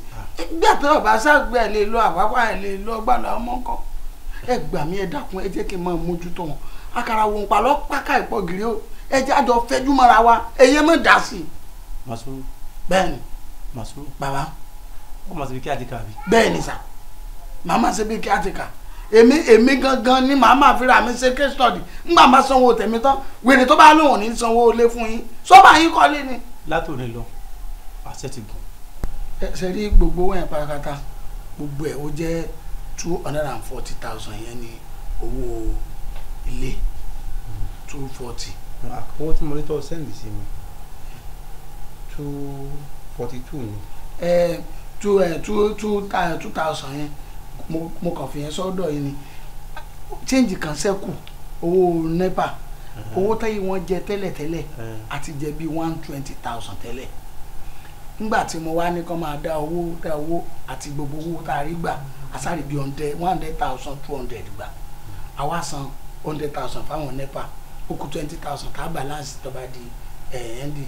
gbà tó ò bá ságbára lè lo àpápá ẹ lè lo gbàdá ọmọ nǹkan ẹ gbà mí ẹ dákun ẹ jẹ́ kí n máa mójútó wọn àkàrà wò ń pa lọ pákà ìpọ gírí o ẹ jẹ́ àjọ fẹjú mọ́ra wa ẹyẹ mọ dá sí i. Masuru. bẹ́ẹ̀ni. Masuru. bàbá. ó máa ṣe bí kí á ti kà bí. bẹ́ẹ̀ni sà màmá ṣe bí kí á ti kà èmi gangan ni màá máa fira mi ṣe case study ńgbà máa sanwó tèmi tán wèrè tó bá lóun ní sanwó ilé fún yín sọ́ba yín kọ́lé ni. látòrí lọ àṣẹ ti gùn. ẹ ṣe rí gbogbo owó yẹn pátákátá gbogbo ẹ̀ ó jẹ́ 240,000 yẹn ní owó ilé 240. owó tí mo rí tó sẹ́ndì sí mi 242 ni. 2,000 yẹn mo kàn fi yẹn sọ́dọ̀ yìí ni change kan ṣẹ́kù owó nepa owó tẹ́yì wọ́n jẹ tẹ́lẹ̀tẹ́lẹ̀ àti jẹ bí 120,000 tẹ́lẹ̀ nígbà tí mo wá ní kán máa dá owó àti gbogbo owó tá a rí gbà àsáré bí 100,200 gbà àwa san 100,000 fáwọn nepa ó kù 20,000 tá a balance tó bá di ẹ̀ẹ́ndì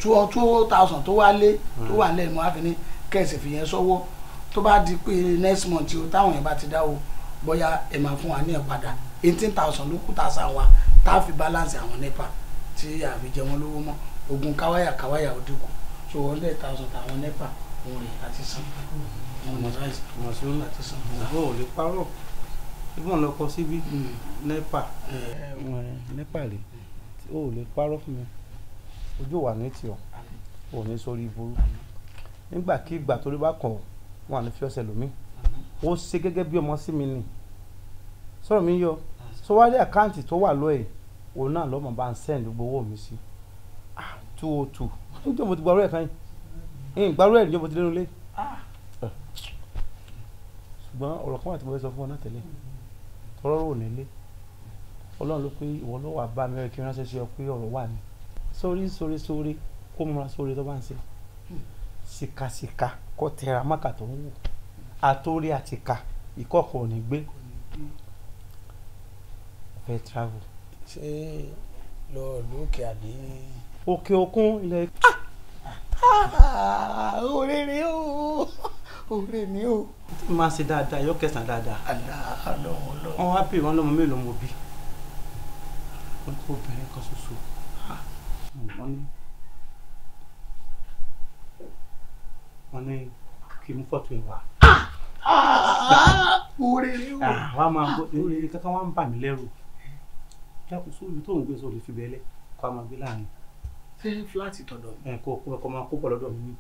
2,000 tó wá lé tó wà lẹ́nu wá fi ní kẹ́sì fi yẹn sọ́wọ́ tó bá di pé next month o táwọn yẹn bá ti dáwọ́ bóyá ẹ máa fún wa ní ìpadà 18,000 ló kù tá a san wa tá a fi balance àwọn nepa tí a fi jẹ wọn lówó mọ́ ogun káwáyà ó dínkù so 100,000 táwọn nepa òun rè àti san. Mọ̀sùlùmí àti san. ó lè parọ́ ìbọn lọ kọ síbí nepa rè ó lè parọ́ fún mi ojú wà ní tiọ̀ ò ní sórí burú nígbàkigbà torí bá kàn wọn àní fi ọsẹ lómi ó ṣe gẹ́gẹ́ bí ọmọ sí mi ni sọ̀rọ̀ mi yọ sọwádìí àkáǹtì tó wà lọ ẹ̀ òun náà lọ́mọ bá ń sẹ́ǹdì gbowó mi sí 202 níjọ́ mo ti gbàrú ẹ̀ kan yìí gbàrú ẹ̀ níjọ́ mo ti dénú lé ṣùgbọ́n ọ̀rọ̀ kan wà tí mo fẹ́ sọ fún ọ náà tẹ́lẹ̀ tọ́rọ́ rò nílé ọlọ́run ló pé ìwọ ló wà bá mi kí n ránṣẹ́ sí ọ pé ọ̀rọ̀ wà ní sórí kó múra sórí tó bá ń ṣe síkàsíkà kọ́ tẹra máka tó ń wò àtórí àtìkà ìkọ̀kọ̀ ò ní gbé fẹ́ travel. ṣé lọ lókè àbí. òkè òkun ilẹ̀. òrèrè o Oore mi o. Tí máa ṣe dáadáa yóò kẹsàn-án dáadáa. Wọ́n wá pè wọ́n lọ́mọ mélòó mo bí. Wọ́n kó obìnrin kan ṣoṣo. Wọ́n ní kí n mú fọ́tò ẹ̀ wá. Oore mi o. Wọ́n máa gbọ́ ní kankan wọ́n ń bà mí lẹ́rù. Jákùn sóòlù tó ń gbé sóòlù fi bẹ́ẹ̀lẹ̀ kó a máa gbé láàrin. Ṣé fúláàtì tọ̀dọ̀ mi? Kó máa kó pọ̀ lọ́dọ̀ mi ní.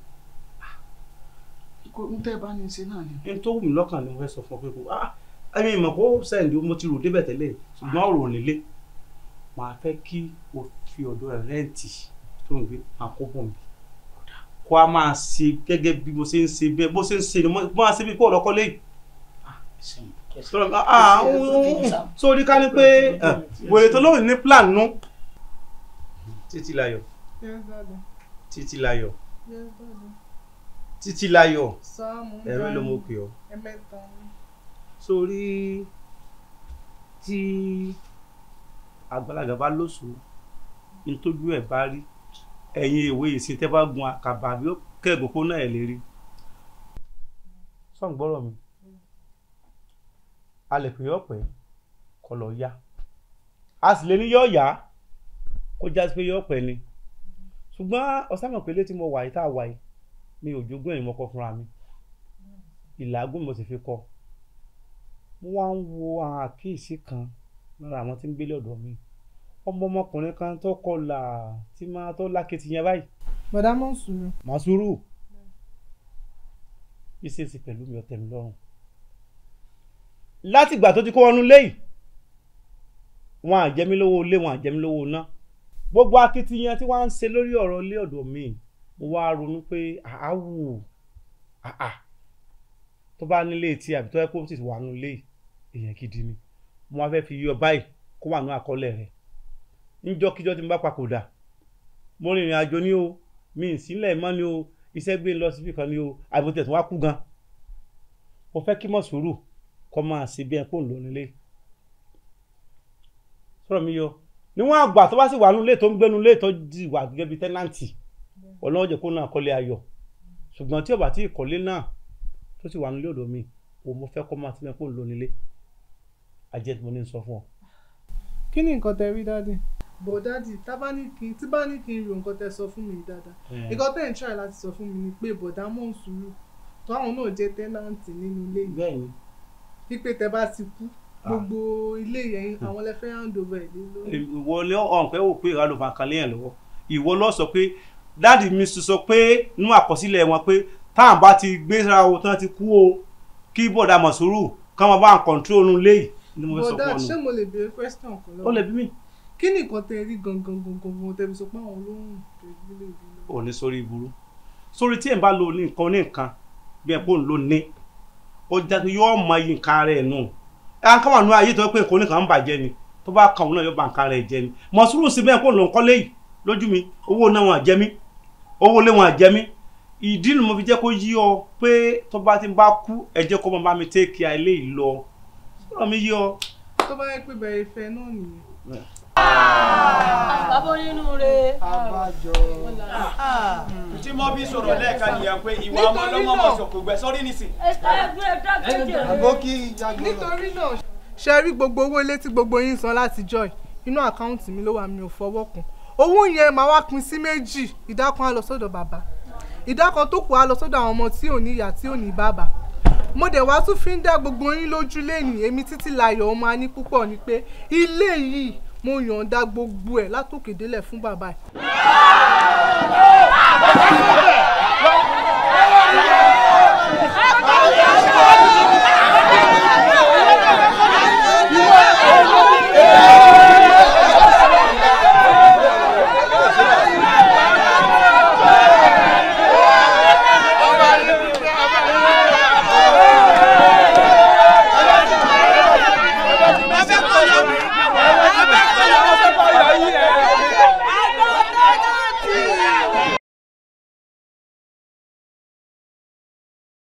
N tẹ́ bá ní ṣe náà ni. N tó wù mí lọ́kàn ni mo fẹ́ sọ fún ọ pé kó ẹ̀mí ìmọ̀ kó sẹ́ǹdì mo ti rò débẹ̀ tẹ́lẹ̀ ṣùgbọ́n ọ̀rọ̀ nílé màá fẹ́ kí o fi ọ̀dọ̀ rẹ̀ rẹ́ǹtì tó ń gbé máa kó bọ̀ mi kó a máa ṣe gẹ́gẹ́ bí mo ṣe ń ṣe bẹ́ẹ̀ bó ṣe ń ṣe ni mo máa ṣe bí kó ọ̀dọ́kọ́ lẹ́yìn. Sórí ká ní pé wèrè tó lóyún ní plan nú. Títílayọ̀. Títílayọ̀. Títílayọ̀. Ẹ̀rọ ló mọ̀ pé ọ. Sórí tí àgbàlagbà bá lóṣù nítójú ẹ̀ bá rí ẹ̀yin ìwé ìsìn tẹ́ bá gun àkàbà bí ó kẹ́gùn kó náà ẹ̀ lè rí. Sọ́n gbọ́rọ̀ mi a lè pè ọ̀pẹ kọ́ lọ yá a sì lè ní yọ̀ yá kó já sí pé yọ̀ ọ̀pẹ ni ṣùgbọ́n ọ̀sán pé létí mo wà yìí tá a wà yìí mi ò jogún ẹ̀yìn mọ́kọ́ fúnra mi ìlàgùn mo sì fi kọ́ mo wá ń wo àwọn àkíyèsí kan lára àwọn tí ń gbélé ọ̀dọ̀ mi ọmọkùnrin kan tó kọlà tí máa tó lákìtìyàn báyìí. Bọ̀dá Mọ̀súrù. Mọ̀súrù ìṣesí pẹ̀lú mi ọ̀tẹ̀ mi lọ́rùn láti ìgbà tó ti kó wọnú léyìí wọn à jẹ mí lówó ilé wọn à jẹ mí lówó ná gbogbo akitiyan tí wọ́n ń ṣe lórí ọ̀rọ̀ ilé ọ̀dọ̀ mi mo wá ronú pé àáwù tó bá nílé tí àbí tó yẹ kó sì wà nú ilé èèyàn gidi ni mo wá fẹ́ fi yọ báyìí kó wà ní àkọọ́lẹ̀ rẹ̀ níjọ́kíjọ́ tí mo bá papòdà mo rìnrìn àjò ní o mi ì sílẹ̀ mọ́ ni o iṣẹ́ gbé lọ síbì kan ni o àbòtẹ̀ tó wá kú gan mo fẹ́ kí Mọ̀súrù kọ́ máa ṣe bí ẹ kó ń lọ nílé sọ̀rọ̀ mi yọ níwọ̀n àgbà tó bá sì wà nílé tó ń gbénu lé tó di wà gẹ́gẹ́ bí tẹ́nàntì ọlọ́wọ́ jẹ́ kó náà kọ́lé ayọ̀ ṣùgbọ́n tí ó bá tí ìkọ́lé náà tó sì wà nílé ọ̀dọ̀ mi o mo fẹ́ kọ́ máa ṣe bí ẹ kó ń lọ nílé ajẹ́ tí mo ní sọ fún ọ. Kí ni nǹkan tẹ rí dáadé? Bọ̀ dáàdì tí bá ní kí n ro nǹkan tẹ sọ fún mi dáadáa nǹkan tẹ̀ ń try láti sọ fún mi ni pé bọ̀dá Mọ̀súrù tó àwọn náà jẹ́ tẹ́nàntì nínú ilé yìí. Bẹ́ẹ̀ni. Pípé tẹ bá ti kú gbogbo ilé yẹn àwọn lẹ́fẹ́ hand over ẹ̀ lé lórí. Ìwọ lé ọ̀npẹ́ wò pé ìrànlọ́ bá kan léyìn lọ́wọ́ ìwọ lọ sọ pé dáàdì mi sọ pé nínú àkọsílẹ̀ wọn pé táwọn bá ti gbéra o tán ti kú o kí bọ̀dá Mọ̀súrù ká máa bá ń control nínú ilé yìí. Bọ̀dá ṣé mo lè béèrè question kan lọ́wọ́? Ó lè bí mi. Kí ni nǹkan tẹ rí gangan tẹ fi sọ pé àwọn olóhùn tẹ gbélé ìlú? Ò ní sórí ìburú sórí tí ẹ̀ ń bá lo nǹkan ní nǹkan bí ẹ̀ pò ń lo ní ó jẹ́ pé yóò mọ iye nǹkan rẹ̀ nù ẹ̀ ń káwọn àánú ayé tó pé nǹkan oníkan ń bàjẹ́ ni tó bá kàn òun náà yóò bà nǹkan rẹ̀ jẹ́ ni Mọ̀súrù sí bẹ́ẹ̀ kó lò ń kọ́ léyìí lójú mi owó náà wọn àjẹ́ mi owó lé wọn àjẹ́ mi ìdí ni mo fi jẹ́ kó yí ọ pé tó bá ti bá kú ẹ jẹ́ kó máa bá mi take care ilé yìí lọ sọ̀rọ̀ mi yí ọ. Tó bá yẹ pé bẹ̀rẹ̀ ìfẹ́ náà nìyẹn. Bàbá onínú rẹ̀. Abájọ. Tí mo bí sọ̀rọ̀ lẹ́ẹ̀kan nìyẹn pé ìwà ọmọ ọlọ́mọ ọmọ ṣòkò gbẹ sọ́rí nísìn. Nítorí náà ṣe rí gbogbo owó ilé tí gbogbo yín san láti joy inú àkáǹtì mi ló wà mi ò fọwọ́ kàn owó yẹn máa wá pín sí méjì ìdá kan á lọ sọ́dọ̀ bàbá ìdá kan tó kù á lọ sọ́dọ̀ àwọn ọmọ tí ò ní ìyá tí ò ní bàbá mo dẹ̀ wá tún fi ń dá gbogbo yín lójú lẹ́yìn èmi Títílayọ̀ ọmọ a ní púpọ̀ ni pé ilé yìí mo yọ̀ǹda gbogbo ẹ̀ látòkè délẹ̀ fún bàbá ẹ̀.